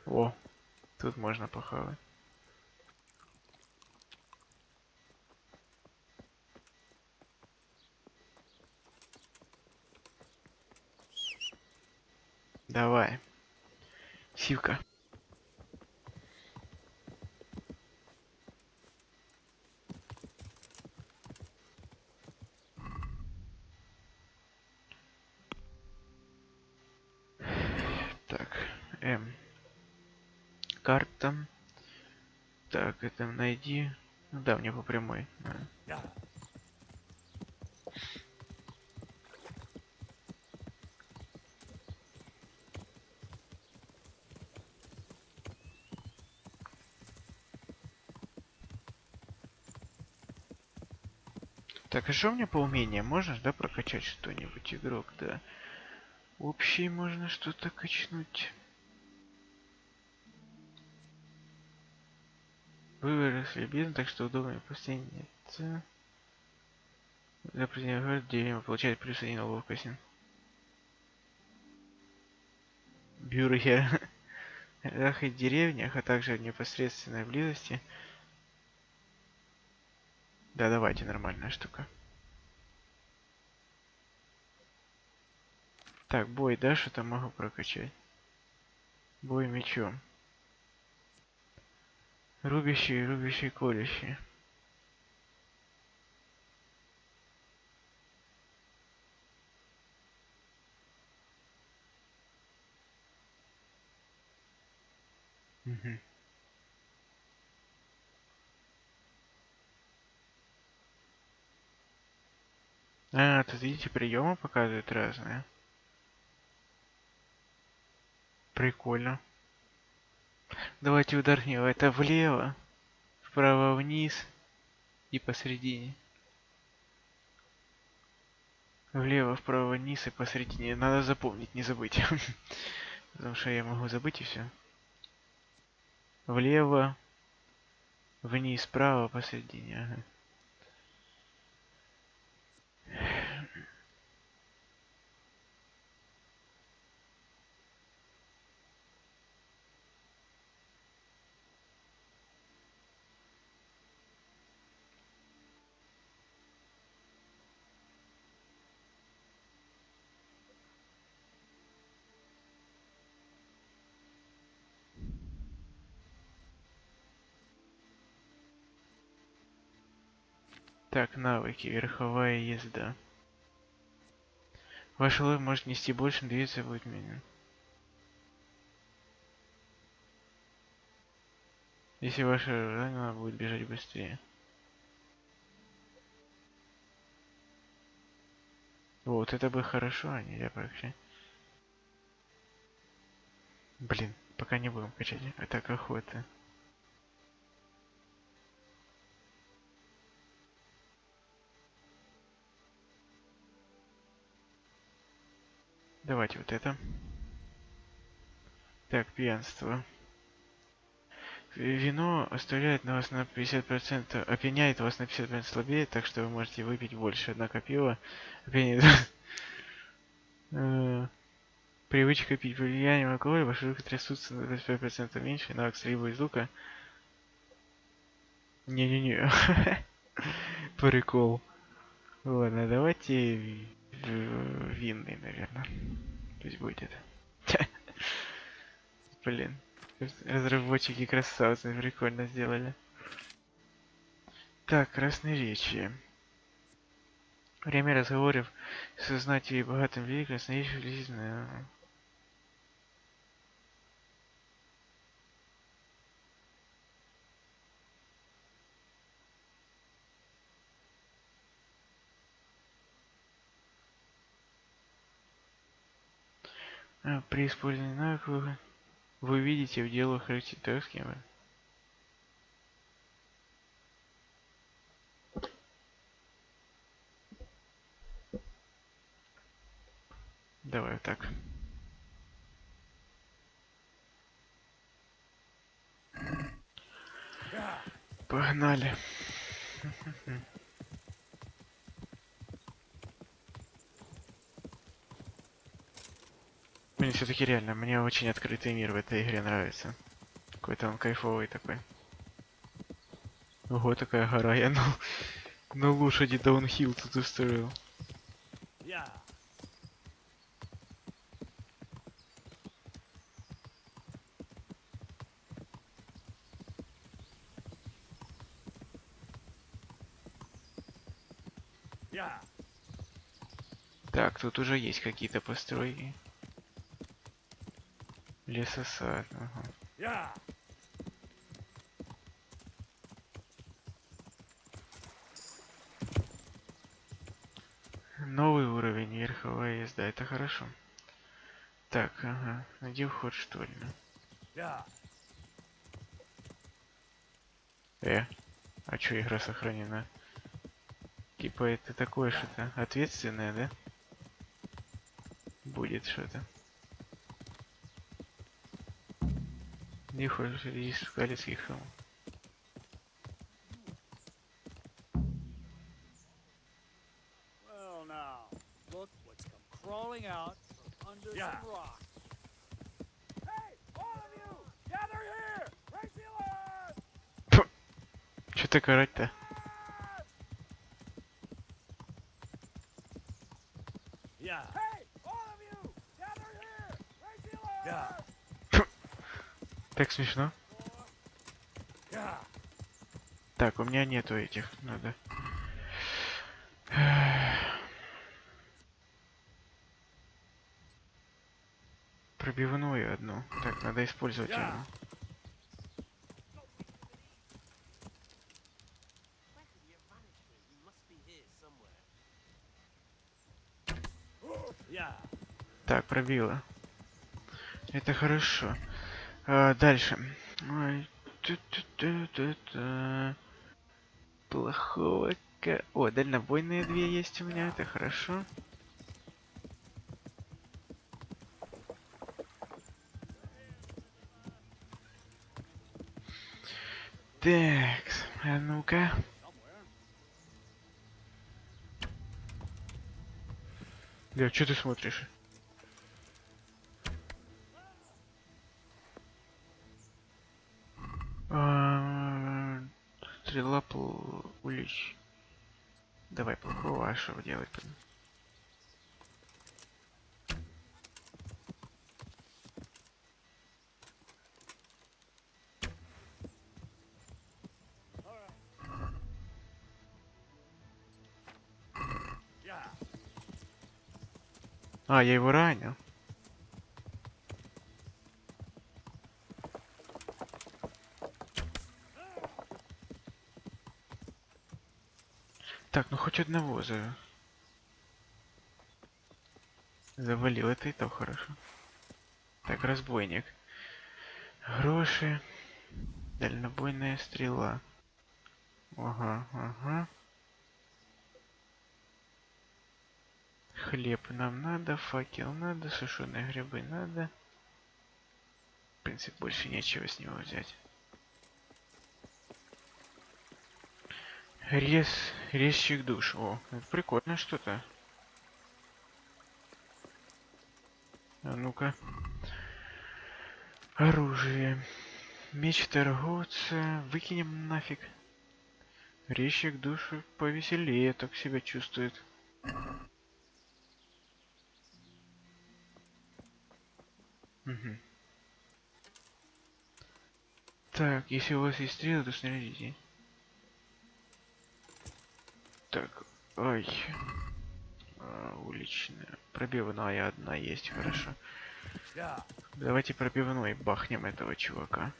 О, тут можно похавать. Давай. Сивка. Так, карта. Так, это найди. Ну да, мне по прямой. Так, а что мне по умениям? Можешь, да, прокачать что-нибудь, игрок, да? Общий можно что-то качнуть. Вы выросли бизнес, так что удобно последнее. За определенный деревья получает плюс 1 на ловкость. Бюргер. В городах и деревнях, а также в непосредственной близости. Да, давайте, нормальная штука. Так, бой, да, что-то могу прокачать. Бой мечом. Рубящий, рубящий, колющий. Угу. А, тут видите, приемы показывают разные. Прикольно. Давайте ударнем. Это влево, вправо, вниз и посередине. Влево, вправо, вниз и посередине. Надо запомнить, не забыть. Потому что я могу забыть и все. Влево, вниз, вправо, посередине. Ага. Так, навыки, верховая езда. Ваш лоб может нести больше, двигаться будет медленно. Если ваше раненое будет бежать быстрее. Вот это бы хорошо, а нельзя вообще. Блин, пока не будем качать. А так охота. Давайте вот это. Так, пьянство. Вино оставляет на вас на 50%, опьяняет вас на 50% слабее, так что вы можете выпить больше. Однако пиво опьяняет. Привычка пить под влиянием алкоголя, ваши руки трясутся на 25% меньше, навык стрельбы из лука. Не-не-не. Прикол. Ладно, давайте винный, наверное. Пусть будет. Блин. Разработчики красавцы, прикольно сделали. Так, красноречие. Время разговоров с знатью и богатым людьми, красноречие влезно. При использовании навыков вы видите в делу характеристики. Давай вот так. Погнали. Мне все-таки реально, мне очень открытый мир в этой игре нравится. Какой-то он кайфовый такой. Ого, такая гора, я на лошади даунхилл тут устроил. Так, тут уже есть какие-то постройки. Лесосад, ага. Новый уровень, верховая езда, это хорошо. Так, ага, найди вход, что ли? А чё игра сохранена? Типа это такое что-то ответственное, да? Будет что-то. Не хочешь из Галицких холмов. Well now, look what's come crawling out from under some rock. Hey, all of you, gather here! Raise the alarm! Чё так орать-то? Hey, all of you, gather here! Raise the alarm! Так смешно. Так, у меня нету этих, надо. Пробивную одну. Так, надо использовать одну. Так, пробила. Это хорошо. Дальше. Ой, плохого. О, дальнобойные две есть у меня, это хорошо. Так, а ну-ка. Ля, что ты смотришь? Стрела улич. Давай плохого, а что делать? А, я его ранил. Так, ну хоть одного завалил, это и то хорошо. Так, разбойник. Гроши. Дальнобойная стрела. Ага, ага. Хлеб нам надо, факел надо, сушеные грибы надо. В принципе, больше нечего с него взять. Резчик душ. О, это прикольно что-то. А ну-ка. Оружие. Меч торговца. Выкинем нафиг. Резчик душу повеселее так себя чувствует. Угу. Так, если у вас есть стрелы, то снарядите. Так, ой. Уличная. Пробивная одна есть, хорошо. Давайте пробивной бахнем этого чувака.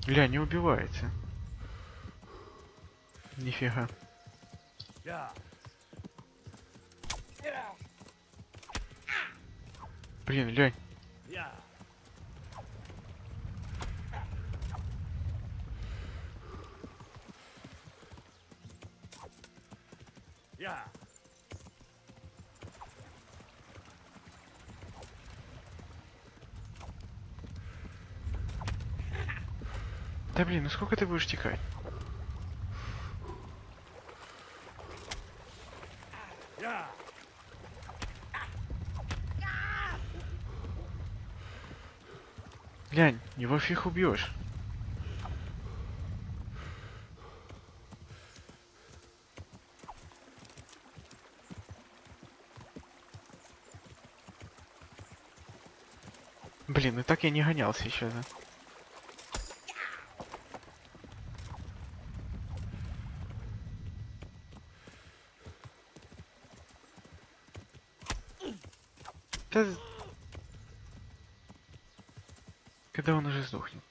Ля, не убивается. Нифига. Блин, лянь. Да блин, ну сколько ты будешь текать? Глянь, его фиг убьешь. Блин, и так я не гонялся еще, да? Да... Когда он уже сдохнет?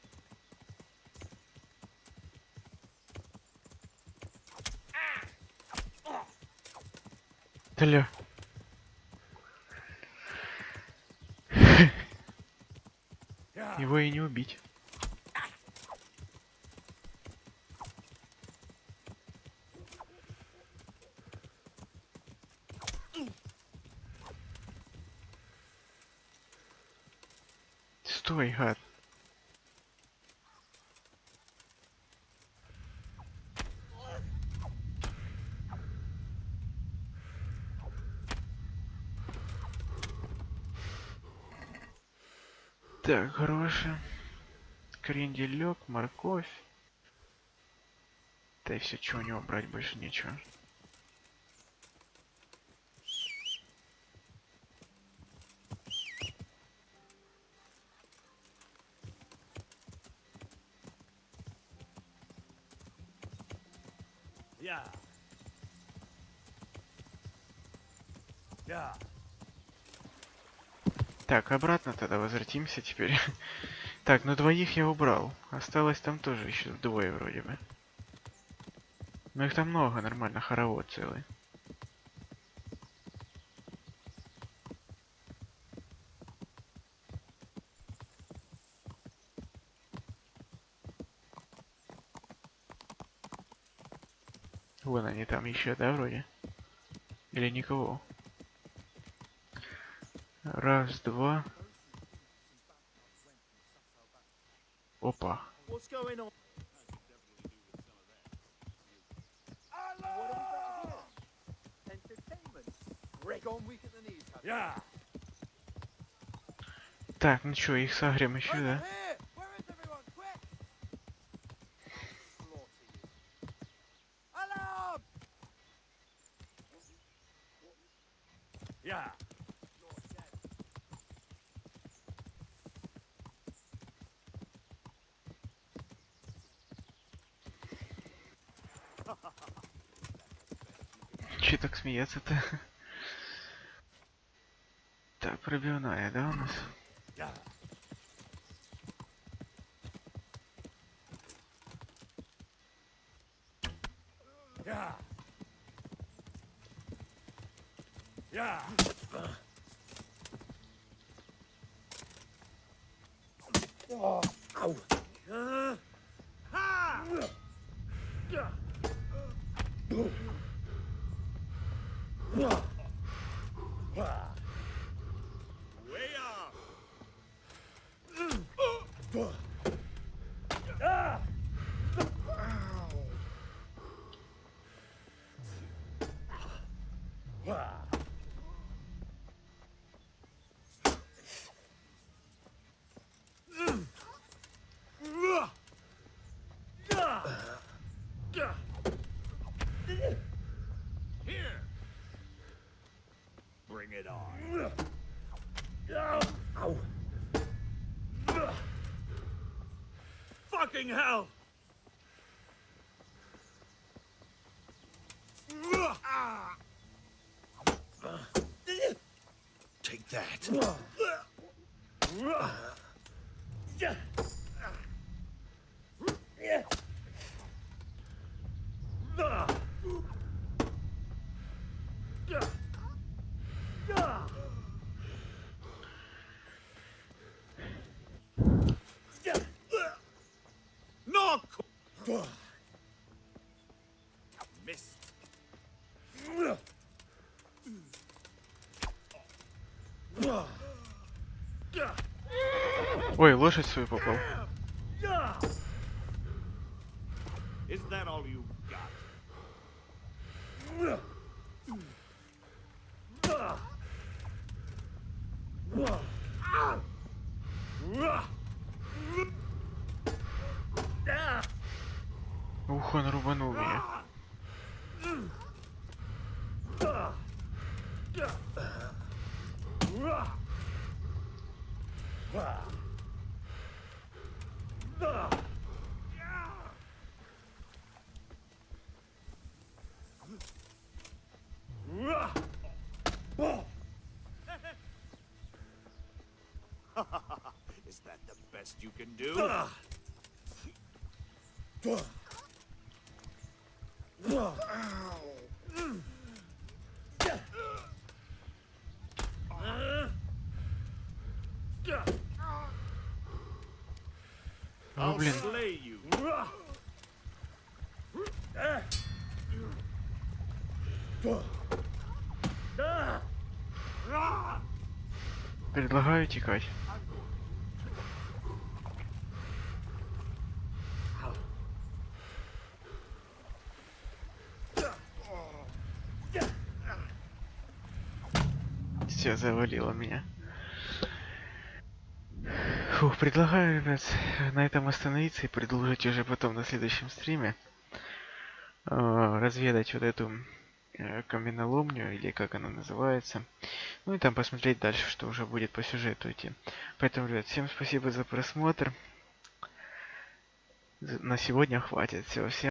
Да ля. Его и не убить. Стой, гад. Так, гроши. Кренделек, морковь. Да и все, что у него брать больше нечего. Так, обратно тогда возвратимся теперь. Так, ну двоих я убрал. Осталось там тоже еще двое вроде бы. Но их там много, нормально, хоровод целый. Вон они там еще, да, вроде? Или никого? Раз, два. Опа. Так, ну что, их сагрим еще, да? Че так смеяться-то? Так, пробивная, да, у нас? Here. Bring it on. Fucking hell! Take that. No! Missed. Ой, лошадь свою попал. Is that all you got? Ух, он рубанул меня. Is that the best you can do? Ну, блин. Slay you. Предлагаю текать. Все, завалило меня. Фух, предлагаю, ребят, на этом остановиться и продолжить уже потом на следующем стриме. Разведать вот эту каменоломню, или как она называется. Ну и там посмотреть дальше, что уже будет по сюжету идти. Поэтому, ребят, всем спасибо за просмотр. На сегодня хватит. Все, всем